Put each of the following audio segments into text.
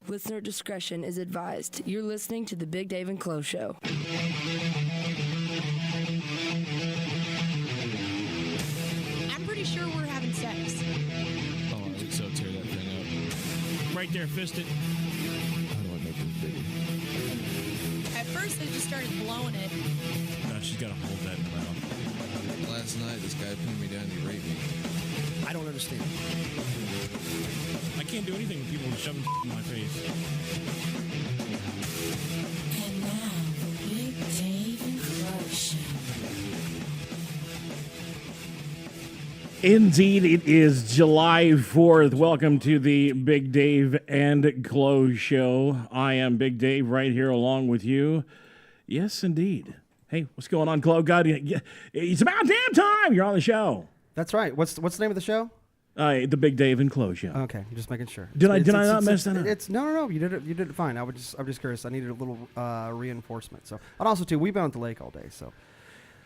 Listener discretion is advised. You're listening to the Big Dave and Chloe Show. I'm pretty sure we're having sex. Oh, so tear that thing up. Right there, fist it. How do I make this bigger? At first, they just started blowing it. No, she's got to hold that in the mouth. Last night, this guy pinned me down to rape me. I don't understand. I can't do anything with people shoving in my face. And now, the Big Dave and Chloe Show. Indeed, it is July 4th. Welcome to the Big Dave and Chloe Show. I am Big Dave right here along with you. Yes, indeed. Hey, what's going on, Chloe? God, it's about damn time you're on the show. That's right. What's the name of the show? The Big Dave and Chloe Show. Okay, I'm just making sure. Did I not mess that up? No. You did it fine. I'm just curious. I needed a little reinforcement. So, and also too, we've been at the lake all day. So,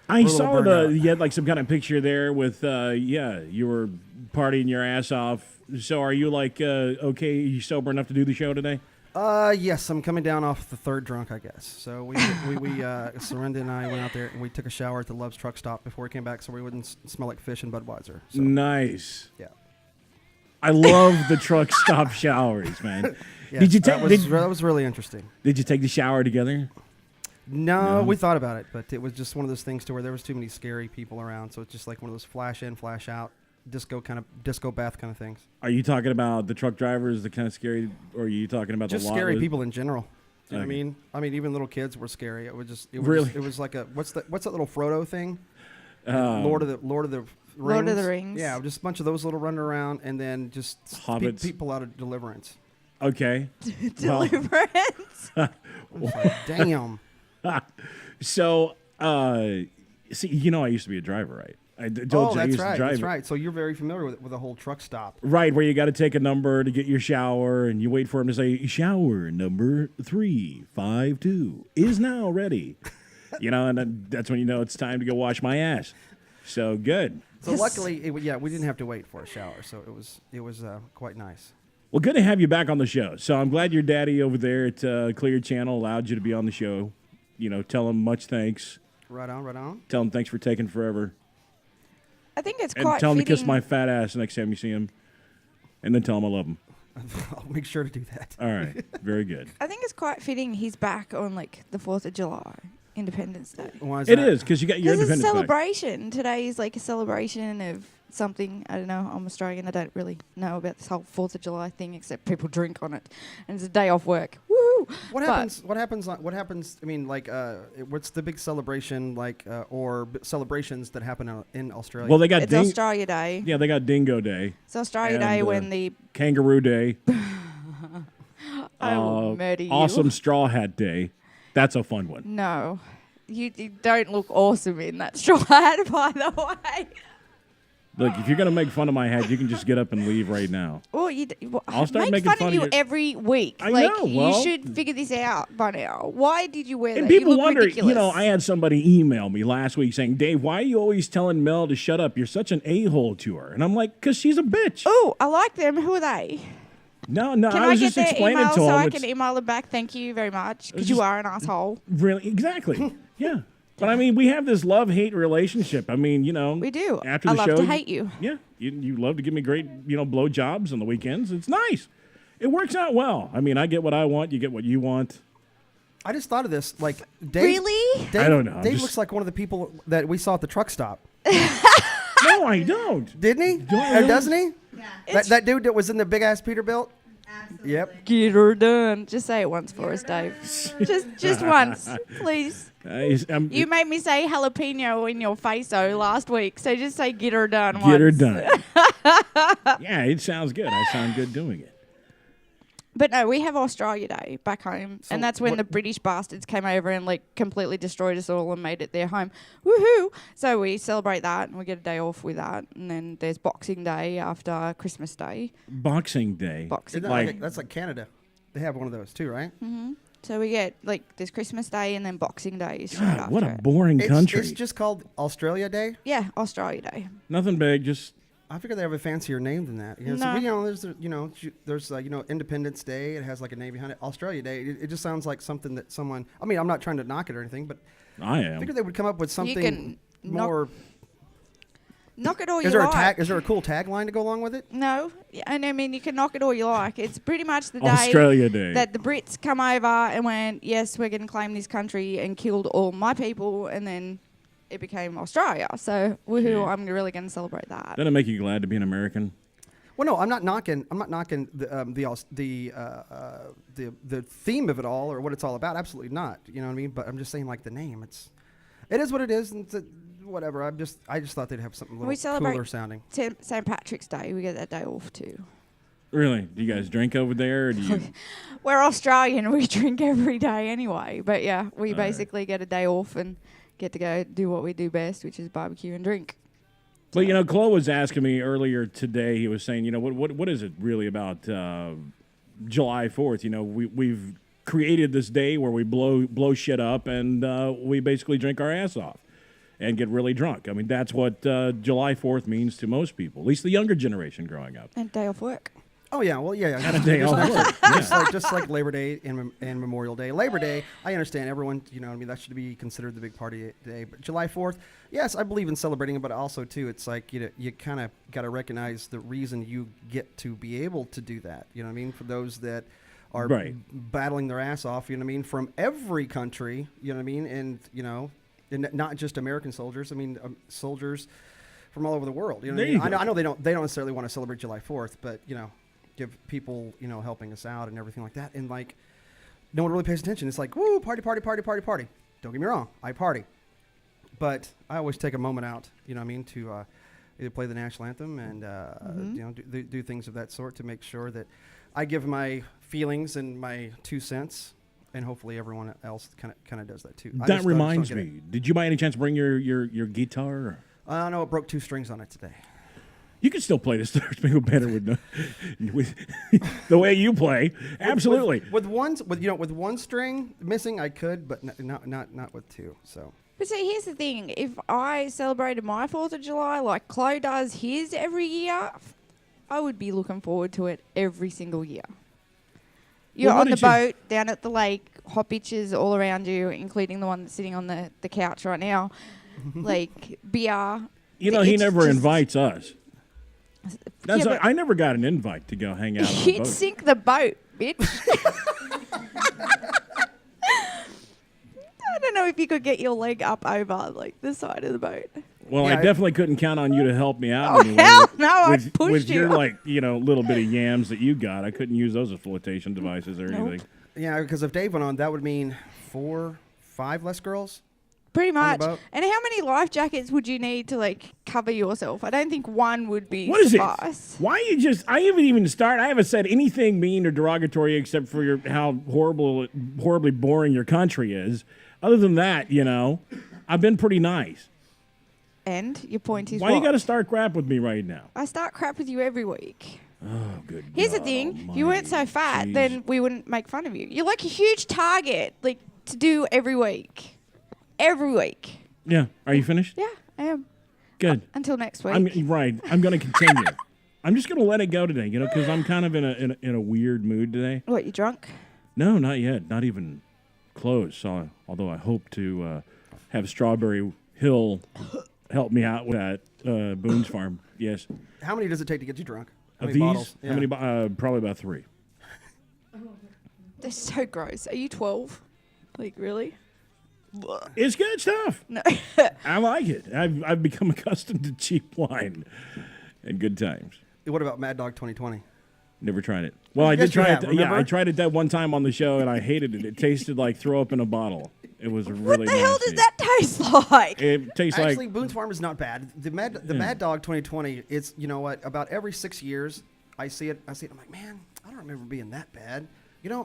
I saw you had like some kind of picture there with you were partying your ass off. So, are you like okay? You sober enough to do the show today? Yes, I'm coming down off the third drunk, I guess. So we Surrenda and I went out there and we took a shower at the Love's truck stop before we came back, so we wouldn't smell like fish and Budweiser. So. Nice. Yeah. I love the truck stop showers, man. Yes, Did you take? That was really interesting. Did you take the shower together? No, we thought about it, but it was just one of those things to where there was too many scary people around, so it's just like one of those flash in, flash out, disco bath kind of things. Are you talking about the truck drivers, the kind of scary, or are you talking about just the scary people in general? Do you know Okay. what I mean? Even little kids were scary. It was Really? It was like a what's that little Frodo thing? Um, Lord of the Rings. Lord of the Rings. Yeah, just a bunch of those little running around, and then just Hobbits. people out of Deliverance. Okay. Deliverance. Damn. So, see, I used to be a driver, right? I told you I used to drive. That's right. So you're very familiar with the whole truck stop. Right, where you got to take a number to get your shower, and you wait for him to say, shower number 352 is now ready. And then that's when you know it's time to go wash my ass. So good. So luckily, we didn't have to wait for a shower, so it was quite nice. Well, good to have you back on the show. So I'm glad your daddy over there at Clear Channel allowed you to be on the show. Tell him much thanks. Right on. Tell him thanks for taking forever. I think it's And quite tell him to fitting. kiss my fat ass next time you see him. And then tell him I love him. I'll make sure to do that. All right. Very good. I think it's quite fitting he's back on like the 4th of July, Independence Day. Why is It that? is, because you got your This is a independence back. celebration. Today is like a celebration of something. I don't know. I'm Australian. I don't really know about this whole 4th of July thing, except people drink on it, and it's a day off work. Woo! What happens? I mean, what's the big celebration celebrations that happen in Australia? Well, they got It's Australia Day. Yeah, they got Dingo Day, It's Australia And, Day when the Kangaroo Day, I will murder you. Awesome Straw Hat Day. That's a fun one. No, you don't look awesome in that straw hat, by the way. Look, if you're going to make fun of my hat, you can just get up and leave right now. Well, I'll start make making fun of you your- every week. I like, know, you well- should figure this out by now. Why did you wear And that? people you look wonder, ridiculous. I had somebody email me last week saying, Dave, why are you always telling Mel to shut up? You're such an a-hole to her. And I'm like, because she's a bitch. Oh, I like them. Who are they? No, Can I I was get just their explaining email to so him. I it's can email them back? Thank you very much, because just- you are an asshole. really, exactly. Yeah. But I mean, we have this love-hate relationship. I mean, We do. After I the love show, to hate you. Yeah, you love to give me great, blow jobs on the weekends. It's nice. It works out well. I mean, I get what I want. You get what you want. I just thought of this. Like, Dave, Really? Dave, I don't know. Dave looks like one of the people that we saw at the truck stop. No, I don't. Didn't he? Do I Or really? doesn't he? Yeah. That dude that was in the big ass Peterbilt. Absolutely. Yep. Get her done. Just say it once for us, Dave. just once, please. You made me say jalapeno in your face though last week, so just say get her done once. Get her done. Yeah, it sounds good. I sound good doing it. But no, we have Australia Day back home, So and that's when what- the British bastards came over and like completely destroyed us all and made it their home. Woohoo! So we celebrate that, and we get a day off with that. And then there's Boxing Day after Christmas Day. Boxing Day. Boxing Isn't that Day. that's like Canada. They have one of those too, right? Mm-hmm. So we get like there's Christmas Day and then Boxing Day is straight God, after what a it. boring country. It's just called Australia Day. Yeah, Australia Day. Nothing big, just I figure they have a fancier name than that. You know, No. so, you know, there's Independence Day. It has like a name behind it. Australia Day. It just sounds like something that someone. I mean, I'm not trying to knock it or anything, but I I am. figured they would come up with something can more. Knock it all Is you there like. Is there a cool tagline to go along with it? No, and I mean you can knock it all you like. It's pretty much the day Australia Day. that the Brits come over and went, yes, we're going to claim this country and killed all my people, and then it became Australia. So woohoo! Yeah. I'm really going to celebrate that. Doesn't it make you glad to be an American? Well, no, I'm not knocking the theme of it all or what it's all about. Absolutely not. You know what I mean? But I'm just saying, like the name, it is what it is, and whatever. I just thought they'd have something a We little celebrate cooler sounding. St. Patrick's Day. We get that day off too. Really? Do you guys drink over there? Or do you? We're Australian. We drink every day anyway. But yeah, we All right. basically get a day off and get to go do what we do best, which is barbecue and drink. But you know, Chloe was asking me earlier today. He was saying, you know, what is it really about July 4th? You know, we've created this day where we blow shit up and we basically drink our ass off and get really drunk. I mean, that's what July 4th means to most people, at least the younger generation growing up. And day off work. Oh yeah, well yeah. Had a day off work. Just like Labor Day and Memorial Day. Labor Day, I understand everyone. You know, what I mean that should be considered the big party day. But July 4th, yes, I believe in celebrating it, but also too, it's like you kind of got to recognize the reason you get to be able to do that. You know what I mean? For those that are Right. battling their ass off. You know what I mean? From every country. You know what I mean? And and not just American soldiers. I mean, soldiers from all over the world. You know what I There mean? you go. I know they don't necessarily want to celebrate July 4th, but give people, helping us out and everything like that. And like, no one really pays attention. It's like, woo, party, party, party, party, party. Don't get me wrong, I party. But I always take a moment out, you know what I mean, to either play the national anthem and, do things of that sort to make sure that I give my feelings and my 2 cents. And hopefully everyone else kind of does that too. That reminds me. Did you by any chance bring your guitar? I know it broke 2 strings on it today. You can still play the Star Spangled Banner with the way you play. Absolutely. With one string missing, I could, but not with 2. So. But see, here's the thing. If I celebrated my 4th of July like Chloe does his every year, I would be looking forward to it every single year. You're Well, what on the did you- boat, down at the lake, hot bitches all around you, including the one that's sitting on the couch right now. Like, beer. You know, he It's never just- invites us. That's Yeah, but- I never got an invite to go hang out on the You'd boat. sink the boat, bitch. I don't know if you could get your leg up over, like, the side of the boat. Well, Yeah, I definitely couldn't count on you to help me out. Oh, anyway. hell no, I with, pushed with you. your little bit of yams that you got. I couldn't use those as flotation devices or Nope. anything. Yeah, because if Dave went on, that would mean 4, 5 less girls. Pretty much. boat. And how many life jackets would you need to, like, cover yourself? I don't think one would be What is it? suffice. Why you just? I haven't even started. I haven't said anything mean or derogatory except for how horribly boring your country is. Other than that, I've been pretty nice. And your point is Why what? you got to start crap with me right now? I start crap with you every week. Oh, good. Here's the God thing. If you weren't so almighty. fat, Jeez. then we wouldn't make fun of you. You're like a huge target, like, to do every week. Every week. Yeah. Are you finished? Yeah, I am. Good. Until next week. I'm right. I'm going to continue. I'm just going to let it go today, because I'm kind of in a weird mood today. What, you drunk? No, not yet. Not even close. So, although I hope to have Strawberry Hill help me out with that Boone's Farm. Yes. How many does it take to get you drunk? How Of many these, bottles? how many? Probably about 3. They're so gross. Are you 12? Like, really? It's good stuff. No. I like it. I've become accustomed to cheap wine and good times. What about Mad Dog 2020? Never tried it. Well, I Yes, did try you it. have, Yeah, I remember? tried it that one time on the show, and I hated it. It tasted like throw up in a bottle. It was really What the hell nasty. does that taste like? It tastes Actually, like Boone's Farm is not bad. The Mad Dog 2020. It's about every 6 years I see it. I'm like, man, I don't remember being that bad.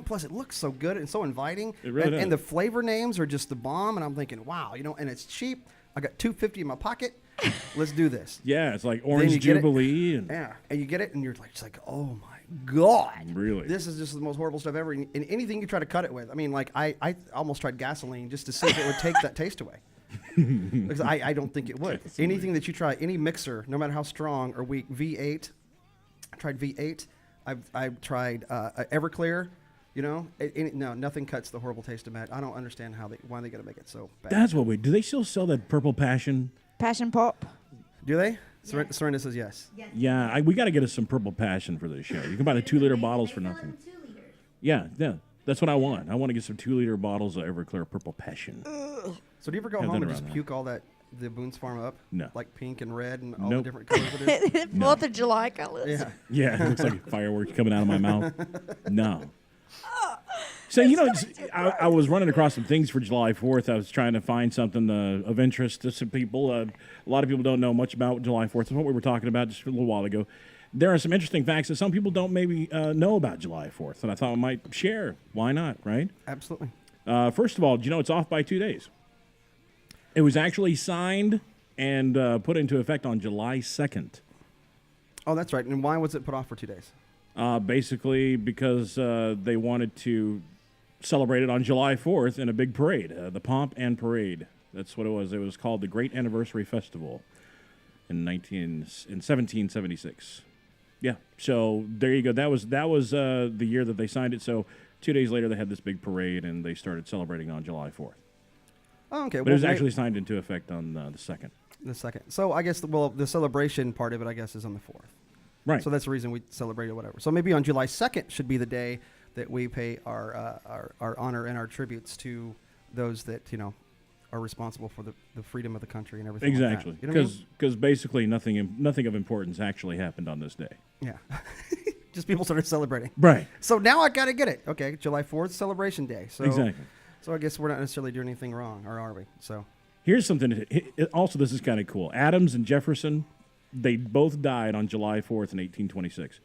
Plus it looks so good and so inviting. It really does. And the flavor names are just the bomb. And I'm thinking, wow, and it's cheap. I got $2.50 in my pocket. Let's do this. yeah, it's like Then Orange you get it. Jubilee and Yeah, and you get it, and you're like, just like, oh my god, Really? this is just the most horrible stuff ever. And anything you try to cut it with, I mean, like I almost tried gasoline just to see if it would take that taste away. Because I don't think it would. Anything that you try, any mixer, no matter how strong or weak, V8. I tried V8. I've tried Everclear. You know, no, nothing cuts the horrible taste of Matt. I don't understand why they got to make it so bad. That's what we do. They still sell that Purple Passion? Passion pop. Do they? Serena says yes. Yeah, we got to get us some Purple Passion for this show. You can buy the 2-liter bottles for nothing. Yeah, that's what I want. I want to get some 2-liter bottles of Everclear Purple Passion. So do you ever go Have home that and just around puke all the Boone's Farm up? No. Like pink and red and all Nope. the different colors it is? 4th of July colors. Yeah. Yeah, it looks like fireworks coming out of my mouth. No. So, I was running across some things for July 4th. I was trying to find something of interest to some people. A lot of people don't know much about July 4th. That's what we were talking about just a little while ago. There are some interesting facts that some people don't maybe know about July 4th that I thought I might share. Why not, right? Absolutely. First of all, do you know it's off by 2 days? It was actually signed and put into effect on July 2nd. Oh, that's right. And why was it put off for 2 days? Basically because they wanted to celebrate it on July 4th in a big parade, the Pomp and Parade. That's what it was. It was called the Great Anniversary Festival in 1776. Yeah, so there you go. That was the year that they signed it. So 2 days later, they had this big parade, and they started celebrating on July 4th. Oh, okay. But it was actually signed into effect on the 2nd. The 2nd. So I guess, the celebration part of it, I guess, is on the 4th. Right. So that's the reason we celebrate or whatever. So maybe on July 2nd should be the day that we pay our honor and our tributes to those that, are responsible for the freedom of the country and everything Exactly. like that. You know what I mean? Because basically nothing of importance actually happened on this day. Yeah. Just people started celebrating. Right. So now I got to get it. Okay, July 4th, Celebration Day. So, Exactly. So I guess we're not necessarily doing anything wrong, or are we? So Here's something. Also, this is kind of cool. Adams and Jefferson, they both died on July 4th in 1826.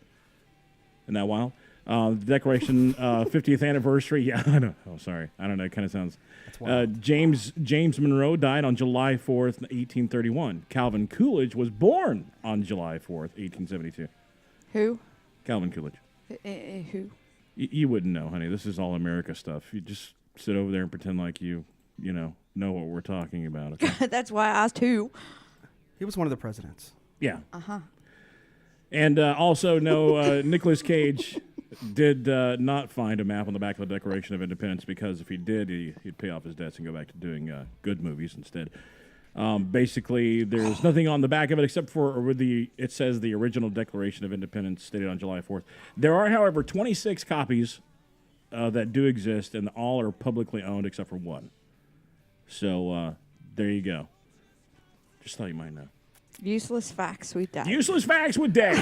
Isn't that wild? The Declaration 50th anniversary. Yeah, I know. Oh, sorry. I don't know. It kind of sounds. James Monroe died on July 4th, 1831. Calvin Coolidge was born on July 4th, 1872. Who? Calvin Coolidge. Who? You wouldn't know, honey. This is all America stuff. You just sit over there and pretend like you know what we're talking about. Okay? That's why I asked who. he was one of the presidents. Yeah. Uh-huh. And also, no, Nicolas Cage did not find a map on the back of the Declaration of Independence, because if he did, he'd pay off his debts and go back to doing good movies instead. Basically, there's nothing on the back of it except for it says the original Declaration of Independence stated on July 4th. There are, however, 26 copies that do exist, and all are publicly owned except for one. So there you go. Just thought you might know. Useless facts with Dave. Useless facts with Dave.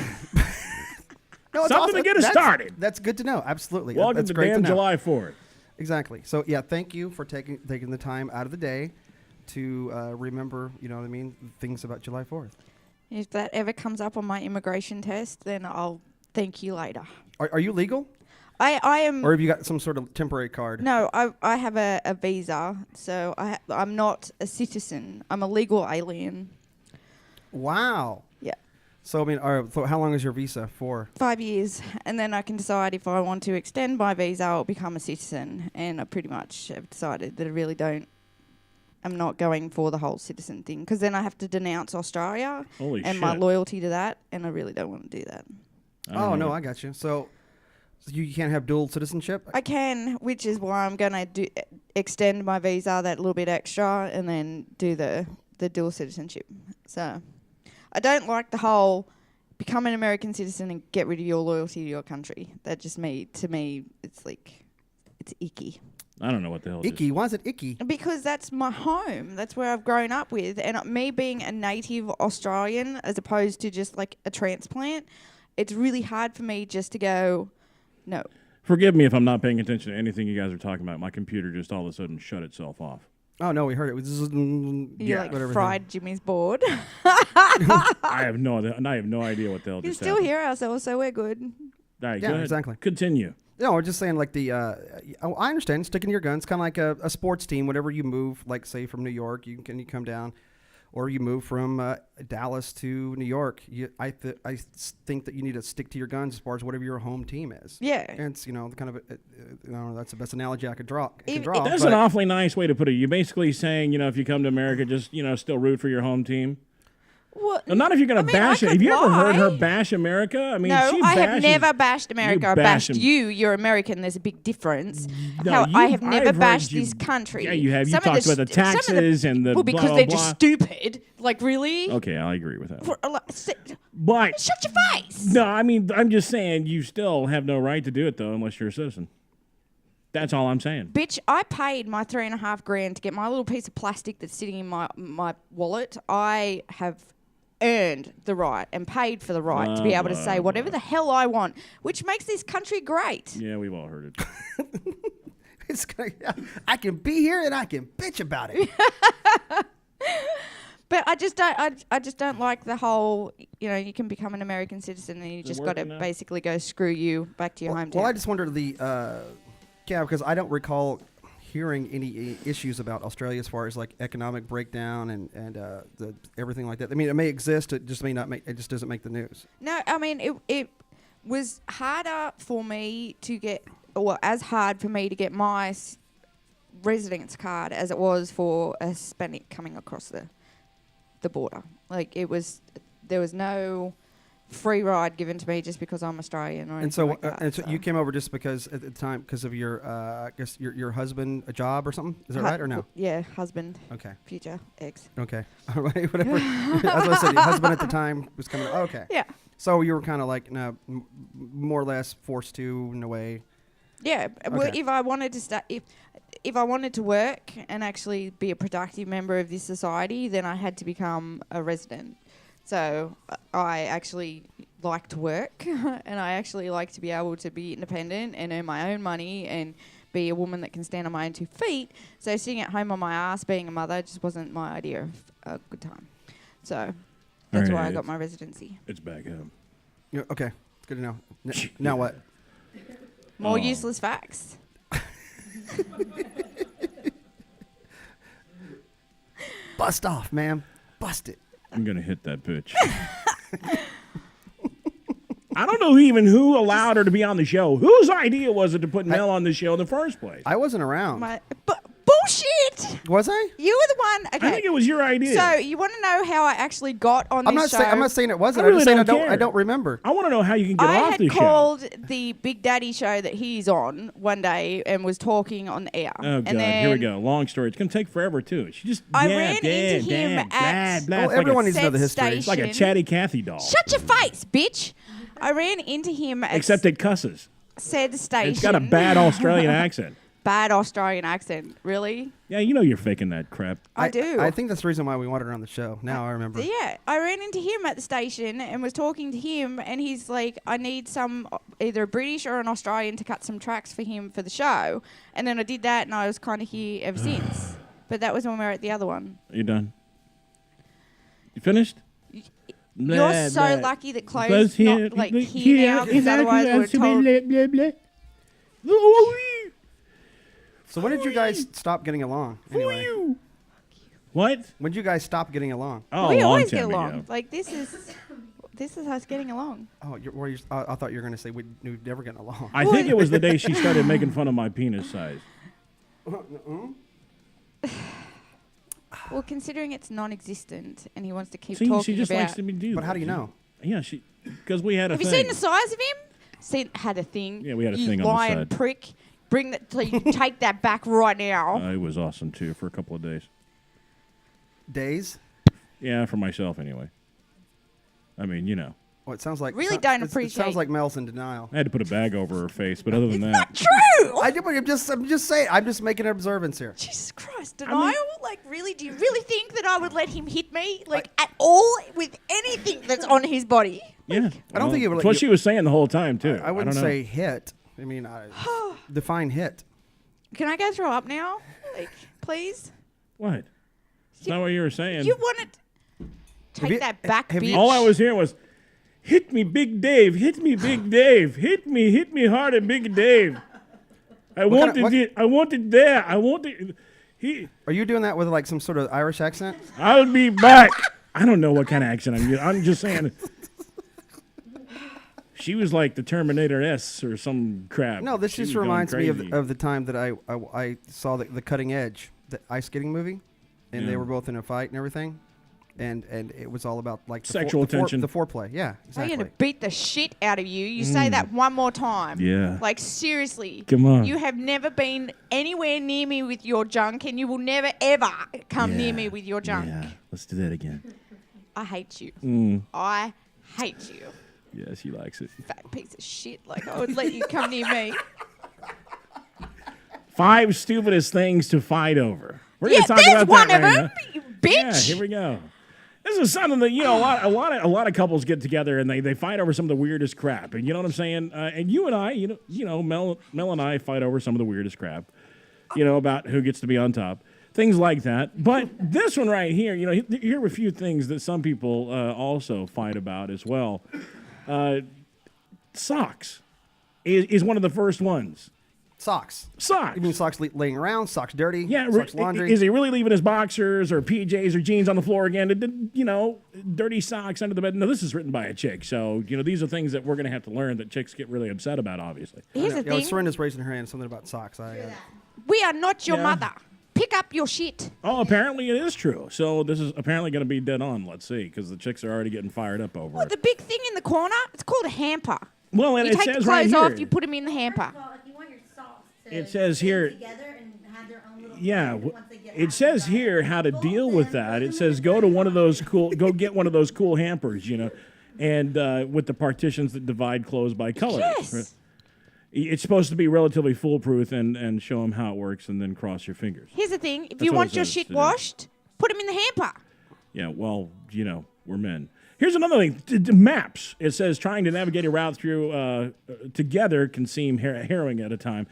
No, it's Something awesome. to get us started. That's good to know. Absolutely. Welcome That's to great damn to know. July 4th. Exactly. So yeah, thank you for taking the time out of the day to remember, things about July 4th. If that ever comes up on my immigration test, then I'll thank you later. Are you legal? I am. Or have you got some sort of temporary card? No, I have a visa, so I'm not a citizen. I'm a legal alien. Wow. Yeah. So, all right, so how long is your visa for? 5 years, and then I can decide if I want to extend my visa or become a citizen. And I pretty much have decided that I'm not going for the whole citizen thing, because then I have to denounce Australia Holy and shit. my loyalty to that, and I really don't want to do that. Oh, no, I got you. So you can't have dual citizenship? I can, which is why I'm going to extend my visa that little bit extra and then do the dual citizenship. So I don't like the whole become an American citizen and get rid of your loyalty to your country. That just to me, it's like, it's icky. I don't know what the hell it Icky. Why is it icky? Because that's my home. That's where I've grown up with. And me being a native Australian as opposed to just like a transplant, it's really hard for me just to go, no. Forgive me if I'm not paying attention to anything you guys are talking about. My computer just all of a sudden shut itself off. Oh, no, we heard it. It was You fried Jimmy's board. Ah! I have no idea what the hell You just still happened. hear ourselves, so we're good. All right, Yeah, go ahead. exactly. Continue. No, we're just saying like I understand sticking to your guns, kind of like a sports team. Whenever you move, like say from New York, you come down. or you move from Dallas to New York. I think that you need to stick to your guns as far as whatever your home team is. Yeah. And it's, kind of, that's the best analogy I could draw. That's an awfully nice way to put it. You're basically saying, if you come to America, just, still root for your home team. Well, No, not if you're going to bash it. Have you ever heard her bash America? I mean, no, she I have bashes- never bashed America. I bash bashed him. you. You're American. There's a big difference. No, I have I've never heard bashed you- this country. Yeah, you have. You Some of talked about the some of taxes and the well, because blah, they're blah, just blah. stupid. Like, really? Okay, I agree with that. Shut But your face. no, I mean, I'm just saying you still have no right to do it though, unless you're a citizen. That's all I'm saying. Bitch, I paid my $3,500 to get my little piece of plastic that's sitting in my wallet. I have earned the right and paid for the right to be able to say whatever the hell I want, which makes this country great. Yeah, we've all heard it. I can be here and I can bitch about it. But I just don't like the whole, you can become an American citizen and you just got to working now? basically go screw you back to your hometown. Well, I just wondered because I don't recall hearing any issues about Australia as far as like economic breakdown and the everything like that. I mean, it may exist. It just may not make. It just doesn't make the news. No, I mean, it was harder for me to get, or as hard for me to get my residence card as it was for a Hispanic coming across the border. Like, there was no free ride given to me just because I'm Australian or anything like that. And so you came over just because at the time because of your I guess your husband, a job or something. Is that right or no? Yeah, husband. Okay. Future ex. Okay. All right. Whatever. As I said, your husband at the time was coming. Okay. Yeah. So you were kind of like more or less forced to in a way. Yeah. Well, Okay. if I wanted to if I wanted to work and actually be a productive member of this society, then I had to become a resident. So I actually like to work and I actually like to be able to be independent and earn my own money and be a woman that can stand on my own 2 feet. So sitting at home on my ass being a mother just wasn't my idea of a good time. So that's why I got my residency. It's back up. Yeah, okay. It's good to know. Now what? More useless facts. Bust off, man. Bust it. I'm gonna hit that bitch. I don't know even who allowed her to be on the show. Whose idea was it to put Mel on the show in the first place? I wasn't around. Bullshit! Was I? You were the one. Okay. I think it was your idea. So you want to know how I actually got on I'm this not show? I'm not saying it wasn't. I I'm just really saying don't care. I don't remember. I want to know how you can get I off had the show. called the Big Daddy show that he's on one day and was talking on the air. Oh, God. And then Here we go. Long story. It's going to take forever, too. She just... I ran into him at blah, Oh, it's everyone like needs to know the said history. It's like a station. chatty Cathy doll. Shut your face, bitch! I ran into him at Except it cusses. said station. It's got a bad Australian accent. bad Australian accent. Really? Yeah, you know you're faking that crap. I do. I think that's the reason why we wanted her on the show. Now I remember. Yeah, I ran into him at the station and was talking to him, and he's like, I need either a British or an Australian to cut some tracks for him for the show. And then I did that, and I was kind of here ever since. But that was when we were at the other one. Are you done? You finished? You're so lucky that Chloe's not like here now, because otherwise we're told. So when did you guys stop getting along? Anyway, What? when did you guys stop getting along? Oh, We a long always time get along. ago. Like this is us getting along. Oh, I thought you were going to say we'd never get along. I think it was the day she started making fun of my penis size. Well, considering it's non-existent and he wants to keep See, talking she just about. likes to be do But how that. do you know? Yeah, because we had a Have thing. you seen the size of him? Had a thing. Yeah, we had a you thing on the lying side. prick. Bring that. Take that back right now. It was awesome too for a couple of days. Days? Yeah, for myself anyway. I mean, you know, Well, it sounds like Really don't It appreciate- sounds like Mel's in denial. I had to put a bag over her face, but other than that, Not true. I'm just saying. I'm just making an observance here. Jesus Christ, denial? Like, really? Do you really think that I would let him hit me, like, at all with anything that's on his body? yeah. I don't think it would That's let what you- she was saying the whole time too. I wouldn't don't know. say hit. I mean, define hit. Can I go throw up now? Like, please? What. It's not what you were saying. You want to take you- that back, have bitch? you- All I was hearing was, "Hit me, Big Dave! Hit me, Big Dave! Hit me hard, Big Dave! I wanted what- it. I wanted there. I wanted." Are you doing that with like some sort of Irish accent? I'll be back. I don't know what kind of accent I'm using. I'm just saying. She was like the Terminator S or some crap. No, this She just was going reminds me crazy. of the time that I saw the Cutting Edge, the ice skating movie, and they Yeah. were both in a fight and everything, and it was all about like Sexual tension. the foreplay. Yeah, I'm exactly. going to beat the shit out of you. You say that one more time. Yeah. Like, seriously. Come on. You have never been anywhere near me with your junk, and you will never, ever come near Yeah. me with your junk. Yeah, let's do that again. I hate you. Mm. I hate you. Yeah, she likes it. Fat piece of shit. Like, I would let you come near me. 5 stupidest things to fight over. We're Yeah, gonna talk there's about one that of right them, now. you bitch. Yeah, here we go. This is something that a lot of couples get together and they fight over some of the weirdest crap. And you know what I'm saying? And you and I, Mel and I fight over some of the weirdest crap. About who gets to be on top, things like that. But this one right here, here are a few things that some people also fight about as well. Socks is one of the first ones. Socks. Socks. You mean socks laying around? Socks dirty? Yeah, Socks laundry? is he really leaving his boxers or PJs or jeans on the floor again? Dirty socks under the bed. No, this is written by a chick. So, these are things that we're going to have to learn that chicks get really upset about, obviously. Here's the thing. Serena's raising her hand. Something about socks. We are not your Yeah. mother. Pick up your shit. Oh, apparently it is true. So this is apparently going to be dead on. Let's see, because the chicks are already getting fired up over Well, it. the big thing in the corner, it's called a hamper. Well, and You it take the says clothes right here. off, you put them in the hamper. Well, if you want your socks to It says stay here- together and have their own little Yeah, bed once they get it out says and dry. here how to Fold deal with them, that. put It them says in go the to one of those go get one of those cool hampers, and with the partitions that divide clothes by color. Yes. It's supposed to be relatively foolproof and show them how it works, and then cross your fingers. Here's the thing. If That's you what want it your says shit to do. washed, put them in the hamper. Yeah, well, we're men. Here's another thing. Maps. It says trying to navigate a route through together can seem harrowing at a time,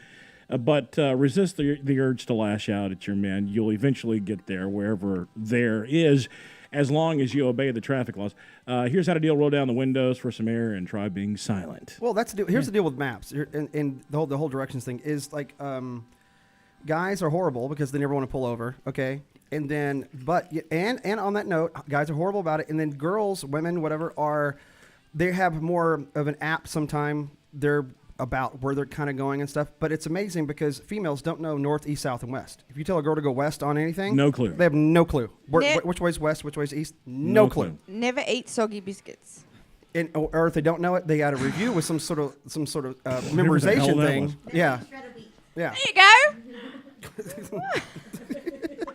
but resist the urge to lash out at your man. You'll eventually get there, wherever there is, as long as you obey the traffic laws. Here's how to deal. Roll down the windows for some air and try being silent. Well, that's the deal. Here's the deal with maps, and the whole directions thing is like, guys are horrible because they never want to pull over. Okay, and then and on that note, guys are horrible about it, and then girls, women, whatever, they have more of an app. Sometime they're about where they're kind of going and stuff. But it's amazing because females don't know north, east, south, and west. If you tell a girl to go west on anything, No clue. They have no clue. Ne- Which way's west? Which way's east? No clue. Never eat soggy biscuits. And, or if they don't know it, they got a review with some sort of the hell memorization that thing. was. Yeah, Shred of wheat. yeah. There you go.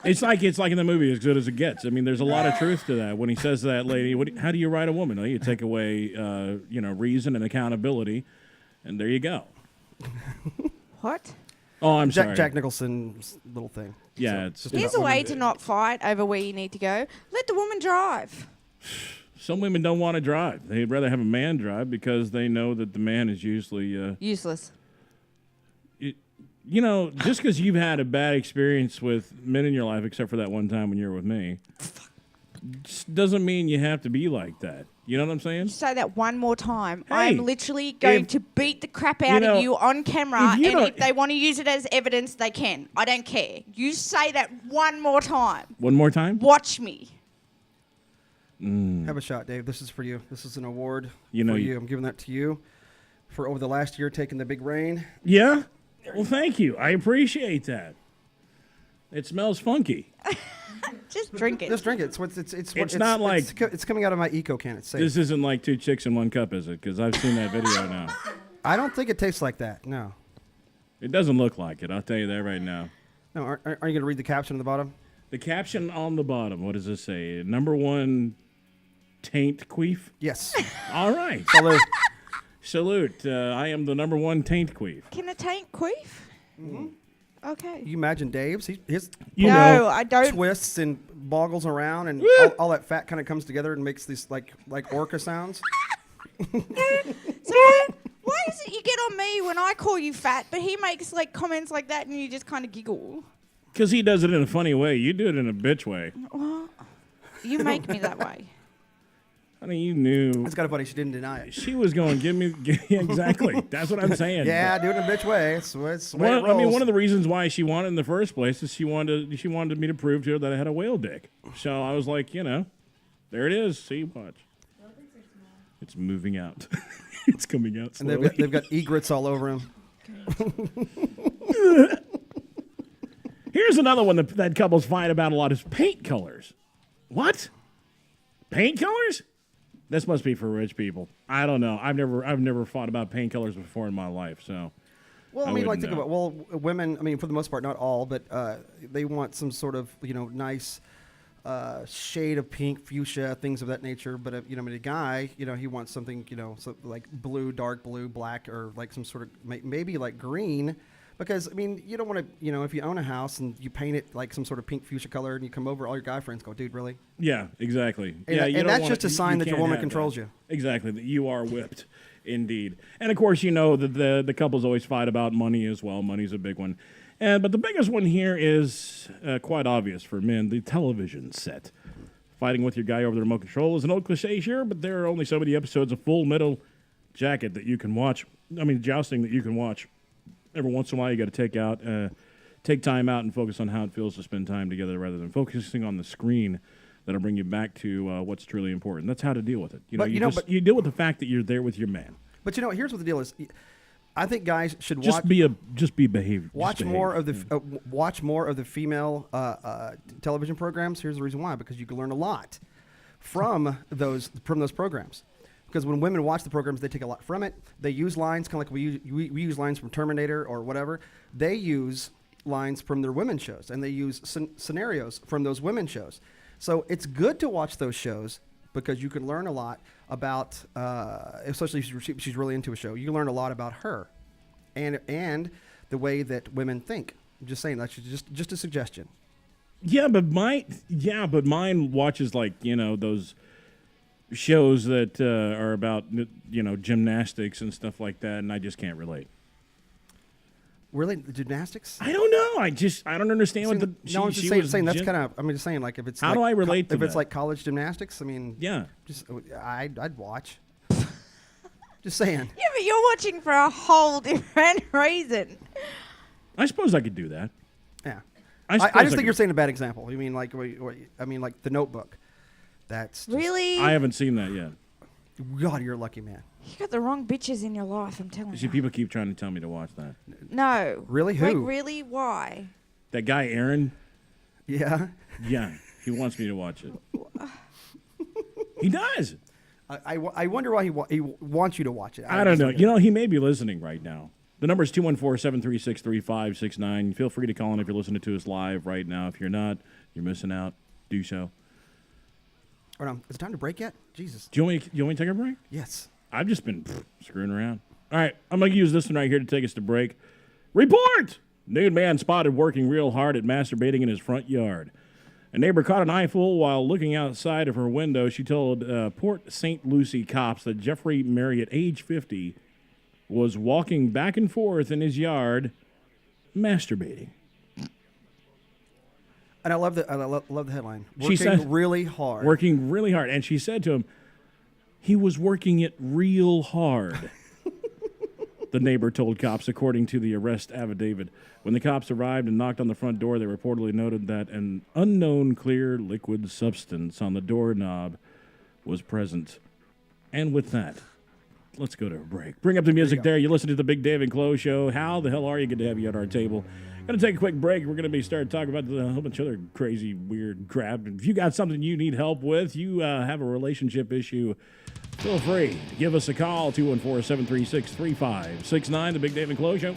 It's like in the movie, As Good as It Gets. I mean, there's a lot of truth to that. When he says to that lady, how do you write a woman? Well, you take away, reason and accountability, and there you go. What? Oh, I'm sorry. Jack Nicholson's little thing. Yeah, So, it's just Here's about a way women. to not fight over where you need to go. Let the woman drive. Some women don't want to drive. They'd rather have a man drive because they know that the man is usually, Useless. just because you've had a bad experience with men in your life, except for that one time when you were with me, just doesn't mean you have to be like that. You know what I'm saying? Say that one more time. Hey, I'm literally going if- to beat the crap out know, of you on camera, if you and don't- if they want to use it as evidence, they can. I don't care. You say that one more time. One more time? Watch me. Have a shot, Dave. This is for you. This is an award You know for you- you. I'm giving that to you for over the last year taking the big rain. Yeah? Well, thank you. I appreciate that. It smells funky. Just drink it. Just drink it. It's not like- it's coming out of my eco can. It's safe. This isn't like 2 chicks in 1 cup, is it? Because I've seen that video now. I don't think it tastes like that. No. It doesn't look like it. I'll tell you that right now. No. Are you going to read the caption on the bottom? The caption on the bottom, what does it say? Number 1 taint queef? Yes. All right. Salute. Salute. I am the number 1 taint queef. Can a tank queef? Mm-hmm. Okay. You imagine Dave's. His You no, know, I don't. twists and boggles around, and all that fat kind of comes together and makes these like orca sounds. So why is it you get on me when I call you fat, but he makes like comments like that and you just kind of giggle? because he does it in a funny way. You do it in a bitch way. You make me that way. Honey, you knew. It's kind of funny. She didn't deny it. She was going, exactly. That's what I'm saying. Yeah, do it in a bitch way. It's the way it Well, I mean, rolls. one of the reasons why she wanted in the first place is she wanted me to prove to her that I had a whale dick. So I was like, there it is. See, watch. It's moving out. It's coming out And slowly. they've got egrets all over him. Here's another one that couples fight about a lot is paint colors. What? Paint colors? This must be for rich people. I don't know. I've never fought about paint colors before in my life. So, Well, I I mean, like, wouldn't think know. about, women, I mean, for the most part, not all, but they want some sort of, nice shade of pink, fuchsia, things of that nature. But, I mean, a guy, he wants something, so like blue, dark blue, black, or like some sort of, maybe like green. Because, I mean, you don't want to, if you own a house and you paint it like some sort of pink fuchsia color and you come over, all your guy friends go, dude, really? Yeah, exactly. And, yeah, you and don't that's wanna- just a sign that your can't woman have controls that. you. Exactly, that you are whipped, indeed. And of course, that the couples always fight about money as well. Money's a big one. But the biggest one here is quite obvious for men, the television set. Fighting with your guy over the remote control is an old cliche, sure, but there are only so many episodes of Full Metal Jacket that you can watch. I mean, jousting that you can watch. Every once in a while, you got to take time out and focus on how it feels to spend time together rather than focusing on the screen. That'll bring you back to what's truly important. That's how to deal with it. You deal with the fact that you're there with your man. But, here's what the deal is. I think guys should Just be behaved. watch more of the female television programs. Here's the reason why: because you can learn a lot from those programs. Because when women watch the programs, they take a lot from it. They use lines kind of like we use lines from Terminator or whatever. They use lines from their women shows, and they use scenarios from those women shows. So it's good to watch those shows because you can learn a lot about, especially if she's really into a show. You learn a lot about her, and the way that women think. I'm just saying that's just a suggestion. Yeah, but mine watches like those shows that are about gymnastics and stuff like that, and I just can't relate. Really, the gymnastics? I don't know. I don't understand what the. I'm just saying that's kind of. I'm just saying, like, if it's How like do I relate to if it's that? like college gymnastics? I mean, Yeah. just I'd watch. Just saying. Yeah, but you're watching for a whole different reason. I suppose I could do that. Yeah. I I suppose just think could- you're saying a bad example. You mean like like The Notebook? That's just, Really? I haven't seen that yet. God, you're a lucky man. You got the wrong bitches in your life, I'm telling See, you. people keep trying to tell me to watch that. No. Really? Like, Who? really? Why? That guy Aaron. Yeah. Yeah, he wants me to watch it. He does. I wonder why he wants you to watch it. I don't know. He may be listening right now. The number is 214-736-3569. Feel free to call in if you're listening to us live right now. If you're not, you're missing out. Do so. Or no, is it time to break yet? Jesus. Do you want me to take a break? Yes. I've just been screwing around. All right, I'm going to use this one right here to take us to break. Report! Nude man spotted working real hard at masturbating in his front yard. A neighbor caught an eyeful while looking outside of her window. She told Port St. Lucie cops that Jeffrey Marriott, age 50, was walking back and forth in his yard masturbating. And I love the headline. She said- really hard. Working really hard. And she said to him, he was working it real hard. The neighbor told cops, according to the arrest affidavit. When the cops arrived and knocked on the front door, they reportedly noted that an unknown clear liquid substance on the doorknob was present. And with that, let's go to a break. Bring up the music there. You listen to the Big Dave and Chloe Show. How the hell are you? Good to have you at our table. Going to take a quick break. We're going to be starting talking about a whole bunch of other crazy, weird crap. If you got something you need help with, you have a relationship issue, feel free to give us a call, 214-736-3569, the Big Dave and Chloe Show.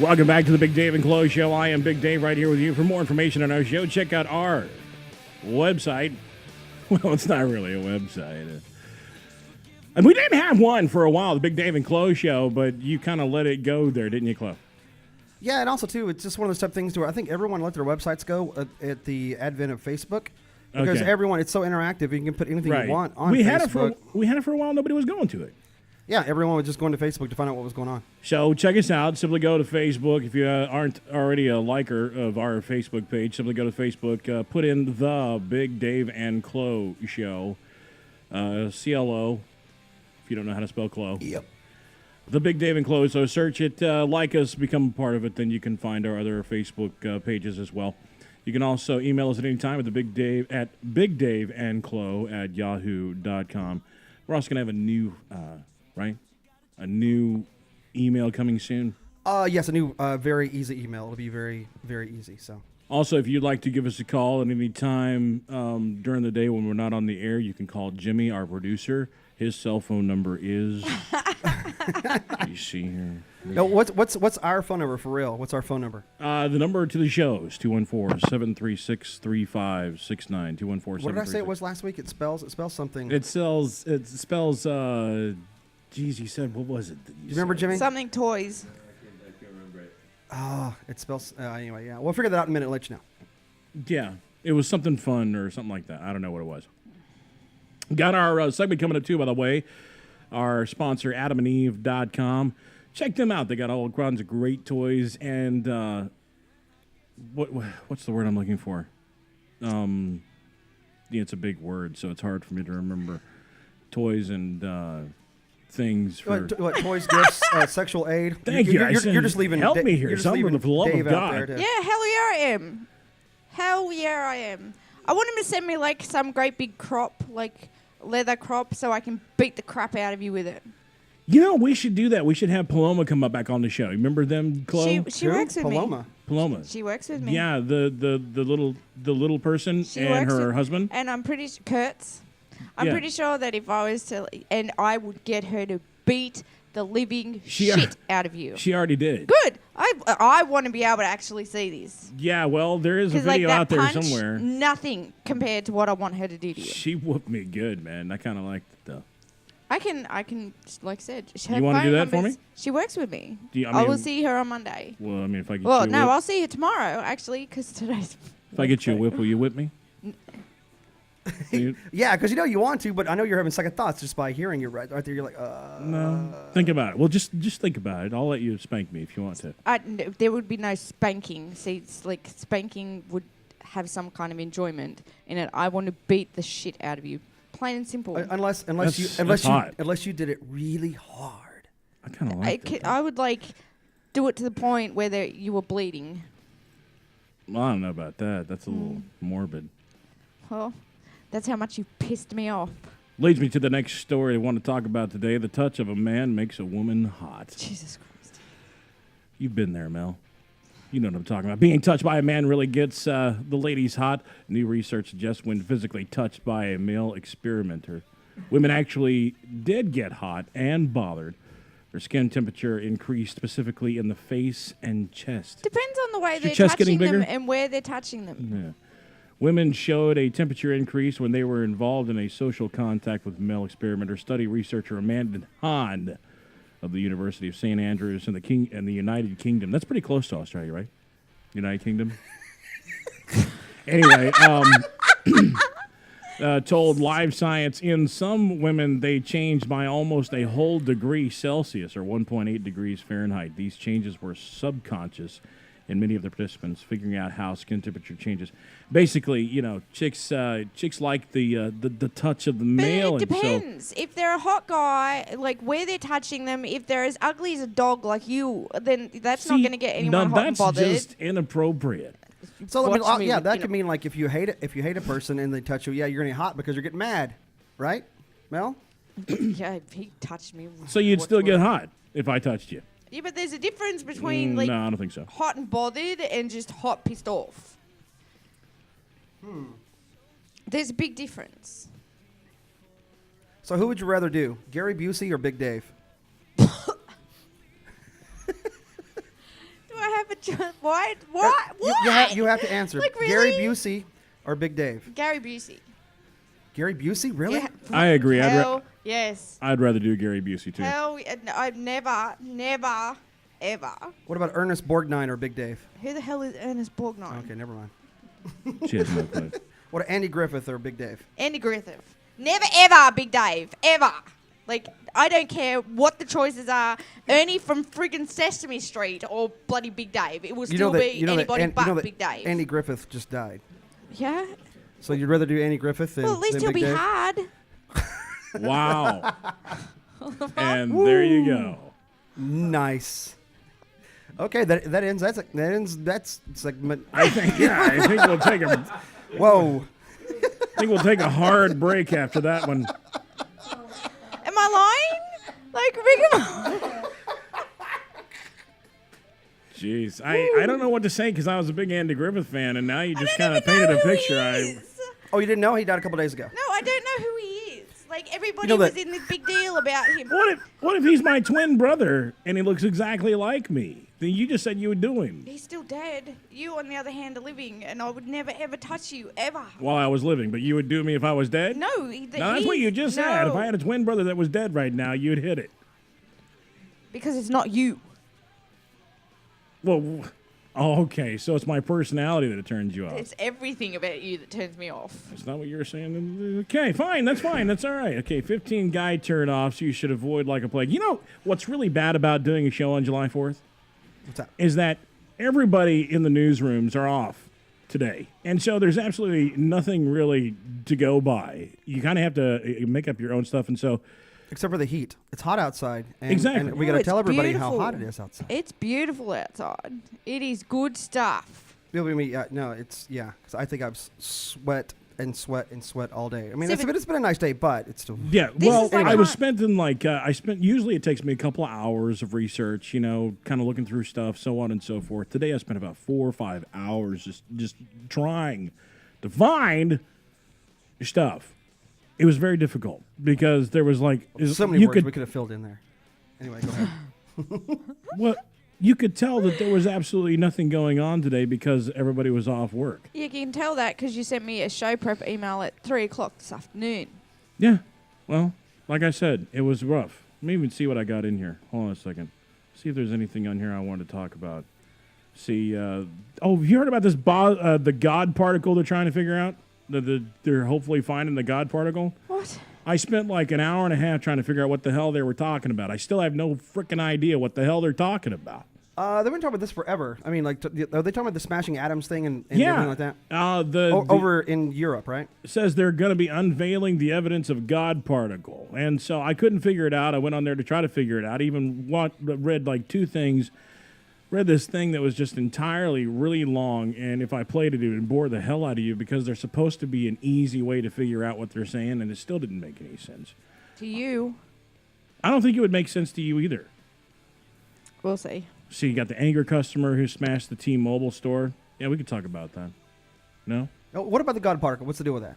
Welcome back to the Big Dave and Chloe Show. I am Big Dave right here with you. For more information on our show, check out our website. Well, it's not really a website. And we did have one for a while, the Big Dave and Chloe Show, but you kind of let it go there, didn't you, Chloe? Yeah, and also, too, it's just one of those type of things to where I think everyone let their websites go at the advent of Facebook. Because everyone, it's so interactive, you can put anything you want on Facebook. We had it for a while, nobody was going to it. Yeah, everyone was just going to Facebook to find out what was going on. So check us out. Simply go to Facebook. If you aren't already a liker of our Facebook page, simply go to Facebook, put in the Big Dave and Chloe Show, CLO, if you don't know how to spell Chloe. Yep. The Big Dave and Chloe. So search it, like us, become a part of it. Then you can find our other Facebook pages as well. You can also email us at any time at bigdaveandchloe@yahoo.com. We're also going to have a new, a new email coming soon. Yes, a new very easy email. It'll be very, very easy. So. Also, if you'd like to give us a call at any time during the day when we're not on the air, you can call Jimmy, our producer. His cell phone number is. You see here. No, what's our phone number for real? What's our phone number? The number to the show is 214-736-3569. 214-736. What did I say it was last week? It spells something. It spells. Geez, you said, what was it? Do you remember, Jimmy? Something toys. I can't remember it. Oh, it spells. Anyway, yeah. We'll figure that out in a minute and let you know. Yeah, it was something fun or something like that. I don't know what it was. Got our segment coming up, too, by the way. Our sponsor, adamandeve.com. Check them out. They got all kinds of great toys and what's the word I'm looking for? It's a big word, so it's hard for me to remember. Toys and things for what toys, gifts, sexual aid. Thank you. You're just leaving. Help me here, son, for the love of Dave out there God. Yeah, hell yeah, I am. Hell yeah, I am. I want him to send me like some great big crop, like leather crop, so I can beat the crap out of you with it. You know, we should do that. We should have Paloma come up back on the show. Remember them, Chloe? She works with Paloma. me. Paloma. She works with me. Yeah, the little person She and works her with- husband. And I'm pretty Kurtz. I'm Yeah. pretty sure that if I was to, and I would get her to beat the living She- shit out of you. She already did. Good. I want to be able to actually see this. Yeah, well, there is a Because like video that out there punch, somewhere. nothing compared to what I want her to do to you. She whooped me good, man. I kind of liked it though. I can, like I said, her You wanna do phone that for numbers- me? She works with me. I I will mean- see her on Monday. Well, I mean, if I get Well, you a no, whip, I'll see her tomorrow actually, because today's. if I get you a whip, will you whip me? You- Yeah, because you want to, but I know you're having second thoughts just by hearing you right there. You're like, No, think about it. Well, just think about it. I'll let you spank me if you want to. There would be no spanking. See, it's like spanking would have some kind of enjoyment in it. I want to beat the shit out of you, plain and simple. unless That's hot. you did it really hard. I kind of like it. I would like do it to the point where you were bleeding. Well, I don't know about that. That's a little morbid. Well, that's how much you pissed me off. Leads me to the next story I want to talk about today. The touch of a man makes a woman hot. Jesus Christ. You've been there, Mel. You know what I'm talking about. Being touched by a man really gets the ladies hot. New research suggests when physically touched by a male experimenter, women actually did get hot and bothered. Their skin temperature increased specifically in the face and chest. Depends on the way Is your they're chest getting touching them bigger? and where they're touching them. Yeah. Women showed a temperature increase when they were involved in a social contact with male experimenter. Study researcher Amanda Hahn of the University of St. Andrews in the United Kingdom. That's pretty close to Australia, right? United Kingdom. Anyway, told Live Science in some women they changed by almost a whole degree Celsius or 1.8 degrees Fahrenheit. These changes were subconscious in many of the participants, figuring out how skin temperature changes. Basically, chicks like the touch of the male. But it and so- depends. If they're a hot guy, like where they're touching them, if they're as ugly as a dog like you, then that's not See, going to get anyone no, hot and that's bothered. just inappropriate. So I mean, Watch me, that could mean like if you hate a person and they touch you, yeah, you're gonna get hot because you're getting mad, right, Mel? Yeah, if he touched me. So you'd what still for? get hot if I touched you. Yeah, but there's a difference between like No, I don't think so. hot and bothered and just hot pissed off. There's a big difference. So who would you rather do, Gary Busey or Big Dave? Do Why? You, Why? you have to answer. Like, Gary really? Busey or Big Dave? Gary Busey. Gary Busey? Really? Yeah. I agree. Hell, yes. I'd rather do Gary Busey too. Hell, I've never, ever. What about Ernest Borgnine or Big Dave? Who the hell is Ernest Borgnine? Okay, never mind. She has no clue. What about Andy Griffith or Big Dave? Andy Griffith. Never ever Big Dave. Ever. Like, I don't care what the choices are. Ernie from friggin' Sesame Street or bloody Big Dave. It will still be anybody but Big Dave. Andy Griffith just died. Yeah? So you'd rather do Andy Griffith than Well, at least than he'll Big be Dave? hard. Wow. And there you go. Nice. Okay, that ends. That's segment. I think we'll take a Whoa. hard break after that one. Am I lying? Like, Rick, Jeez, I don't know what to say because I was a big Andy Griffith fan, and now you just kind of painted a picture. Oh, you didn't know he died a couple days ago? No, I don't know who he is. Like, everybody You know was that- in this big deal about him. What if he's my twin brother and he looks exactly like me? Then you just said you would do him He's still dead. You, on the other hand, are living, and I would never, ever touch you, ever. while I was living, but you would do me if I was dead? No, No, that's what you just said. If I had a twin brother that was dead right now, you'd hit it. Because it's not you. Well, okay, so it's my personality that turns you off. It's everything about you that turns me off. That's not what you were saying. Okay, fine. That's fine. That's all right. Okay, 15 guy turn-offs you should avoid like a plague. You know what's really bad about doing a show on July 4th? What's that? Is that everybody in the newsrooms are off today. And so there's absolutely nothing really to go by. You kind of have to make up your own stuff. And so... Except for the heat. It's hot outside. And, Exactly. And we No, got to it's tell everybody beautiful. how hot it is outside. It's beautiful outside. It is good stuff. Believe me, no, it's, yeah. Because I think I've sweat all day. I mean, See, it's been a nice day, but it's still... Yeah, This well, is like I was hot. spending usually it takes me a couple of hours of research, kind of looking through stuff, so on and so forth. Today I spent about 4 or 5 hours just trying to find your stuff. It was very difficult because there was so many words we could have filled in there. Anyway, go ahead. Well, you could tell that there was absolutely nothing going on today because everybody was off work. You can tell that because you sent me a show prep email at 3 o'clock this afternoon. Yeah, well, like I said, it was rough. Let me even see what I got in here. Hold on a second. See if there's anything on here I wanted to talk about. See, have you heard about this the God particle they're trying to figure out? They're hopefully finding the God particle. What? I spent like an hour and a half trying to figure out what the hell they were talking about. I still have no freaking idea what the hell they're talking about. They've been talking about this forever. I mean, are they talking about the smashing atoms thing and everything like that? Over in Europe, right? Says they're going to be unveiling the evidence of God particle. And so I couldn't figure it out. I went on there to try to figure it out. I even read like two things. Read this thing that was just entirely really long, and if I played it, it would bore the hell out of you because there's supposed to be an easy way to figure out what they're saying, and it still didn't make any sense. To you. I don't think it would make sense to you either. We'll see. So you got the angry customer who smashed the T-Mobile store. Yeah, we could talk about that. No? Oh, what about the God particle? What's the deal with that?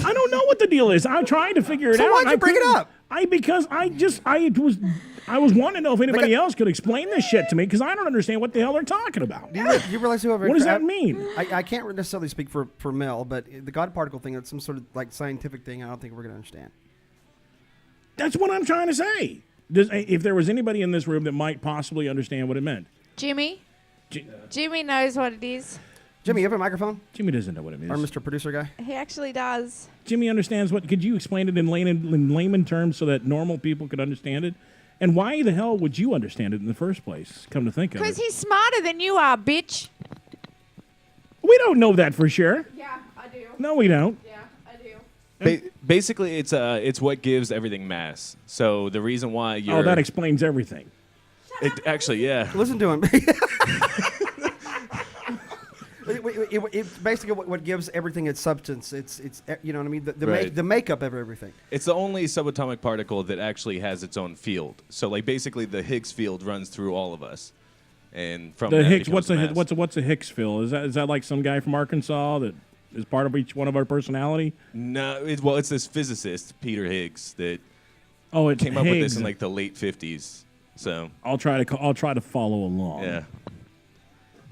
I don't know what the deal is. I'm trying to figure it out. So why'd and you bring it couldn't- up? Because I was wanting to know if anybody else could explain this shit to me because I don't understand what the hell they're talking about. You realize whoever... What does that mean? I can't necessarily speak for Mel, but the God particle thing, that's some sort of like scientific thing I don't think we're going to understand. That's what I'm trying to say. If there was anybody in this room that might possibly understand what it meant. Jimmy? Jimmy knows what it is. Jimmy, you have a microphone? Jimmy doesn't know what it means. Or Mr. Producer Guy? He actually does. Jimmy understands what... Could you explain it in layman terms so that normal people could understand it? And why the hell would you understand it in the first place, come to think of it? Because he's smarter than you are, bitch. We don't know that for sure. Yeah, I do. No, we don't. Yeah, I do. Basically, it's what gives everything mass. So the reason why you're... Oh, that explains everything. Actually, yeah. Listen to him. It's basically what gives everything its substance. It's you know what I mean? The makeup of everything. It's the only subatomic particle that actually has its own field. So, like, basically, the Higgs field runs through all of us, and from The that Higgs. becomes mass. What's a Higgs field? Is that like some guy from Arkansas that is part of each one of our personality? No, it's this physicist Peter Higgs that It's came up with this Higgs. in like the late 50s. So I'll try to follow along. yeah.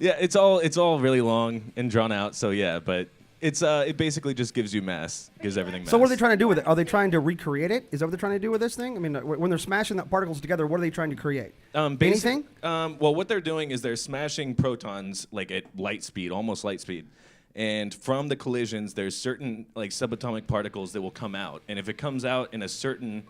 Yeah, it's all really long and drawn out. So yeah, but it basically just gives you mass, gives everything mass. So what are they trying to do with it? Are they trying to recreate it? Is that what they're trying to do with this thing? I mean, when they're smashing the particles together, what are they trying to create? Anything? Well, what they're doing is they're smashing protons like at light speed, almost light speed. And from the collisions, there's certain like subatomic particles that will come out. And if it comes out in a certain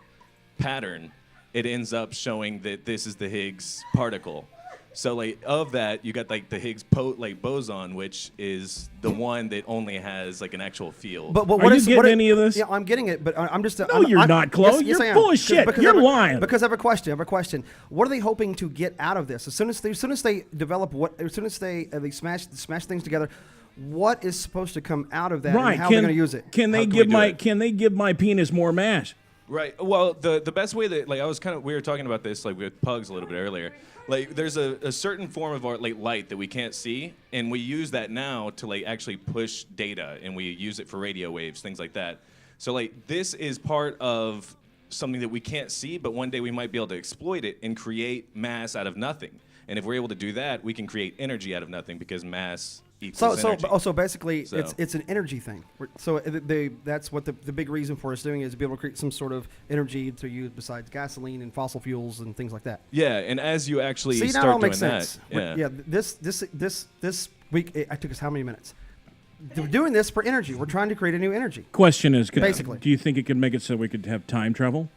pattern, it ends up showing that this is the Higgs particle. So like of that, you got like the Higgs boson, which is the one that only has like an actual field. But Are you getting any of this? Yeah, I'm getting it, but I'm just. No, you're not, Chloe. Yes, You're I am. full of shit. You're lying. Because I have a question. What are they hoping to get out of this? As soon as they smash things together, what is supposed to come out of that? Right. And how are they going to use it? Can they give my penis more mass? Right. Well, the best way that we were talking about this like with pugs a little bit earlier. Like there's a certain form of our like light that we can't see, and we use that now to like actually push data, and we use it for radio waves, things like that. So like this is part of something that we can't see, but one day we might be able to exploit it and create mass out of nothing. And if we're able to do that, we can create energy out of nothing because mass equals energy. So basically, it's an energy thing. So that's what the big reason for us doing is to be able to create some sort of energy to use besides gasoline and fossil fuels and things like that. Yeah, and as you actually See, start that all doing makes sense. that, Yeah, this week it took us how many minutes? We're doing this for energy. We're trying to create a new energy. Question is, Basically. do you think it could make it so we could have time travel?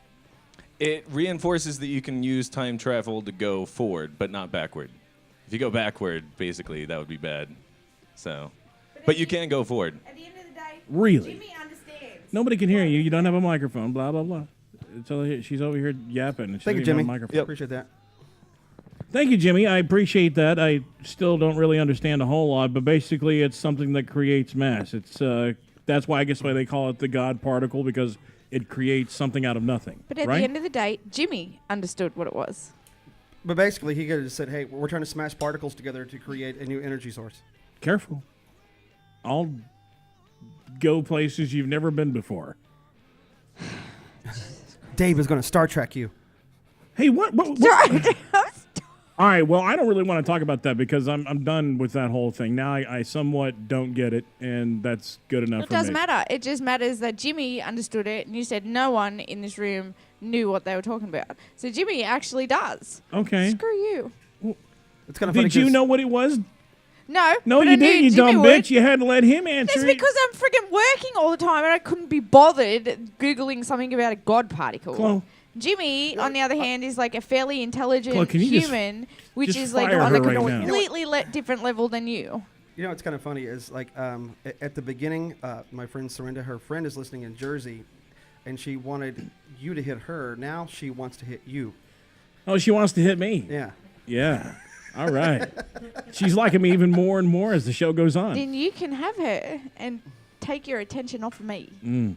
it reinforces that you can use time travel to go forward, but not backward. If you go backward, basically, that would be bad. So, but you can go forward. At the end of the day, Really? Jimmy understands. Nobody can hear you. You don't have a microphone. Blah blah blah. She's over here yapping. And she Thank you, doesn't even Jimmy. have a microphone. Yep. Appreciate that. Thank you, Jimmy. I appreciate that. I still don't really understand a whole lot, but basically, it's something that creates mass. It's that's why they call it the God particle, because it creates something out of nothing. But at right? the end of the day, Jimmy understood what it was. But basically, he could have said, "Hey, we're trying to smash particles together to create a new energy source." Careful. I'll go places you've never been before. Dave is going to Star Trek you. Hey, what? All right, well, I don't really want to talk about that because I'm done with that whole thing. Now I somewhat don't get it, and that's good enough It for me. doesn't matter. It just matters that Jimmy understood it, and you said no one in this room knew what they were talking about. So Jimmy actually does. Okay. Screw you. It's kind of funny. Did you know what it was? No. No, but you I knew didn't, you Jimmy dumb would. bitch. You had to let him answer That's it. because I'm freaking working all the time, and I couldn't be bothered Googling something about a God particle. Chloe. Jimmy, on the other hand, is like a fairly intelligent Chloe, can you human, which just is like fire on her a right now? completely different level than you. You know, it's kind of funny is like at the beginning, my friend Serinda, her friend is listening in Jersey, and she wanted you to hit her. Now she wants to hit you. Oh, she wants to hit me. Yeah. Yeah. All right. She's liking me even more and more as the show goes on. Then you can have her and take your attention off of me.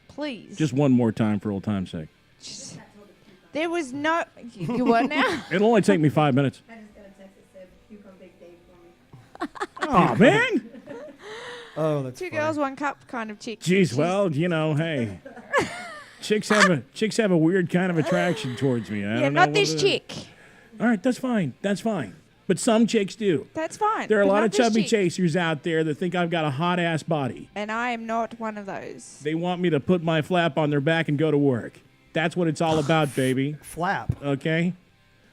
Please. Just one more time for old time's sake. There was no... You what now? It'll only take me 5 minutes. I just got a text that said, "You come Big Dave for me." Oh, man. Oh, that's Two funny. girls, one cup kind of chick. Jeez, well, you know, hey. Chicks have a weird kind of attraction towards me. I Yeah, don't know not what this it is. chick. All right, that's fine. That's fine. But some chicks do. That's fine. There are a but lot not of this chubby chick. chasers out there that think I've got a hot ass body. And I am not one of those. They want me to put my flap on their back and go to work. That's what it's all about, baby. Flap. Okay?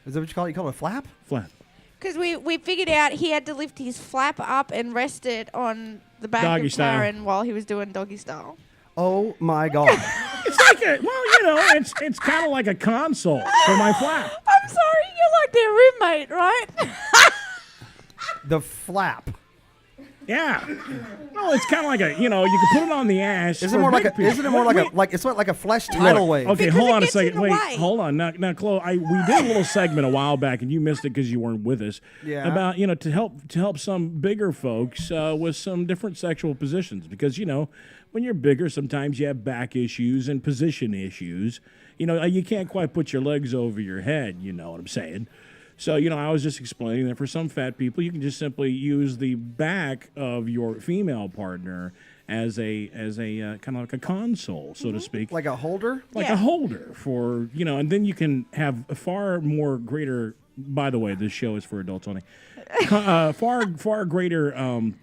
Is that what you call it? You call it a flap? Flap. Because we figured out he had to lift his flap up and rest it on the back Doggy of style. Karen while he was doing doggy style. Oh my God. It's like it's kind of like a console for my flap. I'm sorry, you're like their roommate, right? The flap. Yeah. No, it's kind of like you can put it on the ass. Isn't it for more like big a? people. Isn't it more like it's like a flesh tidal wave? Okay, Because hold it on a gets in second. the Wait, way. hold on. Now, Chloe, we did a little segment a while back, and you missed it because you weren't with us. Yeah. About to help some bigger folks with some different sexual positions, because when you're bigger, sometimes you have back issues and position issues. You can't quite put your legs over your head. You know what I'm saying? So, I was just explaining that for some fat people, you can just simply use the back of your female partner as a kind of like a console, so to speak, Like a holder? like Yeah. a holder for and then you can have a far more greater. By the way, this show is for adults only. Far greater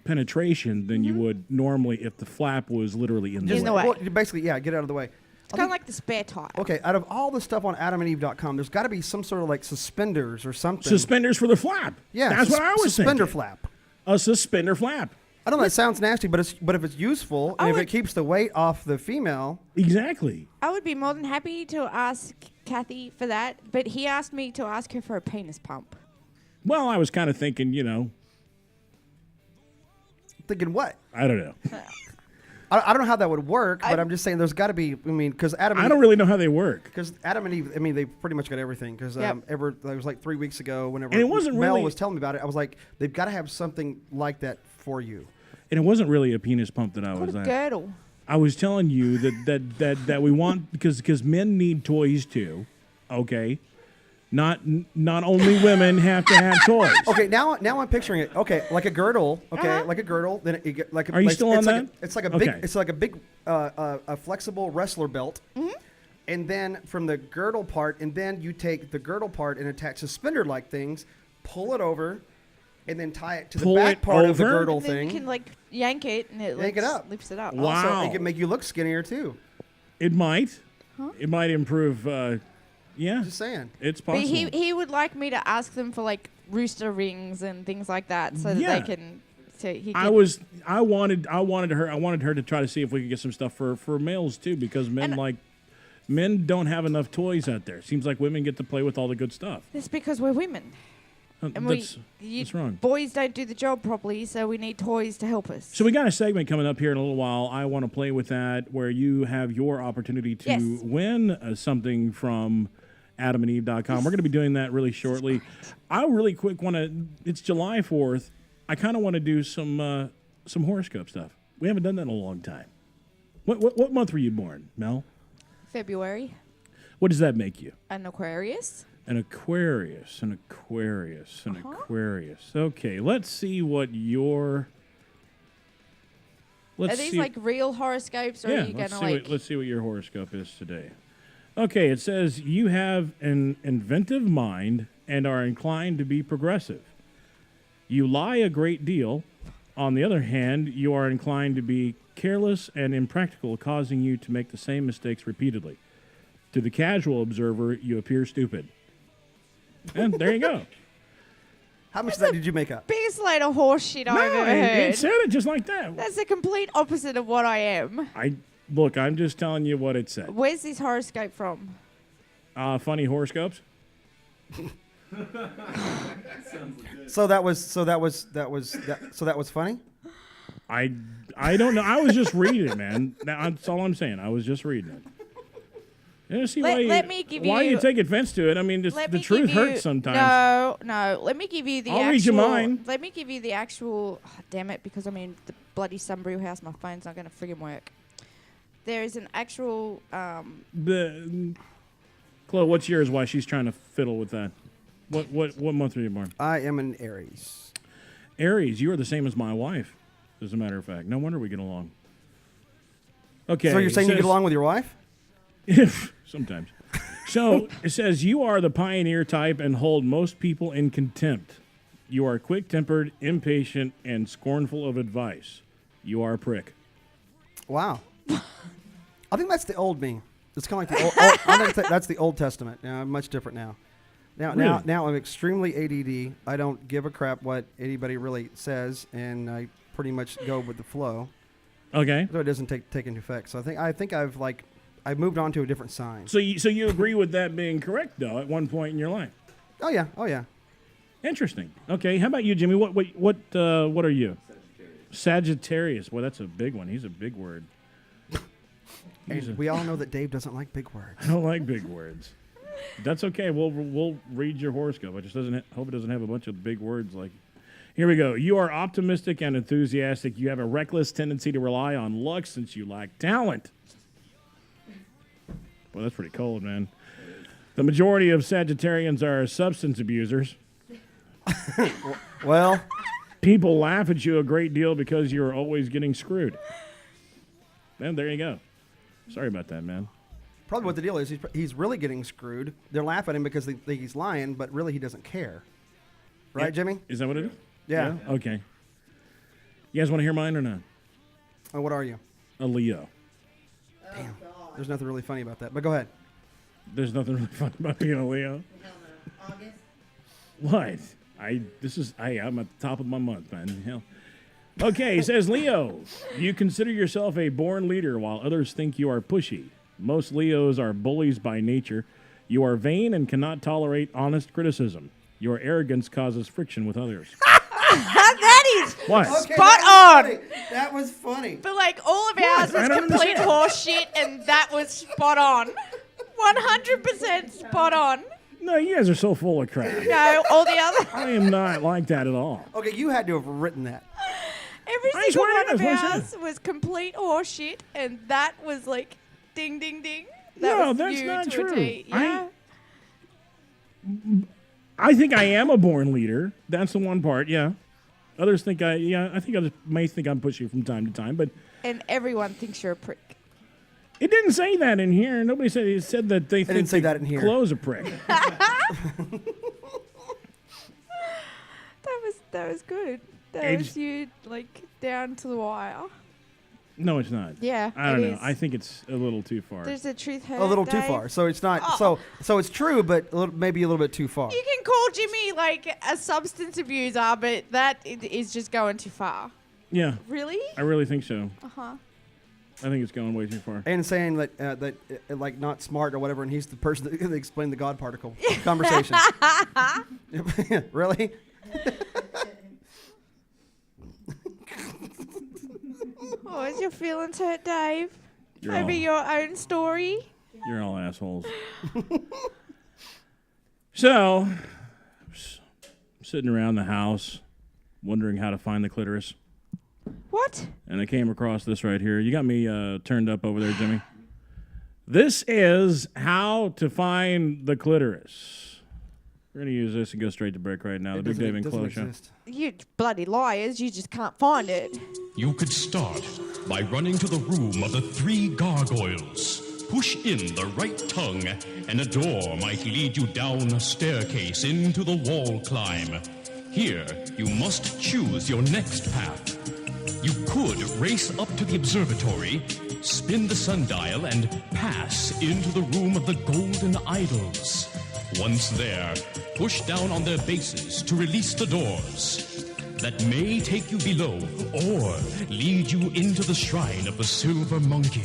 penetration than you would normally if the flap was literally in the In way. the way. Well, you basically, yeah, get out of the way. It's kind of like the spare tire. Okay, out of all the stuff on adamandeve.com, there's got to be some sort of like suspenders or something. Suspenders for the flap. Yeah, that's what I was suspender thinking. flap. A suspender flap. I don't know. That sounds nasty, but if it's useful and if it keeps the weight off the female, Exactly. I would be more than happy to ask Kathy for that, but he asked me to ask her for a penis pump. Well, I was kind of thinking, thinking what? I don't know. I don't know how that would work, but I'm just saying there's got to be. I mean, because Adam. I don't really know how they work. Because Adam and Eve, I mean, they pretty much got everything. Because Yep. it was like 3 weeks ago, whenever And it wasn't Mel really- was telling me about it, I was like, they've got to have something like that for you. And it wasn't really a penis pump that I What was a at. girdle. I was telling you that we want because men need toys too. Okay. Not only women have to have toys. Okay, now I'm picturing it. Okay, like a girdle. Okay, like a girdle. Then it get like. Are you still on it's that? It's like a Okay. big. It's like a big, a flexible wrestler belt. And then from the girdle part, and then you take the girdle part and attach suspender-like things, pull it over, and then tie it to Pull the back it part of the over? girdle And then thing. you can like yank it and it Yank it up. lifts it up. Wow. Also, it can make you look skinnier too. It might. It might improve. Yeah, Just saying. it's But possible. he would like me to ask them for like rooster rings and things like that so that Yeah. they can. So he I can, wanted her to try to see if we could get some stuff for males too, because men don't have enough toys out there. Seems like women get to play with all the good stuff. That's because we're women. And That's wrong. Boys don't do the job properly, so we need toys to help us. So we got a segment coming up here in a little while. I want to play with that, where you have your opportunity to Yes. win something from AdamandEve.com. We're going to be doing that really shortly. I really quick want to. It's July 4th. I kind of want to do some horoscope stuff. We haven't done that in a long time. What month were you born, Mel? February, What does that make you? an Aquarius. An Aquarius, an Aquarius, an Aquarius. Okay, let's see what your. Let's Are these see. like real horoscopes, or Yeah, are you let's gonna see, like? let's see what your horoscope is today. Okay, it says you have an inventive mind and are inclined to be progressive. You lie a great deal. On the other hand, you are inclined to be careless and impractical, causing you to make the same mistakes repeatedly. To the casual observer, you appear stupid. And there you go. How much of that did you make up? Biggest load of horse shit I've ever it heard. said it just like that. That's the complete opposite of what I am. Look, I'm just telling you what it said. Where's this horoscope from? Funny horoscopes. So that was funny. I don't know. I was just reading it, man. That's all I'm saying. I was just reading it. Yeah, see Let me give why you- you take offense to it. I mean, the truth hurts sometimes. No. Let me give you the I'll actual. read you mine. Let me give you the actual. Oh, damn it! Because I mean, the bloody Sunbrew house, my phone's not going to friggin' work. There is an actual. Chloe, what's yours? Why she's trying to fiddle with that? What month were you born? I am an Aries. Aries. You are the same as my wife. As a matter of fact, no wonder we get along. Okay. So you're saying you it get says- along with your wife? Sometimes. So it says you are the pioneer type and hold most people in contempt. You are quick-tempered, impatient, and scornful of advice. You are a prick. Wow. I think that's the old me. It's kind of like the old. I think that's the Old Testament. Now I'm much different now. Really? Now I'm extremely ADD. I don't give a crap what anybody really says, and I pretty much go with the flow. Okay. So it doesn't take into effect. So I think I've moved on to a different sign. So you agree with that being correct though at one point in your life? Oh yeah. Interesting. Okay. How about you, Jimmy? What are you? Sagittarius. Well, that's a big one. He's a big word. And we all know that Dave doesn't like big words. I don't like big words. That's okay. We'll read your horoscope. I just hope it doesn't have a bunch of big words like. Here we go. You are optimistic and enthusiastic. You have a reckless tendency to rely on luck since you lack talent. Well, that's pretty cold, man. The majority of Sagittarians are substance abusers. Well, People laugh at you a great deal because you're always getting screwed. Then there you go. Sorry about that, man. Probably what the deal is, he's really getting screwed. They're laughing at him because they think he's lying, but really he doesn't care. Right, Yeah. Jimmy? Is that what it is? Yeah. Okay. You guys want to hear mine or not? Oh, what are you? A Leo. Damn. There's nothing really funny about that, but go ahead. There's nothing really fun about being a Leo. August? What? I'm at the top of my month, man. Hell. Okay, he says, Leo, you consider yourself a born leader while others think you are pushy. Most Leos are bullies by nature. You are vain and cannot tolerate honest criticism. Your arrogance causes friction with others. That is What? Okay, spot that was on. funny. That was funny. But like all of ours I was don't complete understand. horse shit, and that was spot on. 100% spot on. No, you guys are so full of crap. No, all the other. I am not like that at all. Okay, you had to have written that. Every I single swear one to of God, that's what I ours was complete horse shit, and that was like ding, ding, ding. That No, was that's you not to true. A T. Yeah. I think I am a born leader. That's the one part, yeah. Others think I think others may think I'm pushy from time to time, but And everyone thinks you're a prick. it didn't say that in here. Nobody said it said that they think didn't say that in here. Clothes a prick. That was good. That Age- was you like down to the wire. No, it's not. Yeah, I don't it know. is. I think it's a little too far. There's a truth hurt. A little too Dave. far. So it's not. Oh. So it's true, but maybe a little bit too far. You can call Jimmy like a substance abuser, but that is just going too far. Yeah, Really? I really think so. Uh-huh. I think it's going way too far. And saying that like not smart or whatever, and he's the person that explained the God particle conversation. Really? Oh, is your feelings hurt, Dave? You're Over all- your own story? You're all assholes. So, sitting around the house, wondering how to find the clitoris, What? and I came across this right here. You got me turned up over there, Jimmy. This is how to find the clitoris. We're going to use this and go straight to break right now. The Big Dave and doesn't Chloe Show. exist. You bloody liars, you just can't find it. You could start by running to the room of the three gargoyles. Push in the right tongue, and a door might lead you down a staircase into the wall climb. Here, you must choose your next path. You could race up to the observatory, spin the sundial, and pass into the room of the golden idols. Once there, push down on their bases to release the doors. That may take you below or lead you into the shrine of the silver monkey.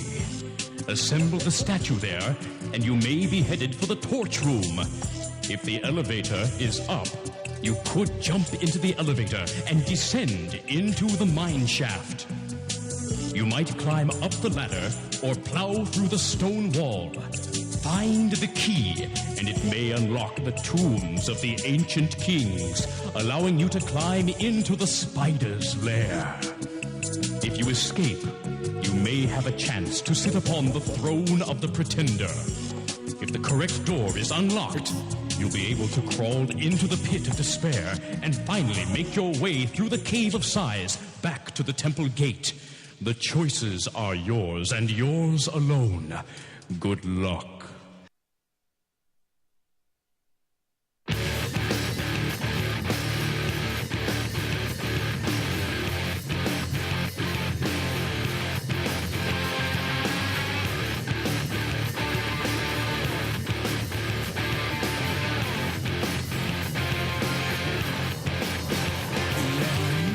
Assemble the statue there, and you may be headed for the torch room. If the elevator is up, you could jump into the elevator and descend into the mine shaft. You might climb up the ladder or plow through the stone wall. Find the key, and it may unlock the tombs of the ancient kings, allowing you to climb into the spider's lair. If you escape, you may have a chance to sit upon the throne of the pretender. If the correct door is unlocked, you'll be able to crawl into the pit of despair and finally make your way through the cave of sighs back to the temple gate. The choices are yours and yours alone. Good luck.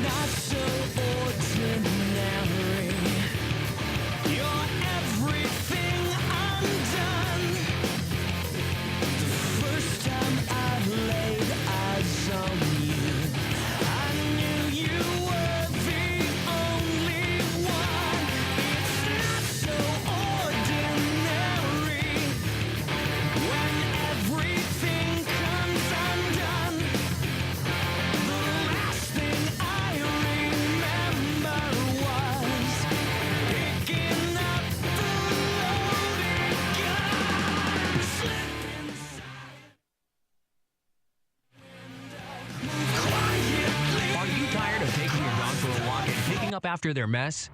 Not so ordinary. You're everything undone. The first time I laid eyes on you, I knew you were the only one. It's not so ordinary when everything comes undone. The last thing I remember was picking up the loaded gun, slipping Are you tired of taking your dog for a walk and picking up after their mess?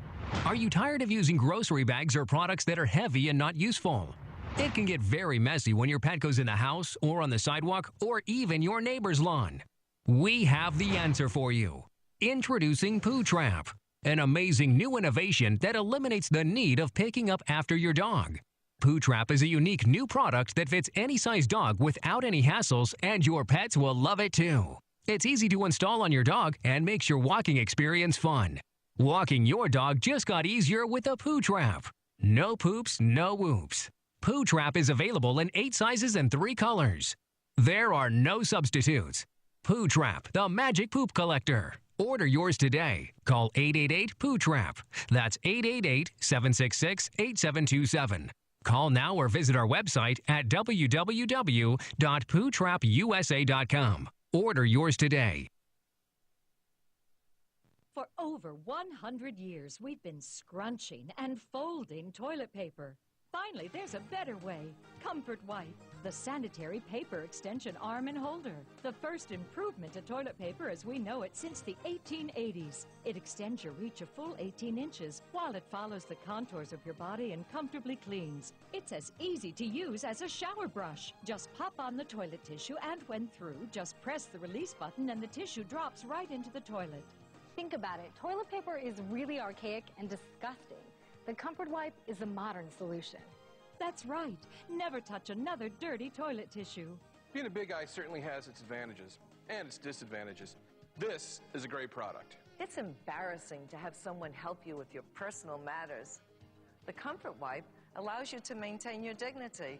Are you tired of using grocery bags or products that are heavy and not useful? It can get very messy when your pet goes in the house or on the sidewalk or even your neighbor's lawn. We have the answer for you. Introducing Poo Trap, an amazing new innovation that eliminates the need of picking up after your dog. Poo Trap is a unique new product that fits any size dog without any hassles, and your pets will love it too. It's easy to install on your dog and makes your walking experience fun. Walking your dog just got easier with a Poo Trap. No poops, no whoops. Poo Trap is available in 8 sizes and 3 colors. There are no substitutes. Poo Trap, the magic poop collector. Order yours today. Call 888-POO-TRAP. That's 888-766-8727. Call now or visit our website at www.pootrapusa.com. Order yours today. For over 100 years, we've been scrunching and folding toilet paper. Finally, there's a better way. Comfort Wipe, the sanitary paper extension arm and holder. The first improvement to toilet paper as we know it since the 1880s. It extends your reach a full 18 inches while it follows the contours of your body and comfortably cleans. It's as easy to use as a shower brush. Just pop on the toilet tissue and when through, just press the release button and the tissue drops right into the toilet. Think about it. Toilet paper is really archaic and disgusting. The Comfort Wipe is a modern solution. That's right. Never touch another dirty toilet tissue. Being a big guy certainly has its advantages and its disadvantages. This is a great product. It's embarrassing to have someone help you with your personal matters. The Comfort Wipe allows you to maintain your dignity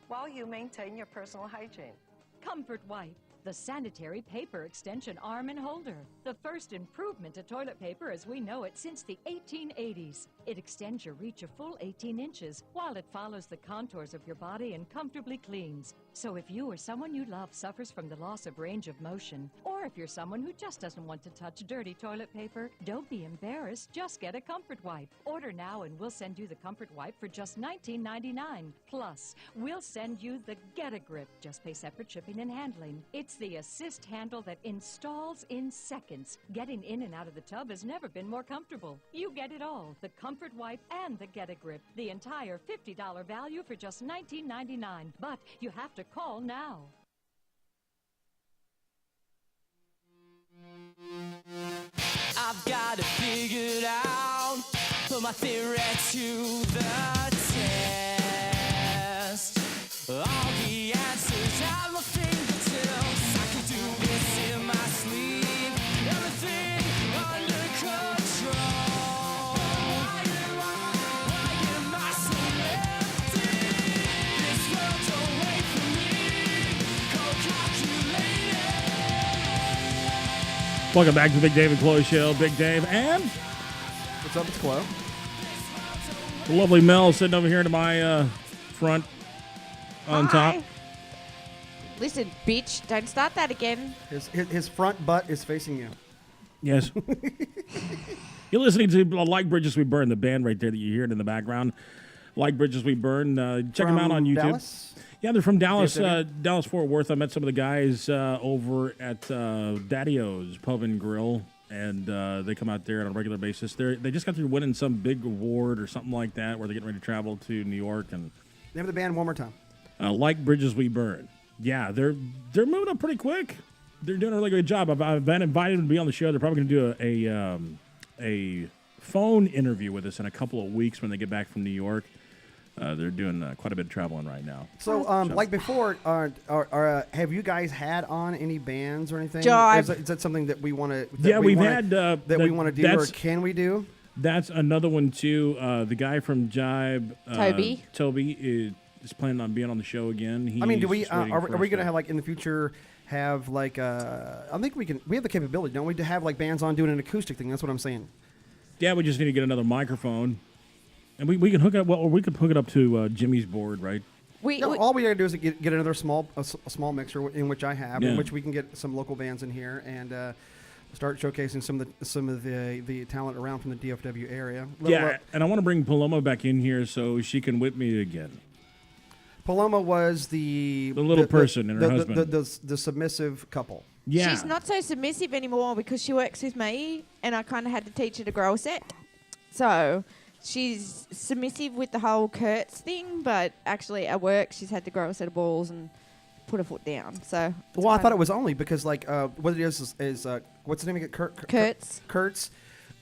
while you maintain your personal hygiene. Comfort Wipe, the sanitary paper extension arm and holder. The first improvement to toilet paper as we know it since the 1880s. It extends your reach a full 18 inches while it follows the contours of your body and comfortably cleans. So if you or someone you love suffers from the loss of range of motion, or if you're someone who just doesn't want to touch dirty toilet paper, don't be embarrassed, just get a Comfort Wipe. Order now and we'll send you the Comfort Wipe for just $19.99. Plus, we'll send you the Get a Grip. Just pay separate shipping and handling. It's the assist handle that installs in seconds. Getting in and out of the tub has never been more comfortable. You get it all, the Comfort Wipe and the Get a Grip. The entire $50 value for just $19.99. But you have to call now. I've got it figured out. Put my theory to the test. All the answers at my fingertips. I can do this in my sleep. Everything under control. Why am I so empty? This world don't wait for me. Cold calculated. Welcome back to the Big Dave and Chloe Show. Big Dave and... What's up, it's Chloe. The lovely Mel sitting over here to my front on top. Listen, bitch, don't start that again. His front butt is facing you. Yes. You're listening to Like Bridges We Burn, the band right there that you hear it in the background. Like Bridges We Burn. Check them out on YouTube. Dallas? Yeah, they're from Dallas, DFW? Dallas Fort Worth. I met some of the guys over at Daddy-O's Pub and Grill, and they come out there on a regular basis. They just got through winning some big award or something like that, where they're getting ready to travel to New York. And Name of the band one more time. Like Bridges We Burn. Yeah, they're moving up pretty quick. They're doing a really good job. I've been invited to be on the show. They're probably going to do a phone interview with us in a couple of weeks when they get back from New York. They're doing quite a bit of traveling right now. So, like before, have you guys had on any bands or anything? Jive. Is that something that we want to? Yeah, we've had that we want to do, or can we do? That's another one too. The guy from Jive, Toby is planning on being on the show again. I mean, do we? He's Are waiting for we us going to have, like, in the future, have like? I think we can. We have the capability, don't we, to have like bands on doing an acoustic thing? That's what I'm saying. Yeah, we just need to get another microphone, and we can hook it up. Well, we could hook it up to Jimmy's board, right? All we got to do is get another small mixer, in which I have, Yeah. in which we can get some local bands in here and start showcasing some of the talent around from the DFW area. And I want to bring Paloma back in here so she can whip me again. Paloma was the little person and her husband. The submissive couple. She's not so submissive anymore because she works with me, and I kind of had to teach her to grow a set. So she's submissive with the whole Kurtz thing, but actually at work she's had to grow a set of balls and put her foot down. So Well, I thought it was only because like what it is what's the name again? Kurtz. Kurtz,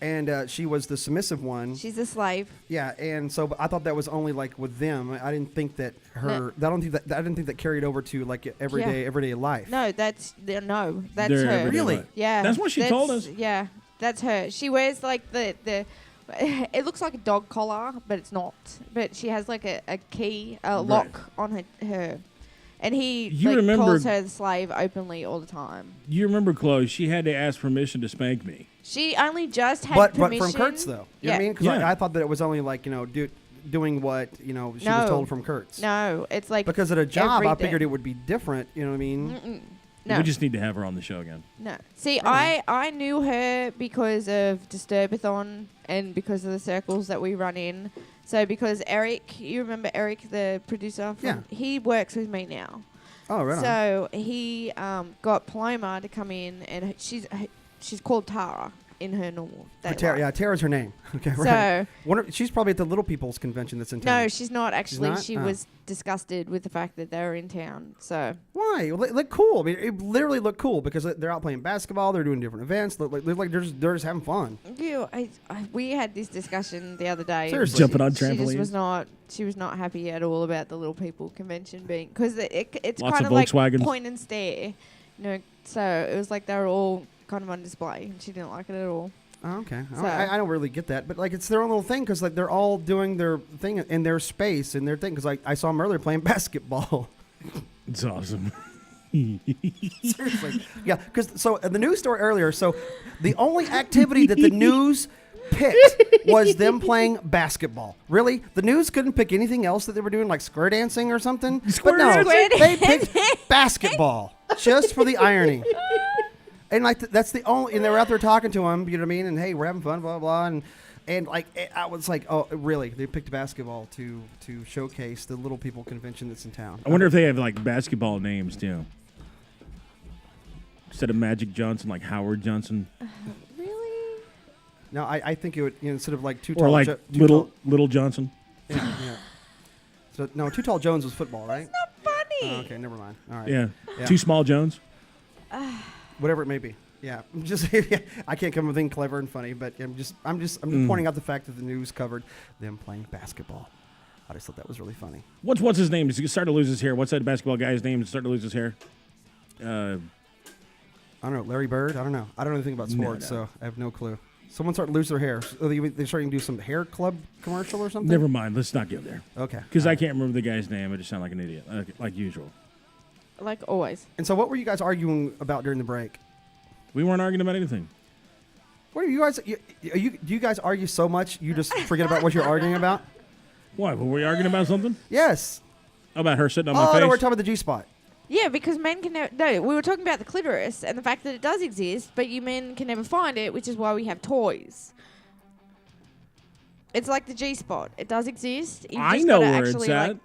and she was the submissive one. She's a slave. Yeah, and so but I thought that was only like with them. I didn't think that her. I didn't think that carried over to like everyday life. No, that's Their her. everyday Really? life. Yeah. That's what she told us. Yeah, that's her. She wears like the it looks like a dog collar, but it's not. But she has like a key, a lock on her. And he calls her the slave openly all the time. You remember, Chloe, she had to ask permission to spank me. She only just had But permission. from Kurtz though. You know what I mean? Because I thought that it was only like doing what she was told from Kurtz. No, it's like because at a job, I everything. figured it would be different. You know what I mean? No. We just need to have her on the show again. No. See, I knew her because of Disturbathon and because of the circles that we run in. So because Eric, you remember Eric, the producer? He works with me now. Oh, right on. So he got Paloma to come in, and she's called Tara in her normal day Tara, life. Tara's her name. Okay, right. She's probably at the Little People's convention that's in town. No, she's not actually. Not? She was disgusted with the fact that they were in town. So why? Well, they look cool. I mean, it literally looked cool because they're out playing basketball. They're doing different events. They're just having fun. we had this discussion the other day. Seriously. Jumping on She trampolines. was not happy at all about the Little People convention being because it's Lots kind of of like Volkswagens. point and stare, So it was like they were all kind of on display, and she didn't like it at all. Oh, okay. So- I don't really get that, but like it's their own little thing because like they're all doing their thing in their space and their thing. Because like I saw them earlier playing basketball. It's awesome. Seriously, yeah. Because the news story earlier. So the only activity that the news picked was them playing basketball. Really, the news couldn't pick anything else that they were doing, like square dancing or something. But no, they picked basketball just for the irony. And like that's the only, and they were out there talking to him, you know what I mean? And hey, we're having fun, blah blah, and like I was like, oh, really? They picked basketball to showcase the Little People convention that's in town. I wonder if they have like basketball names too. Instead of Magic Johnson, like Howard Johnson, Really? No, I think it would instead of like or like Little Johnson. Yeah. So no, Too Tall Jones was football, right? Not funny. Oh, okay, never mind. All right. Yeah. Too Small Jones. Whatever it may be. Yeah, just I can't come up with anything clever and funny, but I'm just pointing out the fact that the news covered them playing basketball. I just thought that was really funny. What's his name? He's starting to lose his hair. What's that basketball guy's name? He's starting to lose his hair. I don't know. Larry Bird? I don't know. I don't know anything about sports, so I have no clue. Someone started to lose their hair. They're starting to do some hair club commercial or something? Never mind. Let's not go there. Okay. Because I can't remember the guy's name. I just sound like an idiot, like usual. Like always. And so what were you guys arguing about during the break? We weren't arguing about anything. What are you guys? Do you guys argue so much you just forget about what you're arguing about? Why? Were we arguing about something? Yes. About her sitting on my Oh, face? no, we're talking about the G-spot. Yeah, because men can never... No, we were talking about the clitoris and the fact that it does exist, but you men can never find it, which is why we have toys. It's like the G-spot. It does exist. You I just know gotta where actually, it's at. like,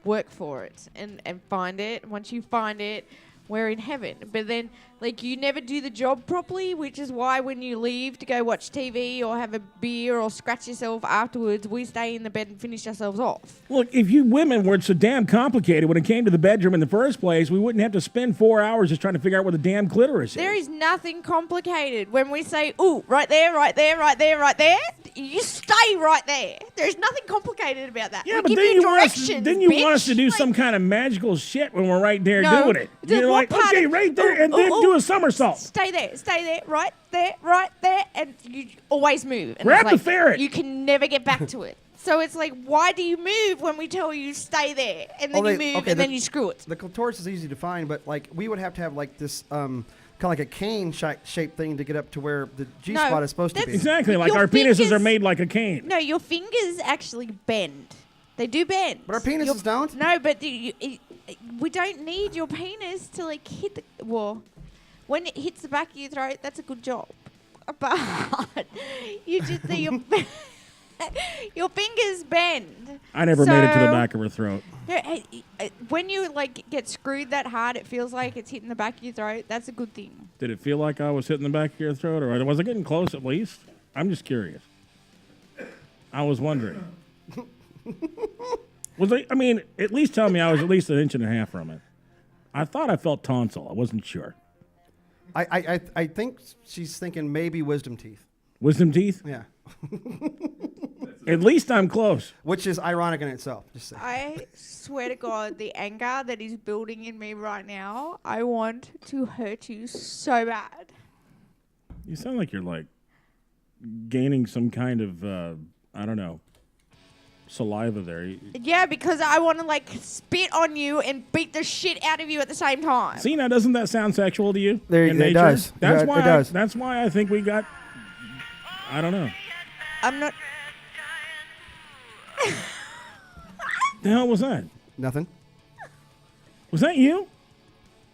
work for it and find it. Once you find it, we're in heaven. But then, like, you never do the job properly, which is why when you leave to go watch TV or have a beer or scratch yourself afterwards, we stay in the bed and finish ourselves off. Look, if you women weren't so damn complicated when it came to the bedroom in the first place, we wouldn't have to spend 4 hours just trying to figure out where the damn clitoris is. There is nothing complicated. When we say, ooh, right there, right there, right there, right there, you stay right there. There's nothing complicated about that. Yeah, we but give then you you want us, directions, then you bitch. want us to do some kind of magical shit when we're right there No. doing it. The- You're what like, part okay, of- right there, ooh, and then ooh, do ooh. a somersault. Stay there, right there, and you always move. And Grab it's the like, ferret. You can never get back to it. So it's like, why do you move when we tell you stay there? And then you move, and then you screw it. The clitoris is easy to find, but like we would have to have like this kind of like a cane shaped thing to get up to where the G-spot is supposed to be. Exactly, like Your our penises fingers- are made like a cane. No, your fingers actually bend. They do bend. But our penises don't. No, but we don't need your penis to like hit the... Well, when it hits the back of your throat, that's a good job. But you just... your fingers bend. I never made it to the So- back of her throat. When you like get screwed that hard, it feels like it's hitting the back of your throat. That's a good thing. Did it feel like I was hitting the back of your throat, or was I getting close at least? I'm just curious. I was wondering. I mean, at least tell me I was at least an inch and a half from it. I thought I felt tonsil. I wasn't sure. I think she's thinking maybe wisdom teeth. Wisdom teeth? Yeah. At least I'm close. Which is ironic in itself. Just say. I swear to God, the anger that is building in me right now, I want to hurt you so bad. You sound like you're like gaining some kind of, I don't know, saliva there. Yeah, because I want to like spit on you and beat the shit out of you at the same time. See, now doesn't that sound sexual to you? There, in it nature? does. That's Yeah, why. it does. That's why I think we got. I don't know. I'm not. The hell was that? Nothing. Was that you?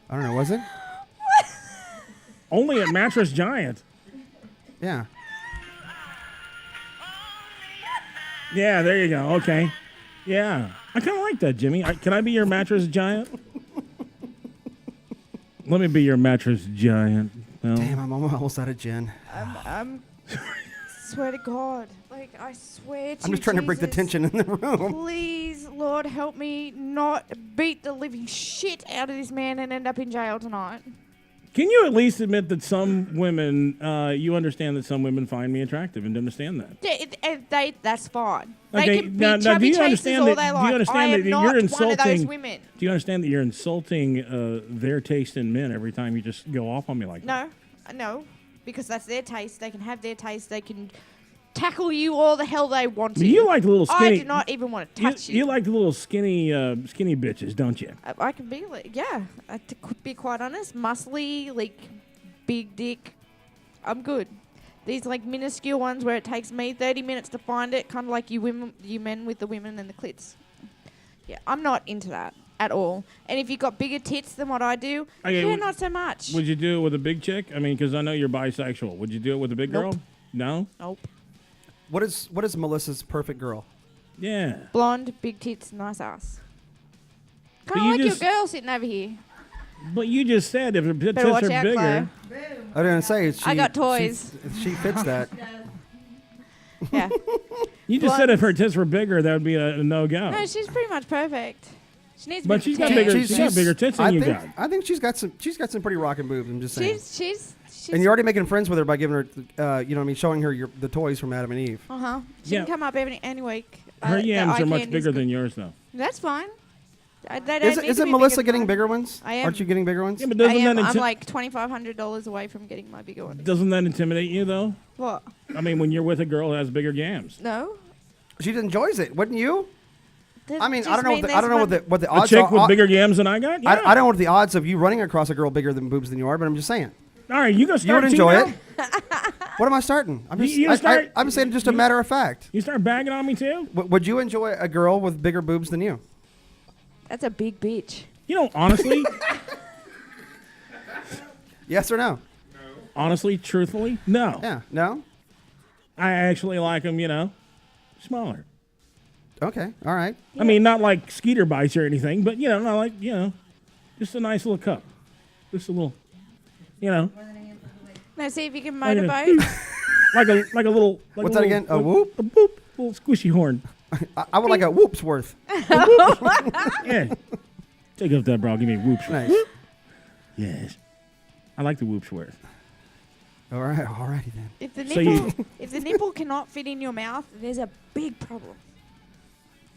I don't know. Was it? Only at Mattress Giant. Yeah. Yeah, there you go. Okay. Yeah. I kind of like that, Jimmy. Can I be your Mattress Giant? Let me be your Mattress Giant. Well, Damn, I'm almost out of gin. I'm swear to God. Like, I swear to I'm just trying to break the Jesus, tension in the room. Please, Lord, help me not beat the living shit out of this man and end up in jail tonight. can you at least admit that some women, you understand that some women find me attractive and understand that? That's fine. Okay, They can be now chubby do you chasers understand all that? they Do like. you understand I am that not you're one insulting? of those women. Do you understand that you're insulting their taste in men every time you just go off on me like that? No, because that's their taste. They can have their taste. They can tackle you all the hell they want to. You like the little skinny. I do not even want to touch you. You like the little skinny bitches, don't you? I can be like, yeah. To be quite honest, muscly, like big dick. I'm good. These like minuscule ones where it takes me 30 minutes to find it, kind of like you men with the women and the clits. Yeah, I'm not into that at all. And if you've got bigger tits than what I do, yeah, not so much. Would you do it with a big chick? I mean, because I know you're bisexual. Would you do it with a big girl? No. Nope. What is Melissa's perfect girl? Yeah. Blonde, big tits, nice ass. But Kind you of like just- your girl sitting over here. But you just said if her tits Better watch are out, bigger. I didn't say I got toys. She fits that. Yeah. You just said if her tits were bigger, that would be a no-go. No, she's pretty much perfect. She needs But to be she's got tan. bigger. She's got bigger tits than you got. I think she's got some pretty rocking boobs. I'm just saying. She's And you're already making friends with her by giving her, you know what I mean, showing her the toys from Adam and Eve. She can come up any week. Her The yams eye are much candy's bigger good. than yours, though. That's fine. They don't Is need it to be Melissa bigger getting than bigger ones? I am. Aren't you getting bigger ones? Yeah, but I doesn't am. that I'm like $2,500 away from getting my bigger one. doesn't that intimidate you though? What? I mean, when you're with a girl who has bigger yams. No. She enjoys it, wouldn't you? I mean, I just don't know. mean I don't know there's what the A odds chick are. with bigger yams than I got. Yeah. I don't know what the odds of you running across a girl bigger than boobs than you are, but I'm just saying. All right, you go You start. would enjoy now? it. What am I starting? I'm just. You gonna start- I'm saying just a matter of fact. You start bagging on me too? Would you enjoy a girl with bigger boobs than you? That's a big bitch. You know, honestly. Yes or no? Honestly, truthfully, no. Yeah. No. I actually like them, smaller. Okay. All right. I mean, not like Skeeter bites or anything, but not like just a nice little cup, just a little, Now see if you can Like a- motorboat. like a little. Like What's a that little- again? A whoop? A boop. Little squishy horn. I would like a whoops worth. Yeah. Take off that bra. Give me a whoops. Nice. Whoop. Yes. I like the whoops worth. All right. All righty then. If the So nipple, you- if the nipple cannot fit in your mouth, there's a big problem.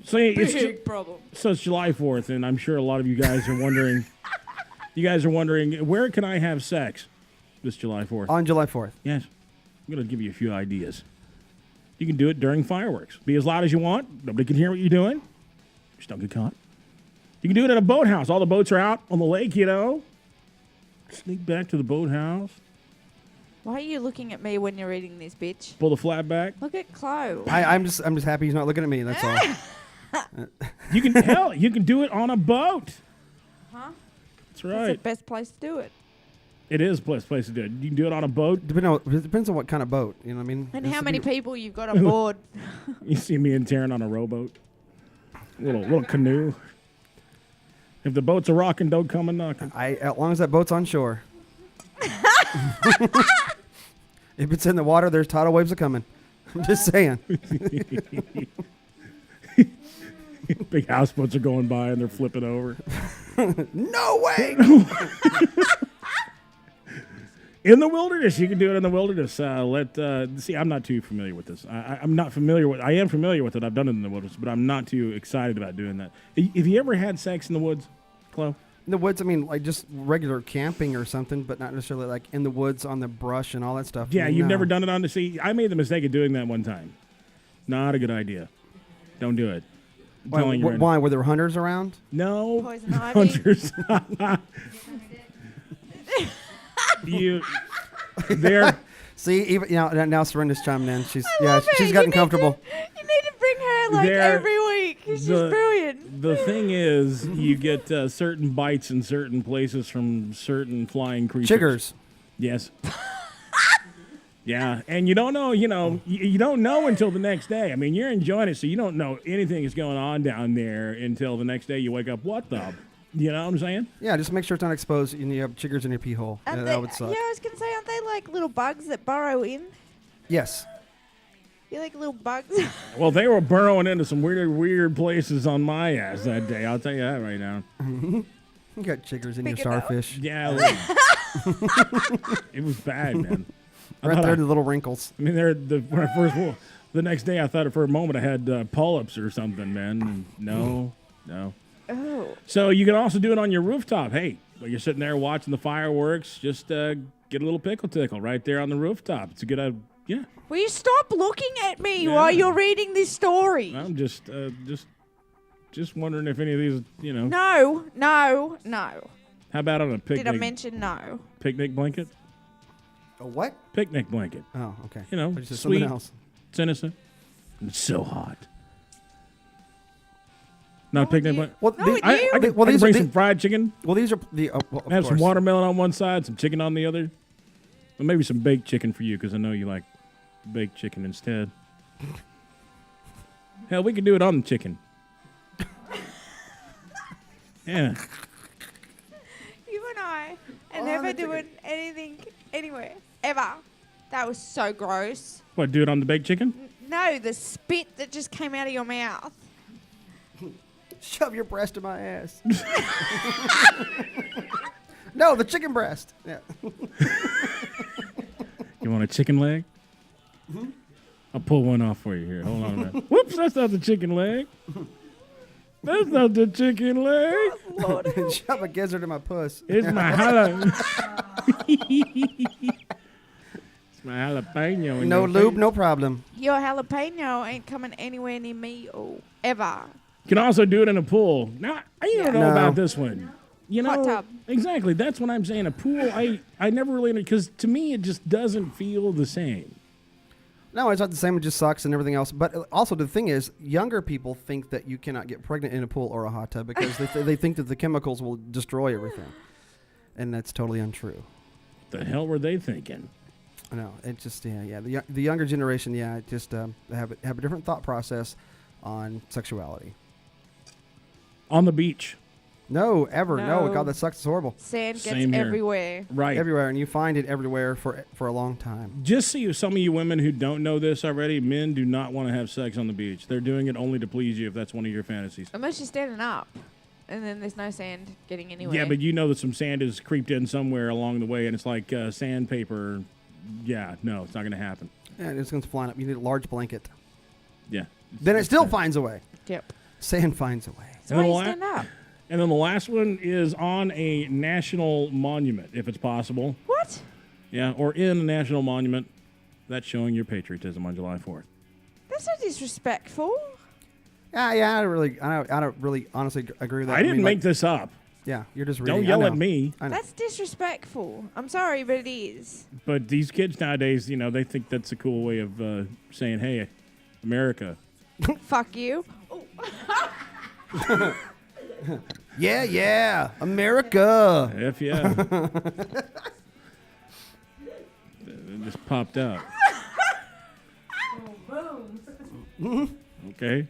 So it's Big problem. So it's July 4th, and I'm sure a lot of you guys are wondering. Where can I have sex this July 4th? On July 4th. Yes. I'm going to give you a few ideas. You can do it during fireworks. Be as loud as you want. Nobody can hear what you're doing. Just don't get caught. You can do it at a boathouse. All the boats are out on the lake, Sneak back to the boathouse. Why are you looking at me when you're eating this, bitch? Pull the flat back. Look at Chloe. I'm just happy he's not looking at me. That's all. You can you can do it on a boat. Huh? That's That's right. the best place to do it. It is a place to do it. You can do it on a boat. It depends on what kind of boat. You know what I mean? And It's how to many be- people you've got on board. You see me and Taryn on a rowboat. Little canoe. If the boats are rocking, don't come and knocking. As long as that boat's on shore. If it's in the water, there's tidal waves are coming. I'm just saying. Big houseboats are going by and they're flipping over. No way. In the wilderness, you can do it in the wilderness. See, I'm not too familiar with this. I'm not familiar with. I am familiar with it. I've done it in the wilderness, but I'm not too excited about doing that. Have you ever had sex in the woods, Chloe? In the woods, I mean, like just regular camping or something, but not necessarily like in the woods on the brush and all that stuff. Yeah, you've No. never done it on the sea. I made the mistake of doing that one time. Not a good idea. Don't do it. I'm telling you right now. Why? Were there hunters around? No. Poison ivy. Hunters. There. See, even now Serena's chiming in. She's love she's it. gotten You need comfortable. You need to bring her like every week. She's brilliant. The thing is, you get certain bites in certain places from certain flying creatures. Chiggers. Yes. Yeah, and you don't know. You don't know until the next day. I mean, you're enjoying it, so you don't know anything is going on down there until the next day. You wake up. What the? You know what I'm saying? Yeah, just make sure it's not exposed and you have chiggers in your pee hole. That would suck. Yeah, I was gonna say, aren't they like little bugs that burrow in? Yes. You like little bugs? Well, they were burrowing into some weird places on my ass that day. I'll tell you that right now. You got chiggers in your Speak it up. starfish. Yeah, it was bad, man. Right there, the little wrinkles. I mean, when I first the next day, I thought for a moment I had polyps or something, man. No. Oh. So you can also do it on your rooftop. Hey, when you're sitting there watching the fireworks, just get a little pickle tickle right there on the rooftop. It's a good idea. Yeah. Will you stop looking at me while you're reading this story? I'm just wondering if any of these, No. How about on a picnic? Did I mention no? Picnic blanket? A what? Picnic blanket. Oh, okay. You know, I just said sweet. something else. It's innocent. It's so hot. Not a picnic blanket. Well, I can bring some fried chicken. Well, these are the. Of Have some course. watermelon on one side, some chicken on the other. Or maybe some baked chicken for you, because I know you like baked chicken instead. Hell, we could do it on the chicken. Yeah. You and I are never doing anything anywhere ever. That was so gross. What, do it on the baked chicken? No, the spit that just came out of your mouth. Shove your breast in my ass. No, the chicken breast. Yeah. You want a chicken leg? Mm-hmm. I'll pull one off for you here. Hold on a minute. Whoops, that's not the chicken leg. That's not the chicken leg. Shove a gizzard in my puss. It's my It's my jalapeno. in No your lube, face. no problem. Your jalapeno ain't coming anywhere near me ever. You can also do it in a pool. Now, I don't know No. about this one. You know, Hot tub. Exactly. That's what I'm saying. A pool, I never really, because to me it just doesn't feel the same. No, it's not the same. It just sucks and everything else. But also, the thing is, younger people think that you cannot get pregnant in a pool or a hot tub because they think that the chemicals will destroy everything. And that's totally untrue. The hell were they thinking? No, it just, The younger generation, it just have a different thought process on sexuality. On the beach. No, ever. No. No. God, that sucks. It's horrible. Sand gets Same here. everywhere. Right. Everywhere. And you find it everywhere for a long time. Just so some of you women who don't know this already, men do not want to have sex on the beach. They're doing it only to please you if that's one of your fantasies. Unless you're standing up. And then there's no sand getting anywhere. Yeah, but you know that some sand is creeped in somewhere along the way, and it's like sandpaper. Yeah, no, it's not going to happen. Yeah, it's going to fly up. You need a large blanket. Yeah. Then it still finds a way. Yep. Sand finds a way. So why you stand up? And then the last one is on a national monument, if it's possible. What? Yeah, or in a national monument. That's showing your patriotism on July 4th. That's so disrespectful. Yeah, I don't really honestly agree with that. I didn't make this up. Yeah, you're just reading. Don't yell at me. I know. That's disrespectful. I'm sorry, but it is. But these kids nowadays, they think that's a cool way of saying, hey, America. Fuck you. Yeah, America. F yeah. It just popped out. Okay.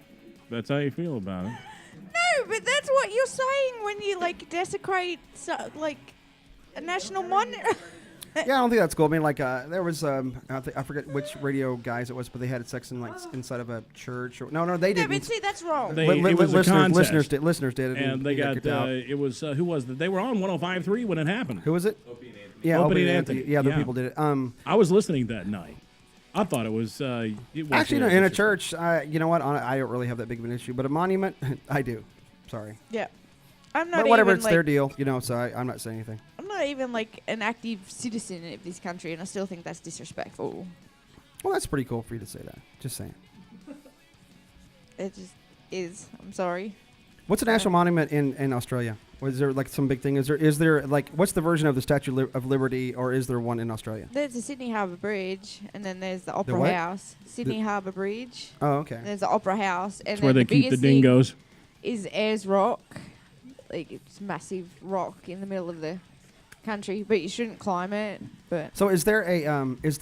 That's how you feel about it. No, but that's what you're saying when you desecrate a national monument. Yeah, I don't think that's cool. I mean, like, there was I forget which radio guys it was, but they had sex in inside of a church. No, they didn't. No, but see, that's wrong. It was a contest. Listeners did it. And they got kicked out. it was who was it? They were on 105.3 when it happened. Who was it? Opie and Anthony. Yeah, Opie Opie and and Anthony. Yeah, other people did it. I was listening that night. I thought it was. Actually, no, in a church, you know what? I don't really have that big of an issue, but a monument, I do. Sorry. Yeah. I'm not But whatever, even, it's like, their deal, so I'm not saying anything. I'm not even like an active citizen of this country, and I still think that's disrespectful. Well, that's pretty cool for you to say that. Just saying. It just is. I'm sorry. What's a national monument in Australia? Was there like some big thing? Is there like what's the version of the Statue of Liberty, or is there one in Australia? There's the Sydney Harbour Bridge, and then there's the Opera what? House. Sydney Harbour Bridge. Oh, okay. There's the Opera House, and That's then where they the keep the biggest thing dingoes. is Ayers Rock. Like, it's massive rock in the middle of the country, but you shouldn't climb it. But So is there a is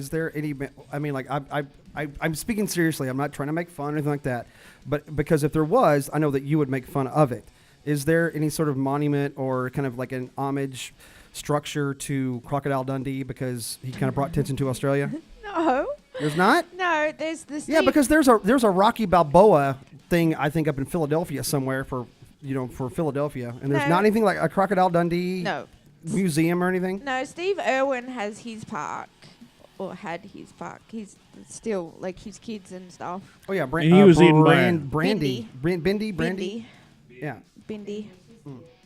there any? I mean, like I'm speaking seriously. I'm not trying to make fun or anything like that. But because if there was, I know that you would make fun of it. Is there any sort of monument or kind of like an homage structure to Crocodile Dundee because he kind of brought attention to Australia? no, There's not. no, there's the Yeah, because there's a Rocky Balboa thing I think up in Philadelphia somewhere for Philadelphia, and there's No. not anything like a Crocodile Dundee No. museum or anything. No, Steve Irwin has his park, or had his park. He's still like his kids and stuff. Oh yeah, And he was eaten by a- Brandy, Brandy. Bindi. Yeah. Bindi.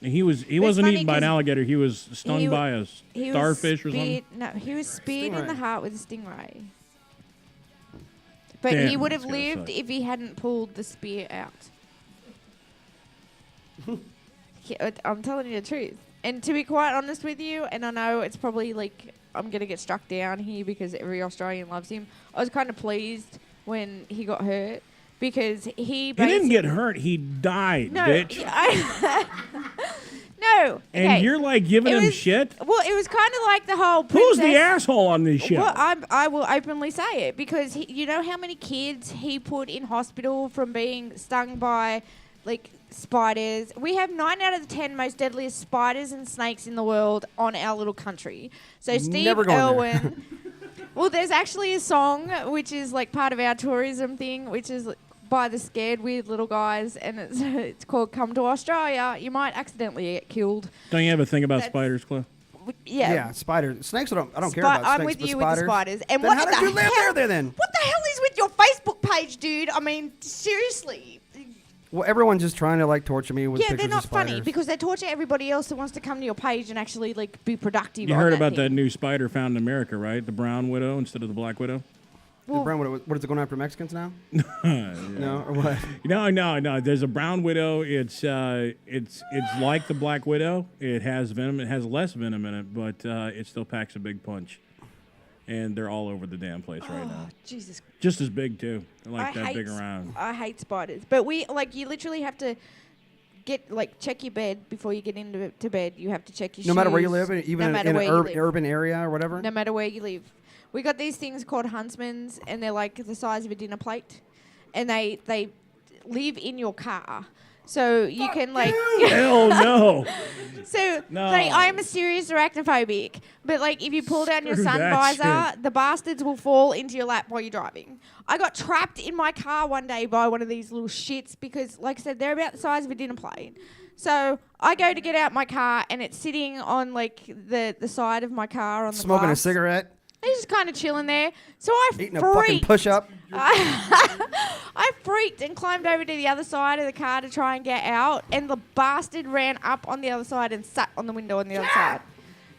He wasn't funny eaten by an 'cause alligator. He was stung he by a He was starfish or something. speared- No, he was speared in Stingray. the heart with a stingray. But Damn, he would have that's gonna lived suck. if he hadn't pulled the spear out. I'm telling you the truth. And to be quite honest with you, and I know it's probably like I'm going to get struck down here because every Australian loves him, I was kind of pleased when he got hurt because he He didn't get hurt. He died, No, bitch. no. And okay. you're like giving It him was- shit. Well, it was kind of like the whole Who's the princess- asshole on this show? Well, I will openly say it because you know how many kids he put in hospital from being stung by like spiders. We have 9 out of the 10 most deadliest spiders and snakes in the world on our little country. So Steve Never going there. Irwin. Well, there's actually a song which is like part of our tourism thing, which is by the Scared Weird Little Guys, and it's called "Come to Australia." You might accidentally get killed. Don't you ever think about spiders, Cliff? Yeah. Yeah, spiders. Snakes. I don't care Spi- about snakes. I'm with but you with the spiders. And Then what how the did you live hell? there then? What the hell is with your Facebook page, dude? I mean, seriously. Well, everyone's just trying to like torture me with Yeah, pictures they're not of spiders. funny because they torture everybody else that wants to come to your page and actually like be productive. You on heard about thing. that new spider found in America, right? The brown widow instead of the black widow. The brown widow, what is it going after Mexicans now? Yeah. No, or what? No. There's a brown widow. It's like the black widow. It has venom. It has less venom in it, but it still packs a big punch. And they're all over the damn place right now. Jesus. Just as big too. They're like I that hate big around. I hate spiders, but we like you literally have to check your bed before you get into to bed. You have to check your shoes. No matter where you live, even no in matter an where you live. urban area or whatever. No matter where you live. We got these things called huntsmans, and they're like the size of a dinner plate, and they live in your car. So you can like Hell no. So No. like, I'm a serious arachnophobic, but like if you pull down your Screw sun that visor, shit. the bastards will fall into your lap while you're driving. I got trapped in my car one day by one of these little shits because, like I said, they're about the size of a dinner plate. So I go to get out my car and it's sitting on like the side of my car on the Smoking a glass. cigarette, He's just kind of chilling there. So I eating a fucking freaked. push-up. I freaked and climbed over to the other side of the car to try and get out, and the bastard ran up on the other side and sat on the window on the other side.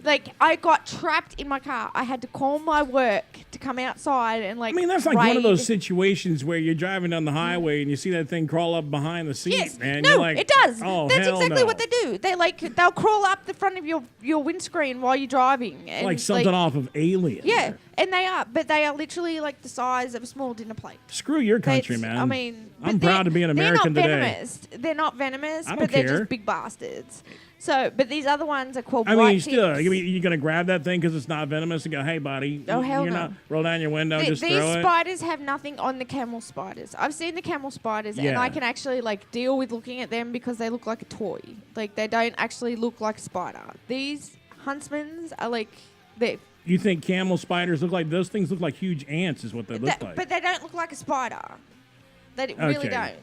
Like, I got trapped in my car. I had to call my work to come outside and, like, I mean, that's like one of those raid. situations where you're driving down the highway and you see that thing crawl up behind the seat, Yes, man. no, You're like, it does. Oh, That's hell exactly no. what they do. They'll crawl up the front of your windscreen while you're driving. And Like something off of Alien. Yeah, and they are literally like the size of a small dinner plate. Screw your country, man. I mean, I'm but proud to be an American they're today. not venomous. They're not venomous, I don't but they're care. just big bastards. So, but these other ones are called I white mean, still, tips. you're going to grab that thing because it's not venomous and go, hey, buddy. Oh, hell you're no. not, roll down your window, just These throw it. spiders have nothing on the camel spiders. I've seen the camel spiders, and Yeah. I can actually like deal with looking at them because they look like a toy. Like they don't actually look like a spider. These huntsmans are like You think camel spiders look like those things? Look like huge ants, is what they look like. But they don't look like a spider. They really Okay. don't.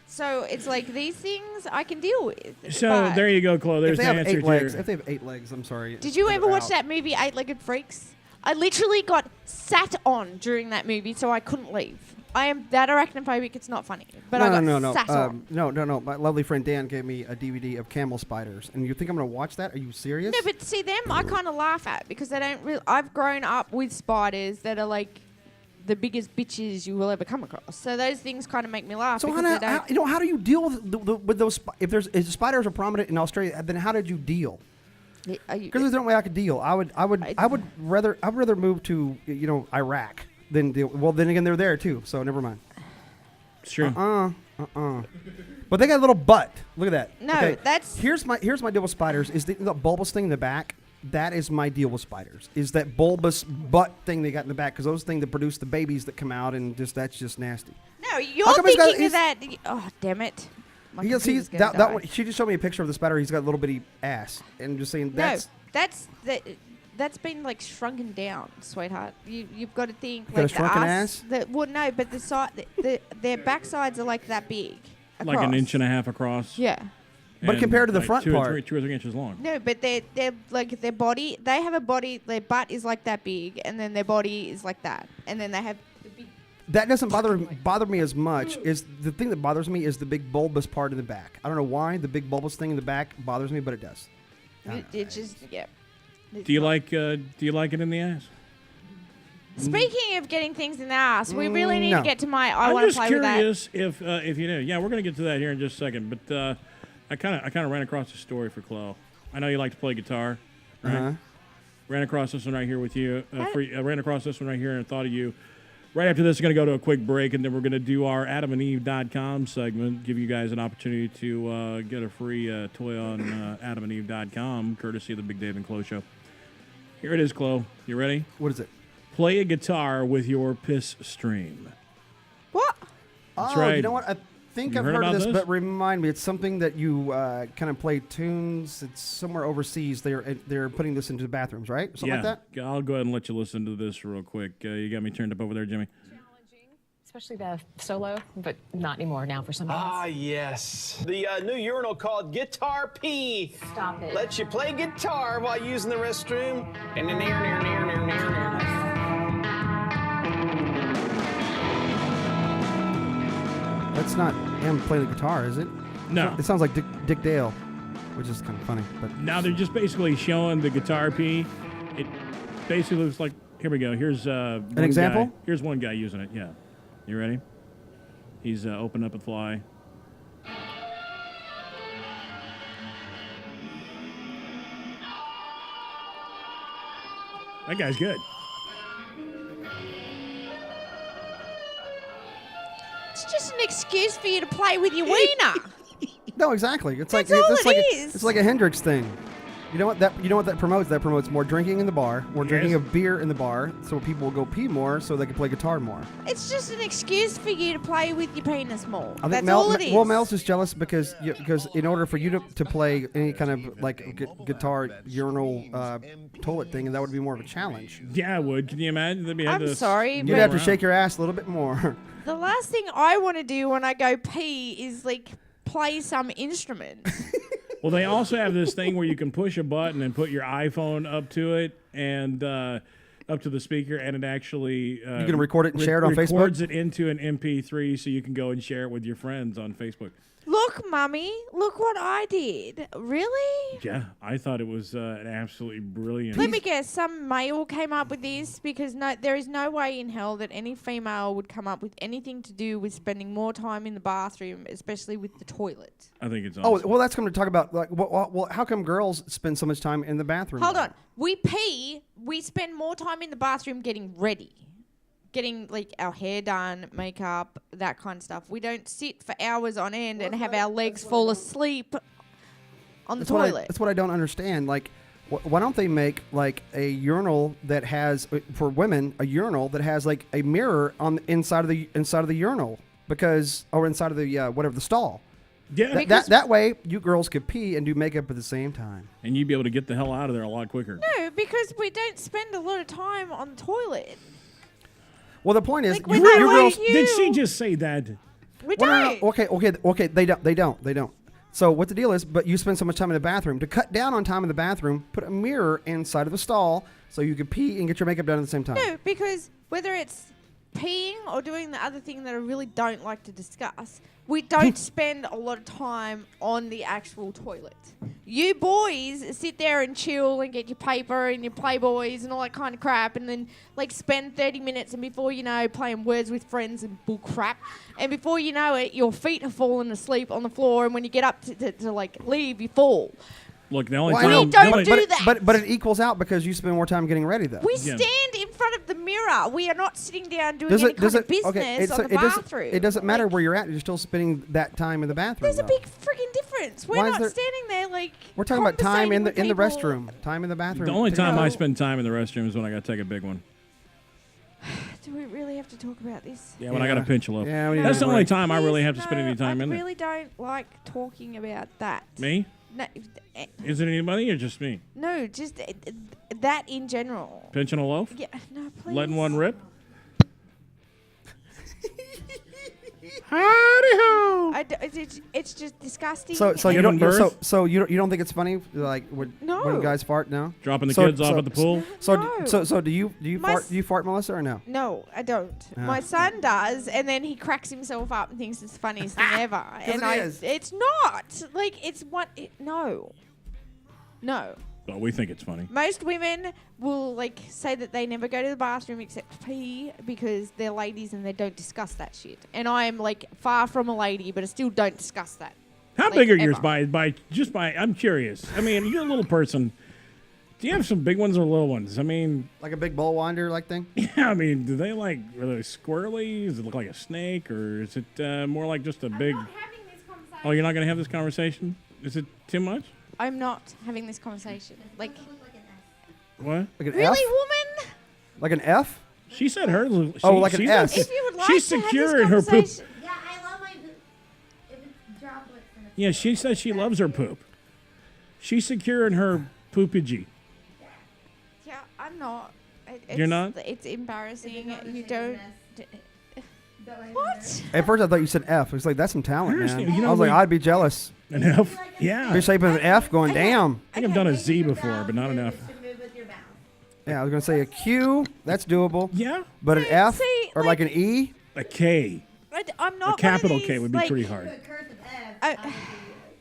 So it's like these things I can deal with. So but there you go, Chloe. There's the answer to your- If they have 8 legs, I'm sorry. Did you they're ever watch out. that movie, 8-Legged Freaks? I literally got sat on during that movie, so I couldn't leave. I am that arachnophobic, it's not funny. But I got sat on. No. My lovely friend Dan gave me a DVD of camel spiders, and you think I'm going to watch that? Are you serious? No, but see, them I kind of laugh at because they don't really. I've grown up with spiders that are like the biggest bitches you will ever come across. So those things kind of make me laugh. So because they don't. how do you deal with those? If spiders are prominent in Australia, then how did you deal? Because there's no way I could deal. I would rather move to Iraq than deal. Well, then again, they're there too, so never mind. It's true. But they got a little butt. Look at that. No, that's here's my deal with spiders. Is the bulbous thing in the back? That is my deal with spiders. Is that bulbous butt thing they got in the back? Because those things that produce the babies that come out, and that's just nasty. No, you're How come he's got- thinking of he's- that. Oh, damn it. My Yeah, see, computer's gonna that die. one, she just showed me a picture of the spider. He's got a little bitty ass, and just saying that's. No, that's been like shrunken down, sweetheart. You've got to think Got a like the shrunken ass? Well, no, but the side, their backsides are like that big. Like an across. inch and a half across. Yeah. But and compared to the like front 2 or part- 2 or 3 inches long. No, but they're like their body. They have a body. Their butt is like that big, and then their body is like that, and then they have the big. That doesn't bother me as much. Is the thing that bothers me is the big bulbous part in the back. I don't know why the big bulbous thing in the back bothers me, but it does. It just yeah. Do you like it in the ass? Speaking of getting things in the ass, we really need No. to get to my. I I'm want to just play with that. curious if you know. Yeah, we're gonna get to that here in just a second. But I kind of ran across a story for Chloe. I know you like to play guitar, right? Uh-huh. Ran across this one right here with you. Ran across this one right here and thought of you. Right after this, we're going to go to a quick break, and then we're going to do our AdamandEve.com segment, give you guys an opportunity to get a free toy on AdamandEve.com, courtesy of the Big Dave and Chloe Show. Here it is, Chloe. You ready? What is it? Play a guitar with your piss stream. What? That's Oh, right. you know what? I think You I've heard heard of about this, this? but remind me. It's something that you kind of play tunes. It's somewhere overseas. They're putting this into the bathrooms, right? Something like that. Yeah, I'll go ahead and let you listen to this real quick. You got me turned up over there, Jimmy. Especially the solo, but not anymore now for somebody else. Ah, yes. The new urinal called Guitar P. Stop it. Lets you play guitar while using the restroom. That's not him playing the guitar, is it? No. It sounds like Dick Dale, which is kind of funny. But Now they're just basically showing the guitar P. It basically looks like, here we go. Here's an example? Here's one guy using it. Yeah. You ready? He's open up a fly. That guy's good. It's just an excuse for you to play with your wiener. no, exactly. It's That's like all it's it like is. it's like a Hendrix thing. You know what that promotes? That promotes more drinking in the bar, more drinking of beer in the bar, so people will go pee more, so they can play guitar more. It's just an excuse for you to play with your penis more. I think That's all it is. Mel's just jealous because in order for you to play any kind of like guitar urinal toilet thing, that would be more of a challenge. Yeah, it would. Can you imagine? They'd be I'm sorry, You'd but have to shake your ass a little bit more. the last thing I want to do when I go pee is like play some instrument. Well, they also have this thing where you can push a button and put your iPhone up to it and up to the speaker, and it actually You can record it and share it on Facebook? Records it into an MP3, so you can go and share it with your friends on Facebook. Look, Mummy, look what I did. Really? Yeah, I thought it was an absolutely brilliant. Let me guess, some male came up with this because there is no way in hell that any female would come up with anything to do with spending more time in the bathroom, especially with the toilet. I think it's awesome. Oh, well, that's coming to talk about like, well, how come girls spend so much time in the bathroom? Hold on. We pee, we spend more time in the bathroom getting ready. Getting like our hair done, makeup, that kind of stuff. We don't sit for hours on end and have our legs fall asleep on the toilet. That's what I don't understand. Like, why don't they make like a urinal that has for women a urinal that has like a mirror on the inside of the urinal or inside of the whatever the stall, Yeah. That way, you girls could pee and do makeup at the same time. And you'd be able to get the hell out of there a lot quicker. No, because we don't spend a lot of time on the toilet. Well, the point is, Like, you we're not girls. like you. Did she just say that? We Well, don't. no. Okay. They don't. So what the deal is? But you spend so much time in the bathroom. To cut down on time in the bathroom, put a mirror inside of the stall so you can pee and get your makeup done at the same time. No, because whether it's peeing or doing the other thing that I really don't like to discuss, we don't spend a lot of time on the actual toilet. You boys sit there and chill and get your paper and your Playboys and all that kind of crap, and then like spend 30 minutes, and before you know, playing Words with Friends and bull crap, and before you know it, your feet have fallen asleep on the floor, and when you get up to like leave, you fall. Look, the only Well, I time... know, We don't do but, that. But it equals out because you spend more time getting ready, though. We Yeah. stand in front of the mirror. We are not sitting down doing any kind of business on the bathroom. It doesn't matter where you're at. You're still spending that time in the bathroom. There's a though. big freaking difference. We're Why is not there- standing there like. We're talking about time in the conversating with people. restroom, time in the bathroom. The only time together. I spend time in the restroom is when I got to take a big one. Do we really have to talk about this? Yeah, when I got to pinch a loaf. Yeah, we need That's to the only break. time I really have to No, spend any time in I there. really don't like talking about that. Me? No, Is it anybody or just me? no, just that in general. Pinching a loaf? Yeah, no, please. Letting one rip? Howdy ho! It's just disgusting. So you Giving don't birth? so you don't think it's funny like when No. guys fart? No. Dropping the kids off at the pool? So No. so do you My fart? Do you fart, Melissa, or no? No, I don't. Ah. My son does, and then he cracks himself up and thinks it's the funniest thing ever. And it is. It's not. Like, it's what. No. No. Oh, we think it's funny. Most women will, like, say that they never go to the bathroom except pee because they're ladies and they don't discuss that shit. And I am, like, far from a lady, but I still don't discuss that. How like, big are yours ever. by I'm curious. I mean, you're a little person. Do you have some big ones or little ones? I mean, Like a big bowl winder like thing? yeah, I mean, do they are they squirrely? Does it look like a snake, or is it more like just a big? Oh, you're not going to have this conversation? Is it too much? I'm not having this conversation. Like, What? Like an really, F? woman? Like an F? She said hers. Oh, like an she's S. If you would like She's to have secure this in her poop. conversation. Yeah, I love my poop. If it's droplets and it's Yeah, she says she loves her poop. She's secure in her poopage. Yeah, I'm not. You're not? It's embarrassing. You don't. What? What? At first, I thought you said F. It's like that's some talent, man. Seriously, you know, I was like, we- I'd be jealous. An F? Yeah. You're shaping an F, going, damn. I think I've done a Z before, but not an F. To move with your mouth. Yeah, I was gonna say a Q. That's doable. Yeah. But an F see, or like an E. A K. I'm not. A capital one of K these, would be like, pretty hard. Cursive F.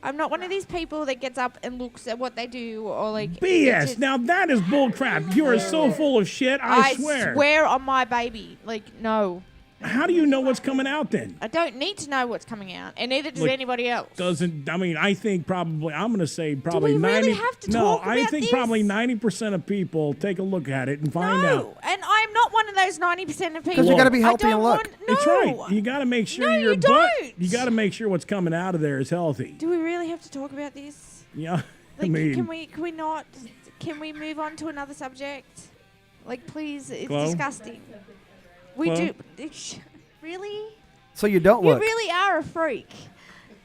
I'm not one of these people that gets up and looks at what they do or like. BS. just- Now that is bull crap. You are so full of shit. I swear on my baby. Like, no. How do you know what's coming out then? I don't need to know what's coming out, and neither does Look, anybody else. I mean, I think probably, I'm going to say probably we 90. really have to no, talk I about think this? probably 90% of people take a look at it and find out. No, and I'm not one of those 90% of people. Because you got to be healthy I don't and look. want- no. It's right. You got to make sure No, your you butt. don't. You got to make sure what's coming out of there is healthy. Do we really have to talk about this? Yeah. I Like, mean, can we not? Can we move on to another subject? Like, please, it's Chloe? disgusting. We Chloe? do. Really? So you don't You look. really are a freak.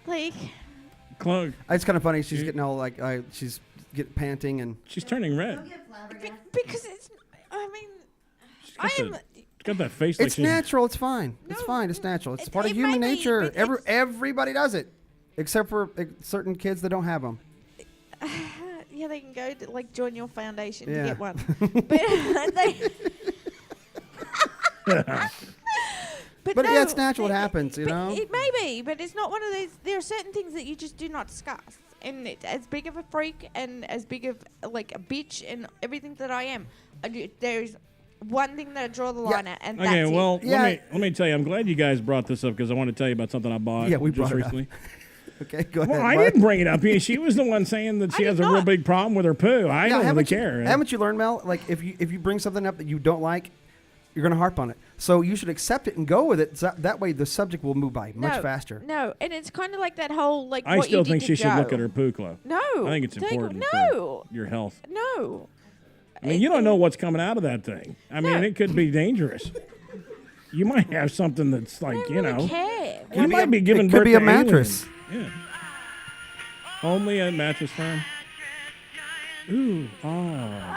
Like, Chloe, It's kind of funny. She's getting all like, she's getting panting and. she's turning red. because it's. I mean, I Got am. got that face like It's she's natural. It's fine. It's fine. It's natural. It's part of human may be, nature. but it's- Everybody does it, except for certain kids that don't have them. Yeah, they can go to like join your foundation Yeah. to get one. But they. But no, yeah, it's natural. It happens, you know. It may be, but it's not one of those. There are certain things that you just do not discuss. And as big of a freak and as big of like a bitch and everything that I am, there's one thing that I draw the line at, and Okay, that's well, it. let me tell you. I'm glad you guys brought this up because I want to tell you about something I bought Yeah, we just brought it up. recently. Okay, go ahead. Well, I What? didn't bring it up. She was the one saying that she has a real big problem with her poo. I don't really haven't you- care. Haven't you learned, Mel? Like if you bring something up that you don't like, you're gonna harp on it. So you should accept it and go with it. So that way the subject will move by much faster. No, and it's kind of like that whole like. I what still you did think to she should look Joe. at her poo, Chloe. No, I think it's Take- important no, for your health. no. You don't know what's coming out of that thing. I mean, it could be dangerous. You might have something that's like, I don't really care. you might be giving it birth could be to a mattress. aliens. Yeah. Only at Mattress Firm. Ooh, oh.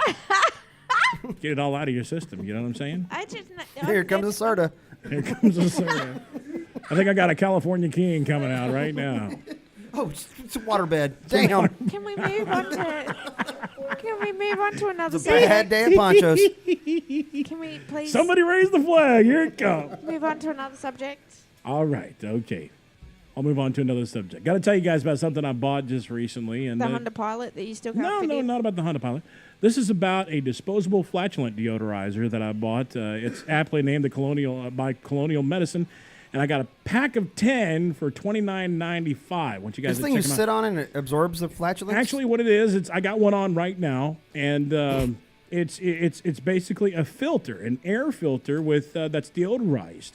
Get it all out of your system. You know what I'm saying? I just. Here comes the soda. Here comes the soda. I think I got a California King coming out right now. Oh, it's a waterbed. Damn. Can we move on to? Can we move on to another It's a bad subject? day of ponchos. Can we please Somebody raise the flag. Here it comes. move on to another subject? All right. Okay. I'll move on to another subject. Got to tell you guys about something I bought just recently. And The Honda Pilot that you still can't No, fit no, in? not about the Honda Pilot. This is about a disposable flatulent deodorizer that I bought. It's aptly named by Colonial Medicine, and I got a pack of 10 for $29.95. Want you guys This to thing you check 'em out. sit on and it absorbs the flatulence? Actually, what it is, I got one on right now, and it's basically a filter, an air filter with that's deodorized.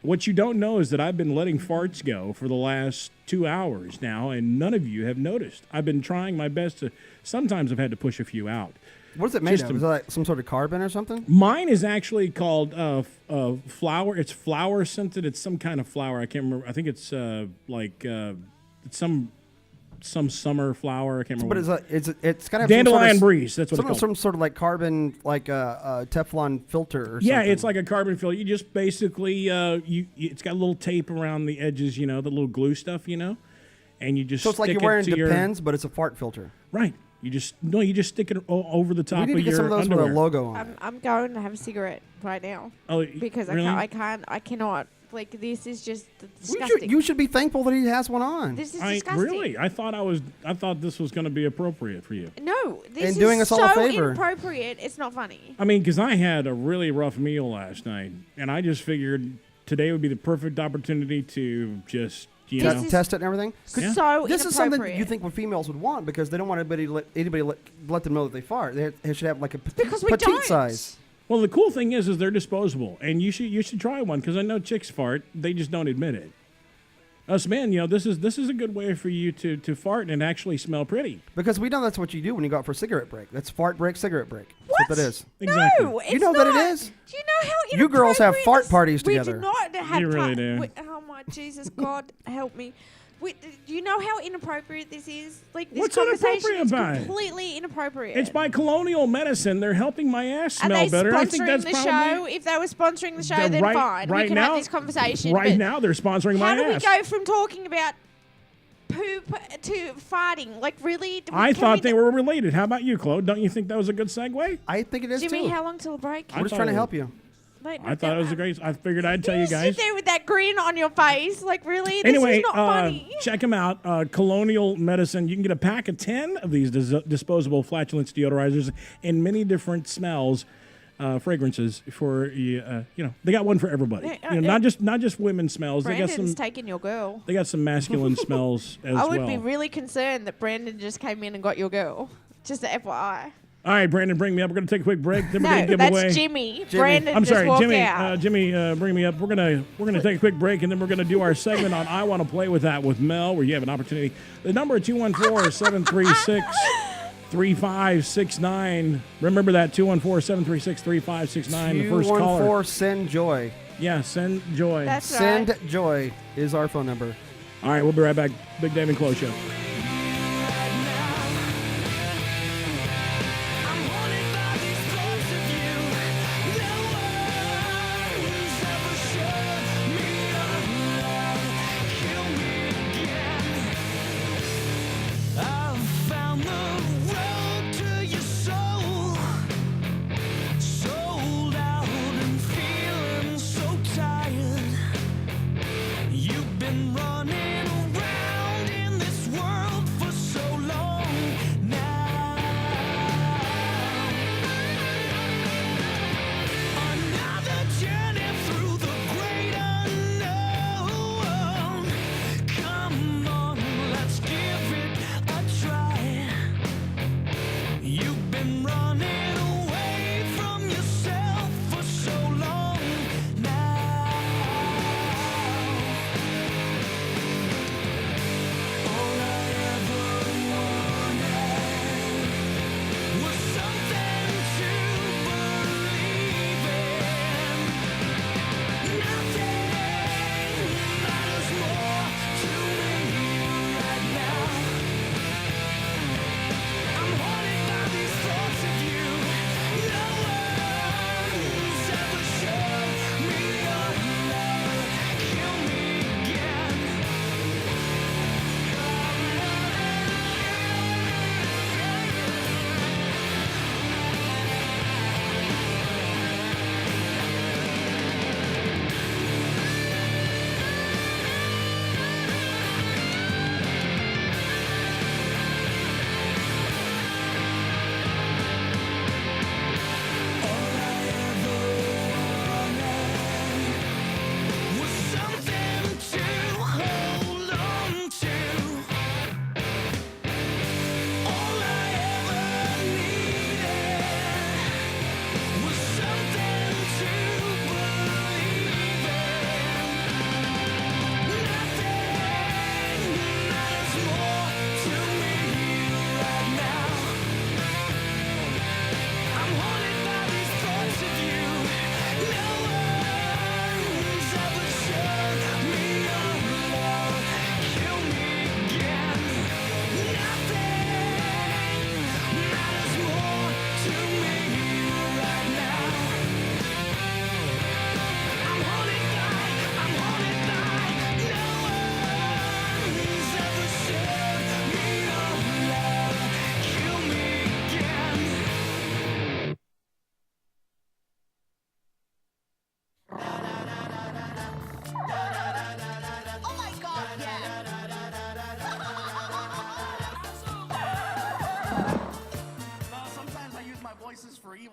What you don't know is that I've been letting farts go for the last 2 hours now, and none of you have noticed. I've been trying my best to. Sometimes I've had to push a few out. What is it made Just of? Is it like some sort of carbon or something? Mine is actually called flower. It's flower scented. It's some kind of flower. I can't remember. I think it's it's some summer flower. I can't remember. But it's kind of dandelion breeze. That's what it's called. Some sort of like carbon, like a Teflon filter or something. Yeah, it's like a carbon filter. You just basically it's got a little tape around the edges, the little glue stuff, and you just So it's like stick you're wearing it to Depends, but it's a fart filter. Right. You just stick it over the top We need of to get your some of those underwear. with a logo on it. I'm going to have a cigarette right now. Oh, because really? I cannot. Like, this is just disgusting. You should be thankful that he has one on. This is disgusting. Really? I thought this was going to be appropriate for you. No, this And is doing us all a so favor. inappropriate. It's not funny. I mean, because I had a really rough meal last night, and I just figured today would be the perfect opportunity to just, test it and everything. Yeah. So This is something inappropriate. you think what females would want because they don't want anybody let them know that they fart. They should have like a Because we petite don't. size. Well, the cool thing is they're disposable, and you should try one because I know chicks fart, they just don't admit it. Us men, this is a good way for you to fart and actually smell pretty. Because we know that's what you do when you go out for a cigarette break. That's fart break, cigarette break. That's what that is. Exactly. No, it's You know not. that it is? Do you know how You girls have inappropriate fart this- parties we together. do not have You really do. Oh my Jesus, God help me. Do you know how inappropriate this is? Like, this What's conversation inappropriate is about it? completely inappropriate. It's by Colonial Medicine. They're helping my ass Are smell they better. I think sponsoring that's the probably show? If they were sponsoring the show, then fine. We can have this conversation. Right but now, they're sponsoring how my do we ass. go from talking about poop to farting? Like, really? I thought they were related. How about you, Claude? Don't you think that was a good segue? I think it is Jimmy, too. how long till the break? We're just trying to help you. I thought it was a great. I figured I'd tell you guys. Sit there with that grin on your face. Like, really? This Anyway, is not funny. check them out. Colonial Medicine. You can get a pack of 10 of these disposable flatulence deodorizers in many different smells, fragrances for you. They got one for everybody. Not just women's smells. Brandon's they got some. taking your girl. They got some masculine smells as I well. would be really concerned that Brandon just came in and got your girl. Just a FYI. All right, Brandon, bring me up. We're going to take a quick break. Then we're No, going to give that's away. Jimmy. Brandon I'm just sorry, walked Jimmy. out. Jimmy, bring me up. We're gonna take a quick break, and then we're gonna do our segment on I Want to Play with That with Mel, where you have an opportunity. The number 214-736-3569. Remember that 214-736-3569. The first caller. 214 send joy. Yeah, send joy. That's Send right. joy is our phone number. All right, we'll be right back. Big Dave and Close Show. I've found the road to your soul. Sold out and feeling so tired. You've been running around in this world.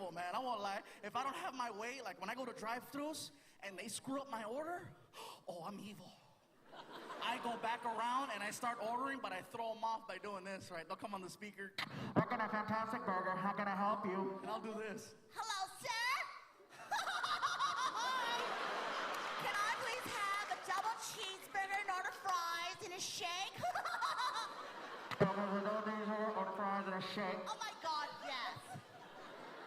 evil, man. I won't lie. If I don't have my way, like when I go to drive-thrus and they screw up my order, oh, I'm evil. I go back around and I start ordering, but I throw them off by doing this, right? They'll come on the speaker. I got a fantastic burger. How can I help you? And I'll do this. Hello, sir. Can I please have a double cheeseburger, an order fries, and a shake? Order fries and a shake. Oh my God, yes.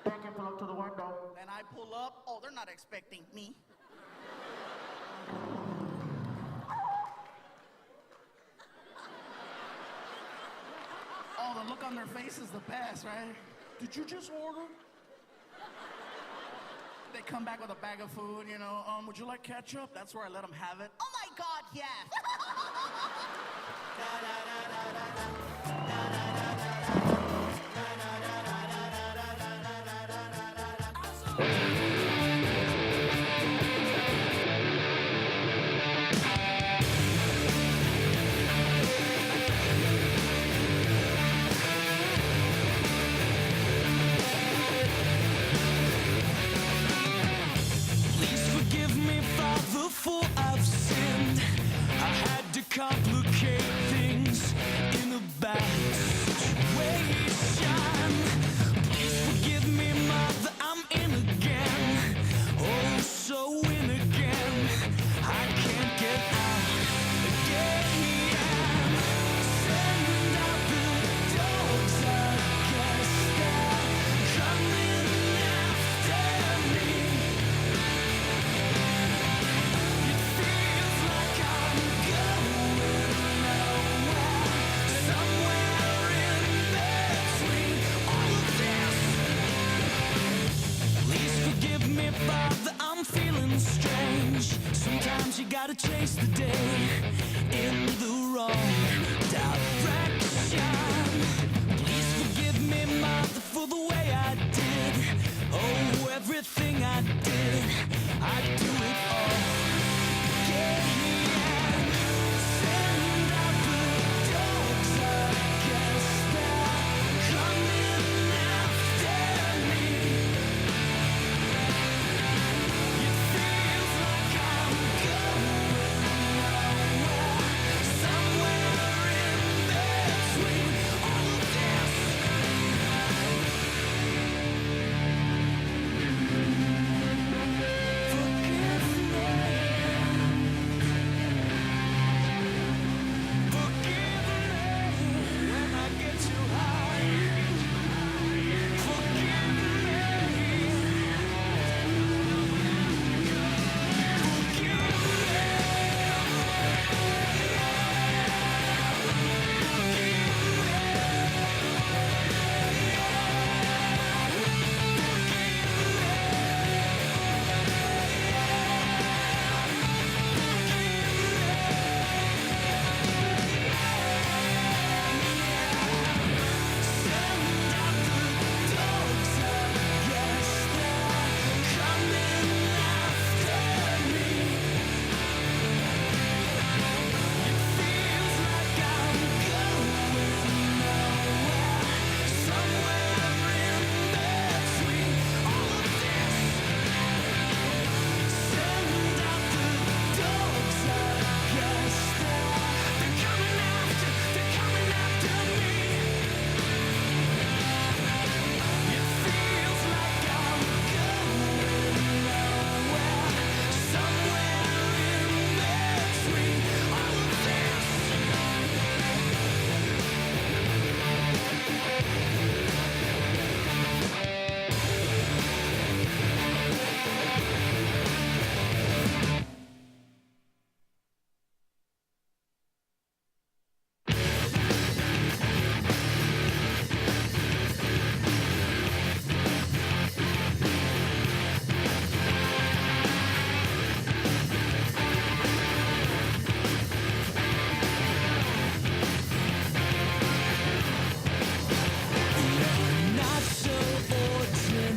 Thank you. Pull up to the window. And I pull up. Oh, they're not expecting me. Oh, the look on their face is the best, right? Did you just order? They come back with a bag of food, you know. Would you like ketchup? That's where I let them have it. Oh my God, yes. Please forgive me, Father, for I've sinned. I had to complicate things in a bad situation. Please forgive me, Mother, I'm in again. Oh, so in again. I can't get out again. Send out the dogs, I guess they're coming after me. It feels like I'm going nowhere, somewhere in between all of this. Please forgive me, Father, I'm feeling strange. Sometimes you gotta chase the day in the wrong direction. Please forgive me, Mother, for the way I did. Oh, everything I did, I do it all again. Send out the dogs, I guess they're coming after me. It feels like I'm going nowhere, somewhere in between all of this. When I get too high, forgive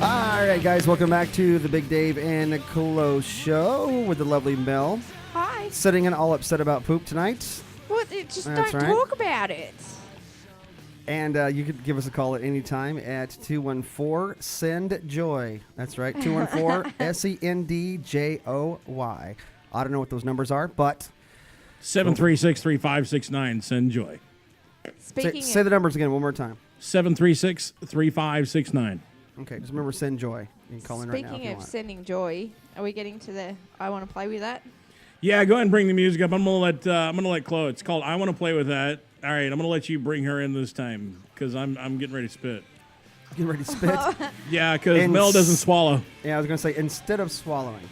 All right, guys, welcome back to the Big Dave and Colo Show with the lovely Mel. Hi. Sitting in all upset about poop tonight. Well, just That's don't right. talk about it. And you could give us a call at any time at 214-SEND-JOY. That's right, 214-SENDJOY. I don't know what those numbers are, but 736-3569. Send joy. say the numbers again one more time. 736-3569. Okay, just remember send joy. You can call in right now if Speaking you of want. sending joy, are we getting to the I want to play with that? Yeah, go ahead and bring the music up. I'm gonna let Chloe. It's called I Want to Play with That. All right, I'm gonna let you bring her in this time because I'm getting ready to spit. Getting ready to spit? Yeah, because Mel doesn't swallow. Yeah, I was going to say instead of swallowing.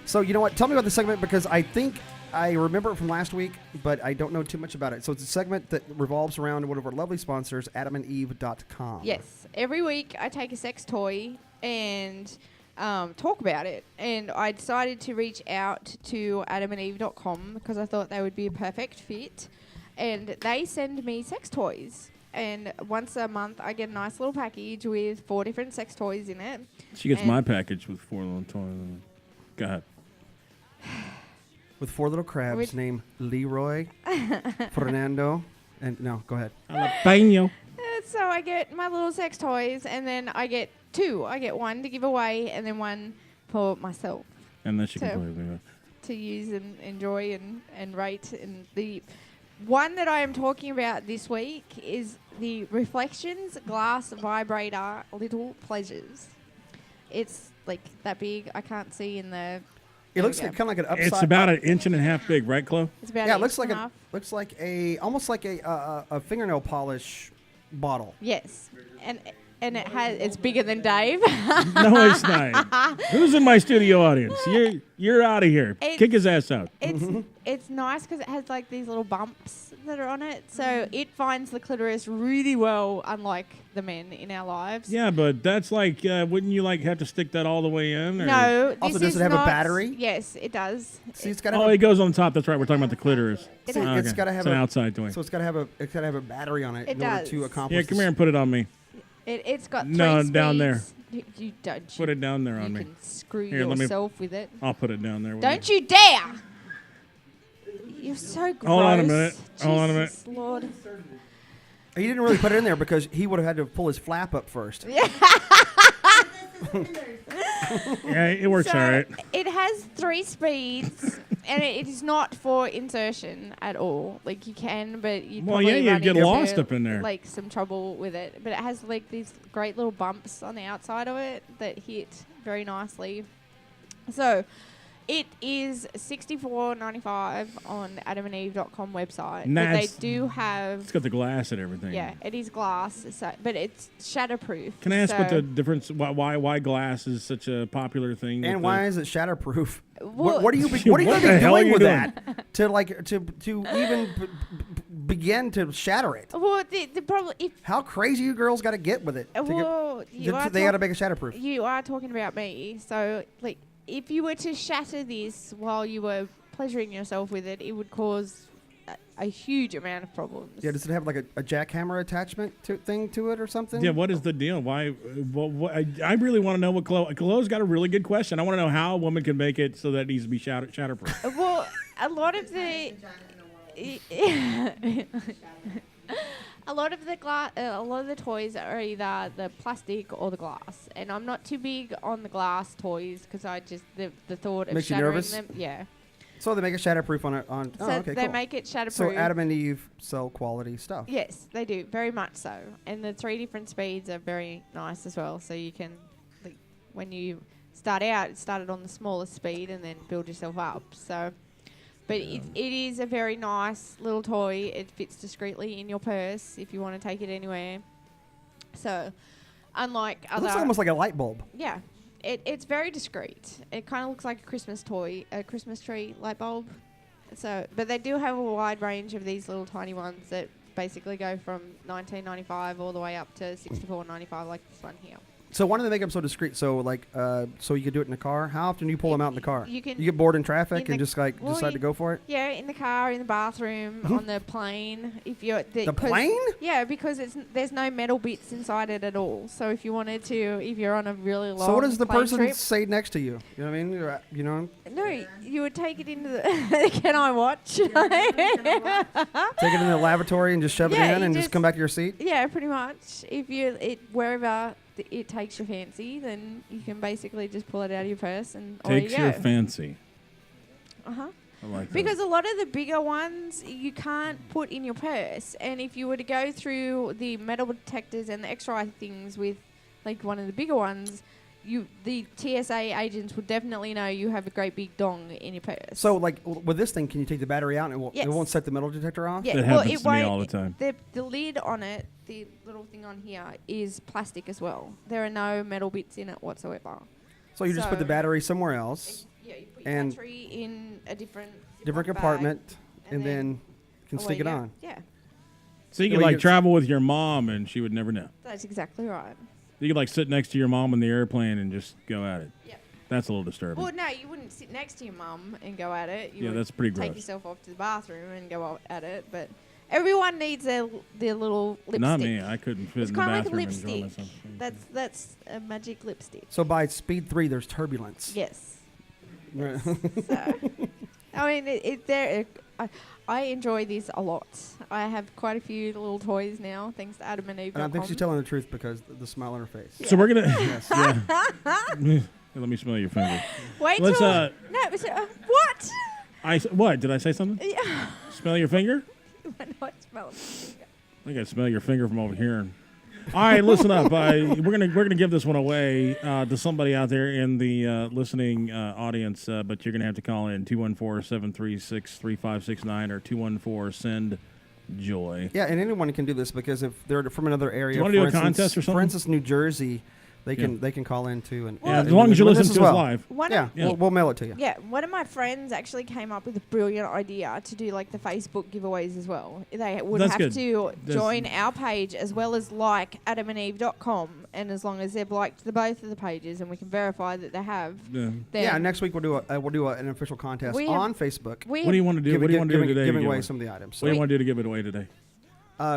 So you know what? Tell me about the segment because I think I remember it from last week, but I don't know too much about it. So it's a segment that revolves around one of our lovely sponsors, adamandeve.com. Yes. Every week I take a sex toy and talk about it. And I decided to reach out to adamandeve.com because I thought they would be a perfect fit. And they send me sex toys. And once a month, I get a nice little package with 4 different sex toys in it. She gets my package with 4 little toys. Go ahead. With 4 little crabs named Leroy, Fernando, and no, go ahead. Jalapeno. So I get my little sex toys, and then I get 2. I get 1 to give away, and then 1 for myself. And then she So- can play with it. To use and enjoy and rate. And the one that I am talking about this week is the Reflections Glass Vibrator Little Pleasures. It's like that big. I can't see in the... It looks kind of like an upside. It's about an inch and a half big, right, Chloe? It's about Yeah, an it looks inch like and a half. looks like almost like a fingernail polish bottle. Yes. And it's bigger than Dave. No, it's not. Who's in my studio audience? You're out of here. Kick his ass out. It's nice because it has like these little bumps that are on it, so it finds the clitoris really well, unlike the men in our lives. Yeah, but that's like, wouldn't you like have to stick that all the way in? Or? No. Also, this does is it have a not- battery? Yes, it does. See, it's got to Oh, it goes on top. That's right. We're talking about the clitoris. It See, has- it's got to have It's an outside toy. So it's got to have a battery on it It in order does. to accomplish. Yeah, come here and put it on me. It's got 3 No, speeds. down there. You don't. Put it down there on you me. can screw Here, let me- yourself with it. I'll put it down there. with Don't you. you dare! You're so gross. Hold on a minute. Hold on a minute. Jesus Lord. He didn't really put it in there because he would have had to pull his flap up first. Yeah, it works So all right. It has 3 speeds, and it is not for insertion at all. Like you can, but you Well, probably yeah, you'd run get into, lost up in there. Like some trouble with it. But it has like these great little bumps on the outside of it that hit very nicely. So it is $64.95 on adamandeve.com website. But they Nice. do have... It's got the glass and everything. Yeah, it is glass, so, but it's shatterproof. Can I ask what so- the difference? Why glass is such a popular thing? And with why the- is it shatterproof? Well- What are you going What to the be hell are doing you with doing? that to even begin to shatter it? Well, the problem... If How crazy you girls got to get with it? Well, you are They got to make it shatterproof. You are talking about me, so like, if you were to shatter this while you were pleasuring yourself with it, it would cause a huge amount of problems. Yeah, does it have like a jackhammer attachment thing to it or something? Yeah, what is the deal? Why? I really want to know what Chloe's got a really good question. I want to know how a woman can make it so that it needs to be shatterproof. Well, a lot of the a lot of the toys are either the plastic or the glass, and I'm not too big on the glass toys because I just the thought of Makes you shattering nervous? them. Yeah. So they make it shatterproof on it. So Okay, they cool. make it So shatterproof. Adam and Eve sell quality stuff. Yes, they do, very much so. And the 3 different speeds are very nice as well. So you can, like, when you start out, it started on the smallest speed and then build yourself up. So, but it is a very nice little toy. It fits discreetly in your purse if you want to take it anywhere. So, unlike It other... looks almost like a light bulb. Yeah. It's very discreet. It kind of looks like a Christmas toy, a Christmas tree light bulb. So, but they do have a wide range of these little tiny ones that basically go from $19.95 all the way up to $64.95, like this one here. So why do they make them so discreet? So like, so you could do it in the car. How often do you pull them out in the car? You can- get bored in traffic in and the- just like well, decide to go for it. Yeah, in the car, in the bathroom, on the plane. If you're The plane? Yeah, because there's no metal bits inside it at all. So if you wanted to, if you're on a really long So what does the plane person trip, say next to you? You know what I mean? You know, no, you would take it into the. Can I watch? take it in the lavatory and just shove Yeah, it in you and just come back to your seat. Yeah, pretty much. If wherever it takes your fancy, then you can basically just pull it out of your purse and away you Takes go. your fancy. Uh-huh. I like that. Because a lot of the bigger ones you can't put in your purse, and if you were to go through the metal detectors and the X-ray things with like one of the bigger ones, the TSA agents would definitely know you have a great big dong in your purse. So like with this thing, can you take the battery out and it Yes. won't set the metal detector off? Yeah, It well, happens it to me won't. all the time. The lid on it, the little thing on here, is plastic as well. There are no metal bits in it whatsoever. So you just put the So- battery somewhere else. Yeah, you put your and battery in a different compartment, bag, and then you can away stick you it go. on. Yeah, So you That could way like you- travel with your mom and she would never know. that's exactly right. You could like sit next to your mom in the airplane and just go at it. Yep. That's a little disturbing. Well, no, you wouldn't sit next to your mum and go at it. You Yeah, would that's pretty Take gross. yourself off to the bathroom and go at it. But everyone needs their little lipstick. Not me. I couldn't fit It's in the kind of like bathroom and enjoy lipstick. myself. That's a magic lipstick. So by speed 3, there's turbulence. Yes. Right. I mean, I enjoy this a lot. I have quite a few little toys now, thanks to Adam and Eve. And I think she's telling the truth because the smile on her face. So we're gonna. Yes. Yeah. Let me smell your finger. Wait Let's, till no. What? What did I say something? Yeah. Smell your finger? Not smell it. I think I smell your finger from over here. All right, listen up. We're gonna give this one away to somebody out there in the listening audience, but you're gonna have to call in 214-736-3569 or 214-SEND-JOY. Yeah, and anyone can do this because if they're from another area, Do you wanna do for a contest or something? For instance, New Jersey, they can call in too. And Yeah, as long as you win listen this to as us well. live. Yeah. We'll mail it to you. Yeah, one of my friends actually came up with a brilliant idea to do like the Facebook giveaways as well. They would That's have good. to That's- join our page as well as like adamandeve.com, and as long as they've liked both of the pages and we can verify that they have, then Yeah, next week we'll do an official contest We have- on Facebook. we What do you want to do? What do you want to do today? Giving to away give some of the items. What do you want to do to give it away today?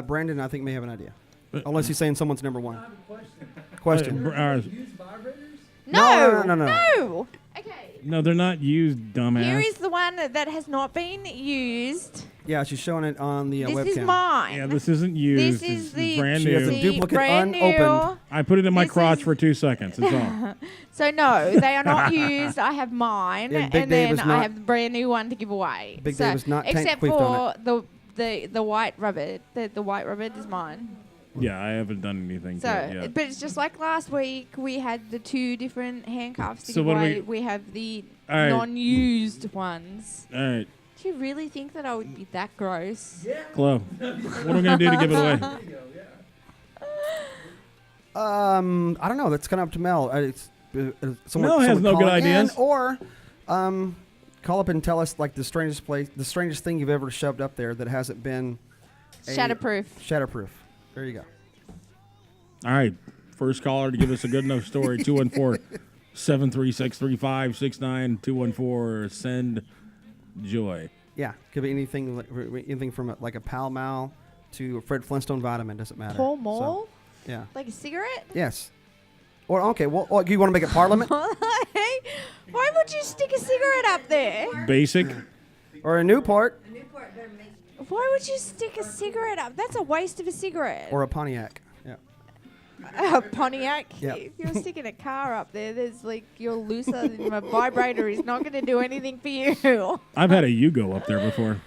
Brandon, I think may have an idea, unless he's saying someone's number one. Question. No. Okay. No, they're not used, dumbass. Here is the one that has not been used. Yeah, she's showing it on the This webcam. is mine. Yeah, this isn't used. This is It's the brand She has a new. duplicate brand unopened. I put it in my This crotch is- for 2 seconds. That's all. So no, they are not used. I have mine, And Big and Dave then is I not- have the brand new one to give away. Big so, Dave is not tank except queefed on for the white rubber. The white rubber is mine. Yeah, I haven't done anything So, to it yet. but it's just like last week. We had the two different handcuffs to So give what do away. we- We have the All right. non-used ones. All right, Do you really think that I would be that gross? Chloe, what are we going to do to give it away? I don't know. That's kind of up to Mel. Mel has no good ideas. Or call up and tell us like the strangest thing you've ever shoved up there that hasn't been Shatterproof. Shatterproof. There you go. All right, first caller to give us a good enough story, 214-736-3569, 214-SEND-JOY. Yeah, could be anything from like a Pall Mall to a Fred Flintstone vitamin. Doesn't matter. Pall Mall? So, yeah. Like a cigarette? Yes. Or okay. Well, you want to make it Parliament Why would you stick a cigarette up there? Basic. or a Newport Why would you stick a cigarette up? That's a waste of a cigarette. or a Pontiac? Yeah. A Pontiac? Yeah. If you're sticking a car up there, there's like you're looser than my vibrator is not going to do anything for you. I've had a Yugo up there before.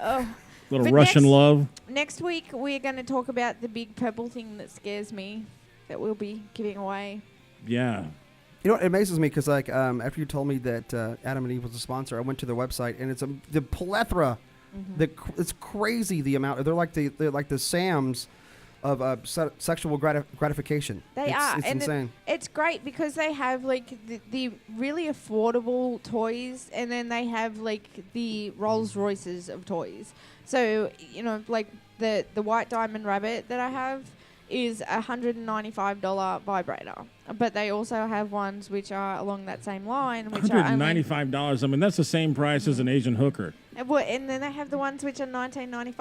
Oh. Little But Russian love. Next week, we're going to talk about the big purple thing that scares me that we'll be giving away. Yeah. You know, it amazes me because like after you told me that Adam and Eve was a sponsor, I went to their website and it's the plethora. It's crazy the amount. They're like the Sams of sexual gratification. They are. It's and insane. It's great because they have like the really affordable toys, and then they have like the Rolls Royces of toys. So, you know, like the white diamond rabbit that I have is $195 vibrator. But they also have ones which are along that same line, which are only $195. I mean, that's the same price as an Asian hooker. and then they have the ones which are $19.95.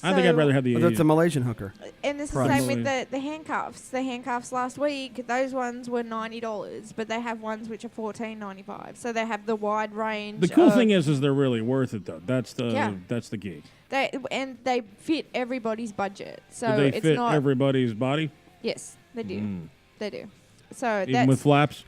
I think I'd rather have the That's Asian. a Malaysian hooker. And it's the price. same with the handcuffs. The handcuffs last week, those ones were $90, but they have ones which are $14.95. So they have the wide range. The cool thing is they're really worth it though. That's the key. They fit everybody's budget. So Do they it's fit not everybody's body? Yes, they do. They do. So Even with flaps?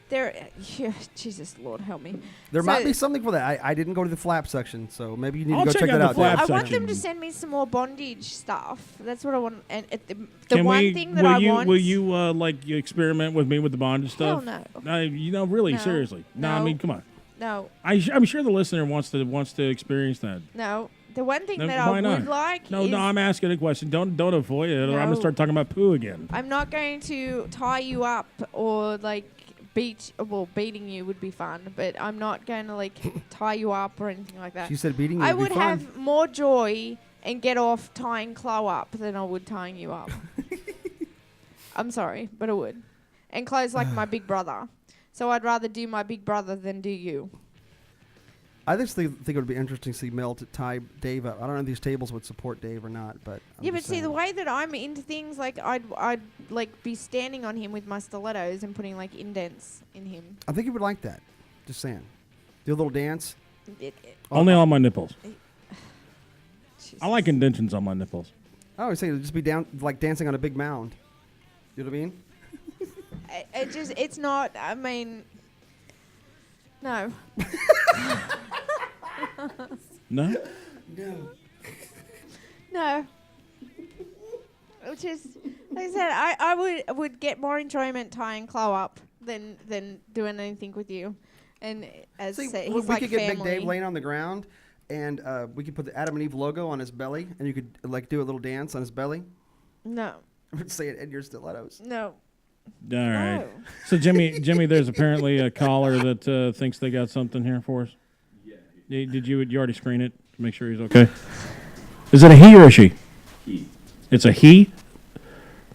Jesus Lord help me. There So might be something for that. I didn't go to the flap section, so maybe you need I'll to go check that out. I want them to send me some more bondage stuff. That's what I want. And thing that I want. Will you like you experiment with me with the bondage stuff? Hell no. Really, No. seriously. No, I No. mean, come on. No. I'm sure the listener wants to experience that. No. The one thing No, that I why not? would like No, is no, I'm asking a question. Don't avoid it, or I'm No. gonna start talking about poo again. I'm not going to tie you up or like beating you would be fun, but I'm not going to like tie you up or anything like that. She said beating you I would be would fun. have more joy and get off tying Chloe up than I would tying you up. I'm sorry, but I would. And Chloe's like my big brother. So I'd rather do my big brother than do you. I just think it would be interesting to see Mel to tie Dave up. I don't know if these tables would support Dave or not, but Yeah, but see, the way that I'm into things, like I'd like be standing on him with my stilettos and putting like indents in him. I think he would like that. Just saying. Do a little dance. Only on my nipples. I like indentions on my nipples. I always say it'd just be down like dancing on a big mound. You know what I mean? It's not. I mean, no. No? No. No. Which is, like I said, I would get more enjoyment tying Chloe up than doing anything with you. And as I say, we he's like could get family. Big Dave laying on the ground, and we could put the Adam and Eve logo on his belly, and you could like do a little dance on his belly. No. Say it in your stilettos. No. All right. So Jimmy, there's apparently a caller that thinks they got something here for us. Yeah. Did you already screen it to make sure he's okay? Is it a he or a she? He. It's a he.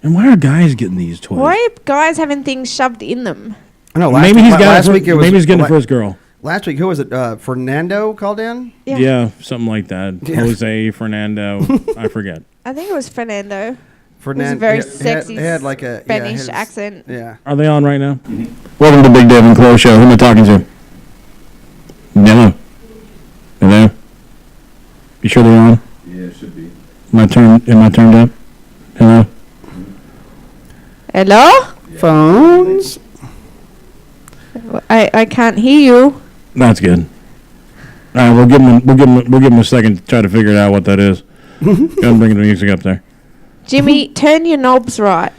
And why are guys getting these toys? Why are guys having things shoved in them? I know. Maybe he's got last it week. maybe he's getting it for his girl. Last week, who was it? Fernando called in. Yeah. Something like that. Yeah. Jose, Fernando, I forget. I think it was Fernando. Fernando. It was a very sexy He had like a Spanish accent. Yeah. Are they on right now? Welcome to Big Dave and Chloe Show. Who am I talking to? Hello. Hello. You sure they're on? Yeah, it should be. Am I turned up? Hello. Hello? Phones. I can't hear you. That's good. All right, we'll give him a second to try to figure out what that is. Go ahead and bring the music up there. Jimmy, turn your knobs right.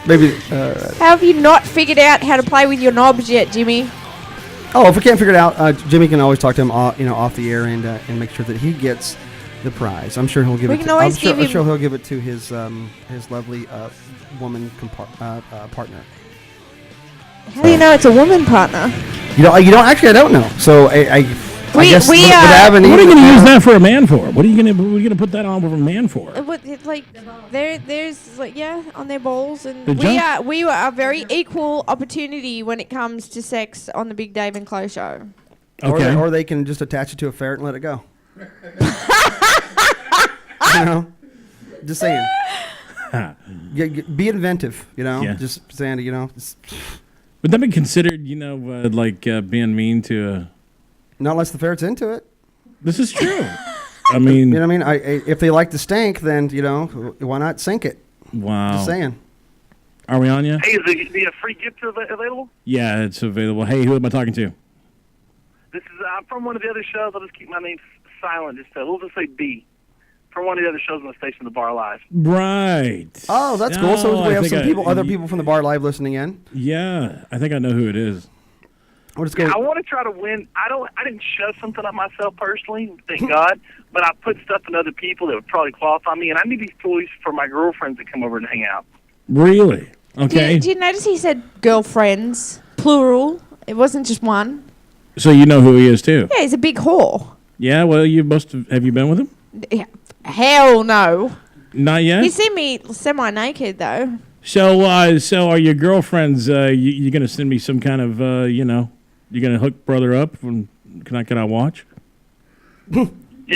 Maybe. How have you not figured out how to play with your knobs yet, Jimmy? Oh, if we can't figure it out, Jimmy can always talk to him, off the air and make sure that he gets the prize. I'm sure he'll give We it. can always give I'm him- sure he'll give it to his lovely woman partner. How do you know it's a woman partner? You don't actually. I don't know. So I guess we, would have an What are you equal- going to use that for a man for? What are you going to put that on for a man for? Like there's like on their balls, and The jump? we are very equal opportunity when it comes to sex on the Big Dave and Chloe Show. Okay. Or they can just attach it to a ferret and let it go. You know, just saying. Be inventive. You know, Yeah. just saying. You know. Would that be considered, being mean to Not unless the ferret's into it. This is true. I mean... You know what I mean? If they like the stank, then, why not sink it? Wow. Just saying. Are we on yet? Hey, is the free gift available? Yeah, it's available. Hey, who am I talking to? This is I'm from one of the other shows. I'll just keep my name silent. We'll just say B. From one of the other shows on the station, The Bar Live. Right. Oh, that's cool. So Oh, we I have think some other people from the bar live listening in. Yeah, I think I know who it is. We'll just go. I want to try to win. I didn't shove something up myself personally, thank God. But I put stuff in other people that would probably qualify me, and I need these toys for my girlfriends that come over and hang out. Really? Okay. Do you notice he said girlfriends, plural? It wasn't just one. So you know who he is, too? Yeah, he's a big whore. Yeah, well, you must have you been with him? Yeah. Hell no. Not yet? You see me semi-naked, though. So are your girlfriends, you going to send me some kind of, you're going to hook brother up? And can I watch? Yeah,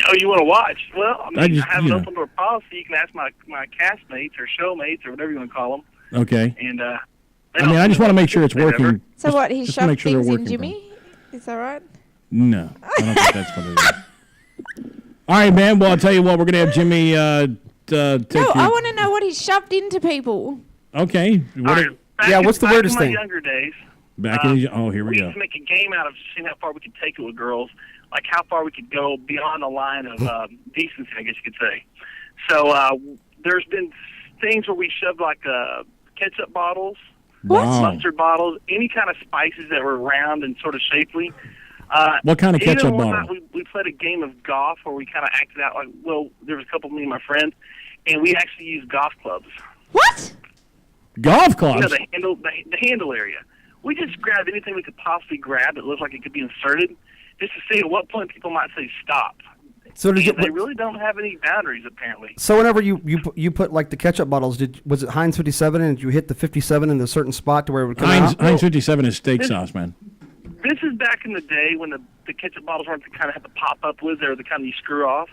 oh, you want to watch? Well, I have an you know. open door policy. You can ask my castmates or showmates or whatever you want to call them. Okay. And I just want to make sure it's working. So what, he just to make shoved sure they're things in working Jimmy? Is that right? No, I don't think that's what it is. All right, man. Well, I'll tell you what. We're going to have Jimmy take No, I your... want to know what he shoved into people. Okay. Back what's the back weirdest in my thing? younger days, Back in... Oh, here we we go. used to make a game out of seeing how far we could take it with girls, like how far we could go beyond the line of decency, I guess you could say. So there's been things where we shoved like ketchup bottles, mustard bottles, any kind of spices that were round and sort of shapely. What kind of even ketchup one bottle? night we played a game of golf where we kind of acted out like, well, there was a couple of me and my friends, and we actually used golf clubs. What? Golf clubs? You know, the handle area. We just grabbed anything we could possibly grab that looked like it could be inserted, just to see at what point people might say stop. So did And they really don't have any boundaries, apparently. So whenever you put like the ketchup bottles, was it Heinz 57 and did you hit the 57 in a certain spot to where it would come out? Heinz 57 is steak sauce, man. This is back in the day when the ketchup bottles weren't the kind of have the pop-up lids. They were the kind you screw off.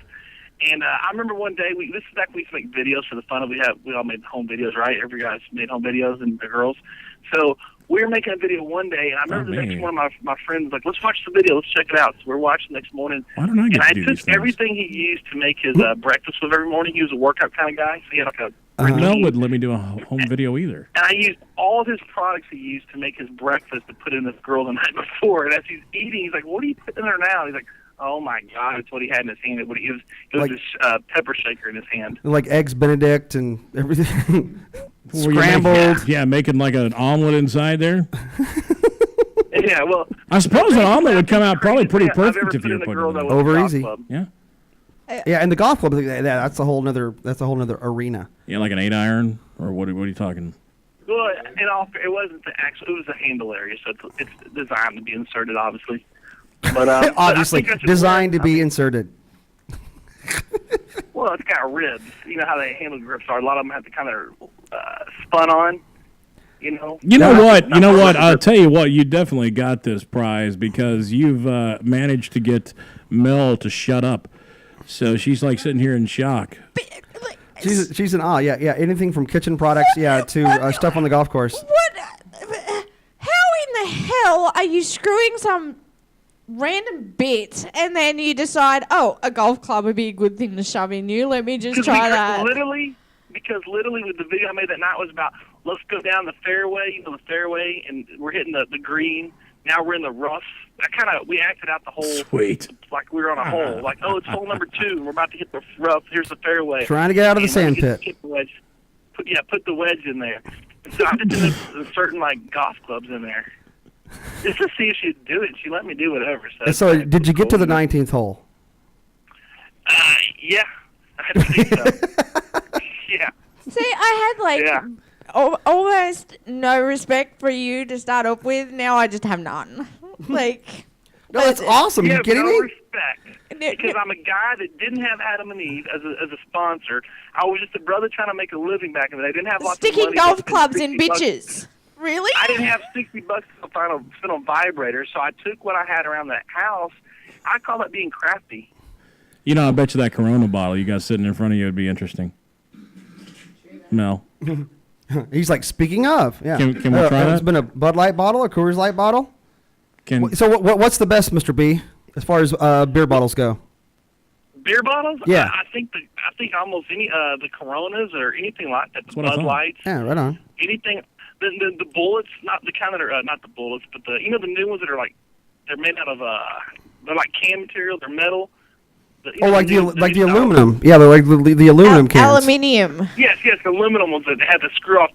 And I remember one day, this is back when we used to make videos for the fun of it. We all made home videos, right? Every guy's made home videos, and the girls. So we were making a video one day, and I remember the next morning my friend was like, let's watch the video. Let's check it out. So we're watching the next morning. Why don't I get and to I do took these things? everything he used to make his breakfast with every morning. He was a workout kind of guy. So he had like a Mel wouldn't let me do a home video either. and I used all of his products he used to make his breakfast to put in this girl the night before. And as he's eating, he's like, what are you putting in there now? He's like, oh, my God, it's what he had in his hand. It was Like- this pepper shaker in his hand. Like eggs Benedict and everything. Were you Scrambled. making like an omelet inside there. Yeah, well, I suppose an omelet would come out probably pretty I've ever perfect if put you in were a putting girl it that in. was Over golf easy. club. Yeah. Yeah, and the golf club, that's a whole nother arena. Yeah, like an 8-iron or what are you talking? Well, it wasn't the actual. It was the handle area, so it's designed to be inserted, obviously. But Obviously, but I think that's designed to be inserted. Well, it's got ribs. You know how they handle grips are. A lot of them have to kind of spun on. You know. You know what? I'll tell you what. You definitely got this prize because you've managed to get Mel to shut up. So she's like sitting here in shock. She's in awe. Yeah. Anything from kitchen products, to stuff on the golf course. How in the hell are you screwing some random bit and then you decide, oh, a golf club would be a good thing to shove in you? Let me just try that. Because literally with the video I made that night was about, let's go down the fairway, and we're hitting the green. Now we're in the rough. We acted out the whole. Sweet. Like we were on a hole. Like, oh, it's hole number 2. And we're about to hit the rough. Here's the fairway. Trying to get out of the And sand we pit. hit the wedge. Put the wedge in there. And so I did certain like golf clubs in there. Just to see if she'd do it. She let me do whatever. So did you get to the 19th hole? Yeah. I think so. Yeah. See, I had like almost no respect for you to start up with. Now I just have none. Like, no, that's awesome. You You have kidding no me? respect. Because I'm a guy that didn't have Adam and Eve as a sponsor. I was just a brother trying to make a living back in the day. I didn't have lots sticking of money. golf to spend clubs in 60 bucks. bitches. Really? I didn't have $60 to spend on vibrators, so I took what I had around the house. I call that being crafty. You know, I bet you that Corona bottle you got sitting in front of you would be interesting. Mel. He's like, speaking of, yeah. Can we try It's that? been a Bud Light bottle, a Coors Light bottle. Can So what's the best, Mr. B, as far as beer bottles go? Beer bottles? Yeah. I think almost any the Coronas or anything like that. The what I Bud thought. Lights. Yeah, right on. Anything. The bullets, not the kind that are not the bullets, but the the new ones that are like they're made out of they're like can material. They're metal. Like the aluminum. Yeah, they're like the aluminum cans. Aluminium. Yes, the aluminum ones that have the screw off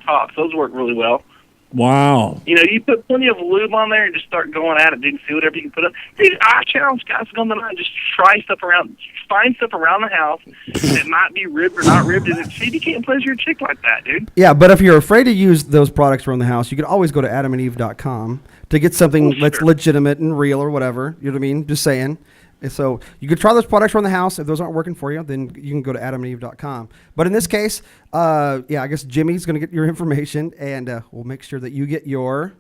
tops. Those work really well. Wow. You know, you put plenty of lube on there and just start going at it, dude, and see whatever you can put up. Dude, I challenge guys to go on the night, just try stuff around, find stuff around the house that might be ribbed or not ribbed, and see if you can't pleasure your chick like that, dude. Yeah, but if you're afraid to use those products around the house, you could always go to adamandeve.com to get something that's legitimate and real or whatever. You know what I mean? Just saying. And so you can try those products around the house. If those aren't working for you, then you can go to adamandeve.com. But in this case, I guess Jimmy's going to get your information, and we'll make sure that you get your...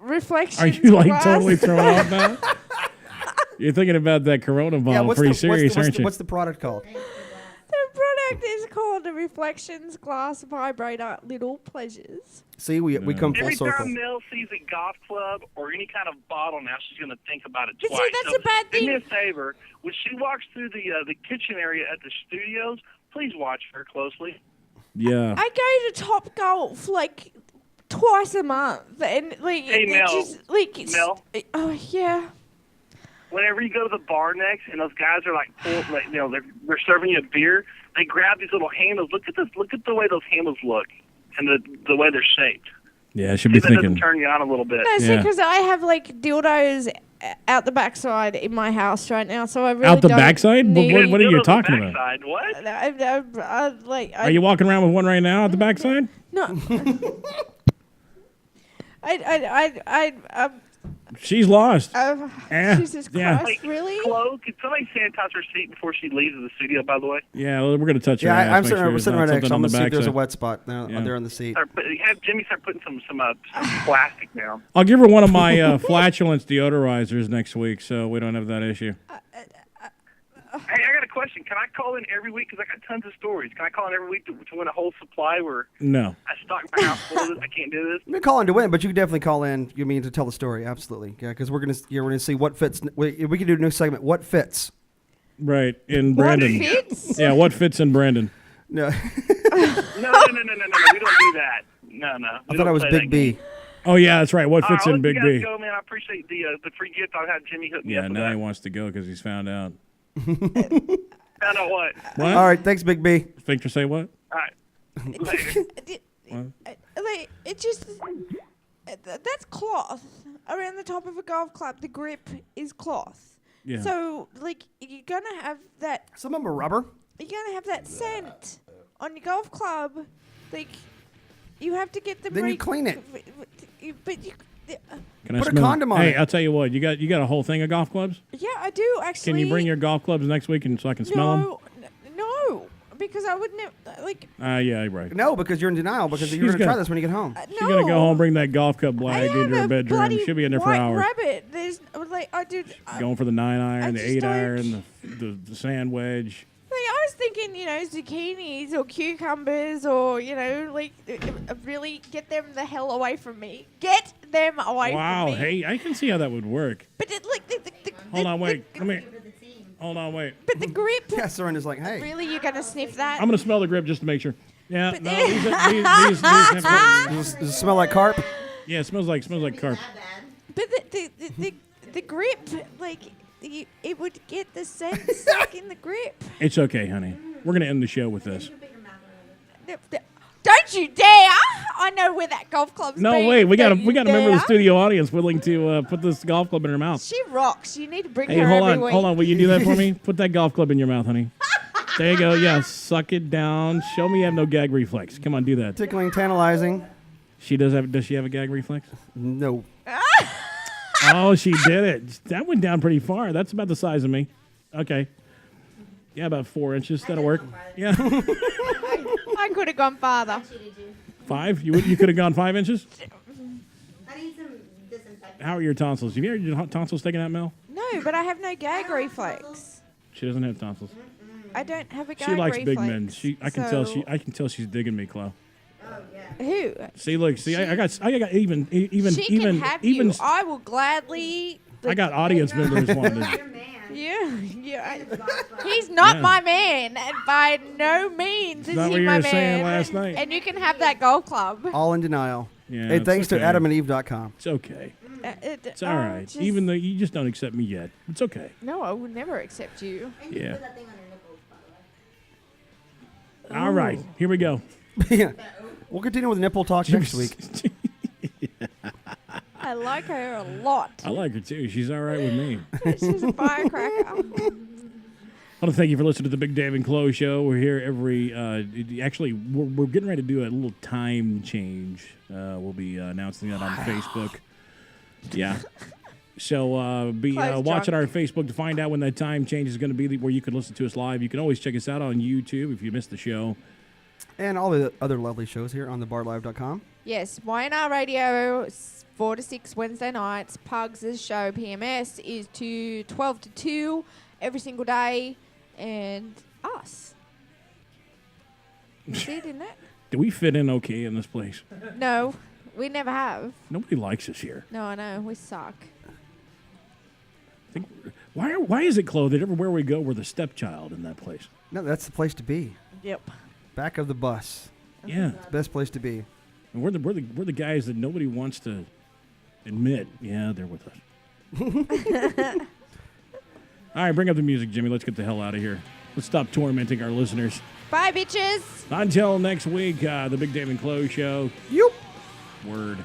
reflections. Are you like glass. totally thrown off now? You're thinking about that Corona bomb pretty serious, aren't you? What's the product called? The product is called the Reflections Glass Vibrator Little Pleasures. See, we come full Every circle. time Mel sees a golf club or any kind of bottle now, she's going to think about it But twice. see, that's a bad Do me thing. a favor. When she walks through the kitchen area at the studios, please watch her closely. Yeah. I go to Top Golf like twice a month, and like Hey, it Mel. just like Mel. Oh yeah. Whenever you go to the bar next, and those guys are like, they're serving you a beer, they grab these little handles. Look at this. Look at the way those handles look, and the way they're shaped. Yeah, I should See, be that thinking. doesn't turn you on a little bit. No, see, because I have like dildos out the backside in my house right now, so I really Out the don't backside? Need What are you talking about? Backside, what? Are you walking around with one right now at the backside? No. I She's lost. Jesus Yeah. Christ, really? Chloe, could somebody sanitize her seat before she leaves the studio, by the way? Yeah, well, we're going to touch her Yeah, ass, I'm make sitting, sure we're there's sitting not right next. something I'm on going the to see if there's a backside. wet spot there, Yeah. there on the seat. Have Jimmy start putting some plastic down. I'll give her one of my flatulence deodorizers next week, so we don't have that issue. Hey, I got a question. Can I call in every week? Because I got tons of stories. Can I call in every week to win a whole supply where No. I stock my house full of this? I can't do this. You can call in to win, but you can definitely call in. You mean to tell the story? Absolutely, yeah. Because we're gonna see what fits. We can do a new segment. What fits? Right, in Brandon. fits? Yeah, what fits in Brandon? No. No. We don't do that. No. I thought I was Big B. Oh, yeah, that's right. What fits I'll in let Big you guys B? go, man. I appreciate the free gift. I'll have Jimmy hook me Yeah, up with now that. he wants to go because he's found out. Found out what? What? All right, thanks, Big B. Victor, say what? All right. Later. Like it just that's cloth around the top of a golf club. The grip is cloth. Yeah. So like you're gonna have that. Some of them are rubber. You're gonna have that scent on your golf club. Like you have to get them. Then you clean it. But you. Can I Put a smell condom on Hey, it. I'll tell you what. You got a whole thing of golf clubs? Yeah, I do actually. Can you bring your golf clubs next week so I can smell them? No, because I wouldn't like. Yeah, right. No, because you're in denial because She's you're gonna try gonna- this when you get home. She's gonna go home, bring that golf club bag into her bedroom. Bloody She'll be in there for white hours. rabbit. There's like I did. Going for the 9-iron, the just 8-iron, the sand wedge. Like, I was thinking, zucchinis or cucumbers or, like, really get them the hell away from me. Get them away Wow, from me. hey, I can see how that would work. But it, like, Hold on, wait. Come here. Hold on, wait. But the grip. Yeah, Serena's like, hey. Really, you're gonna sniff that? I'm gonna smell the grip just to make sure. Yeah, But no, the- these have Does it smell like carp? Yeah, it smells like carp. But the grip, like, it would get the scent stuck in the grip. It's okay, honey. We're gonna end the show with this. Don't you dare! I know where that golf club's No, been. wait. We got a Don't you member of the dare. studio audience willing to put this golf club in her mouth. She rocks. You need to bring Hey, her hold every on, week. hold on. Will you do that for me? Put that golf club in your mouth, honey. There you go. Yeah, suck it down. Show me you have no gag reflex. Come on, do that. Tickling, tantalizing. She does have. Does she have a gag reflex? No. Oh, she did it. That went down pretty far. That's about the size of me. Okay. Yeah, about 4 inches. That'll work. Yeah. I could have gone farther. 5? You could have gone 5 inches? I need some disinfectant. How are your tonsils? Have you ever your tonsils taken out, Mel? No, but I have no gag reflex. She doesn't have tonsils. I don't have a gag She likes reflex. big men. I can tell she's digging me, Chloe. Who? See, look, I got even She can have even you. I will gladly. I got audience members wanting. Yeah. He's not Yeah. my man, and by no means is Not he what you my were man. saying last night. And you can have that golf club. All in denial. Yeah, Hey, it's thanks okay. to adamandeve.com. It's okay. It's all oh, right. just- Even though you just don't accept me yet, it's okay. No, I would never accept you. Yeah. All right, here we go. Yeah. We'll continue with nipple talk next week. I like her a lot. I like her too. She's all right with me. She's a firecracker. I want to thank you for listening to the Big Dave and Chloe Show. We're here every. Actually, we're getting ready to do a little time change. We'll be announcing that on Facebook. Yeah. So be Close watching our drunk. Facebook to find out when that time change is going to be, where you can listen to us live. You can always check us out on YouTube if you missed the show. And all the other lovely shows here on thebarlive.com. Yes, YNR Radio, 4 to 6 Wednesday nights. Pugs' show, PMS, is 12 to 2 every single day. And us. See it in that? Do we fit in okay in this place? No, we never have. Nobody likes us here. No, I know. We suck. Why is it, Chloe, that everywhere we go, we're the stepchild in that place? No, that's the place to be. Yep. Back of the bus. Yeah. It's the best place to be. And we're the guys that nobody wants to admit. Yeah, they're with us. All right, bring up the music, Jimmy. Let's get the hell out of here. Let's stop tormenting our listeners. Bye, bitches. Until next week, the Big Dave and Chloe Show. Yep. Word.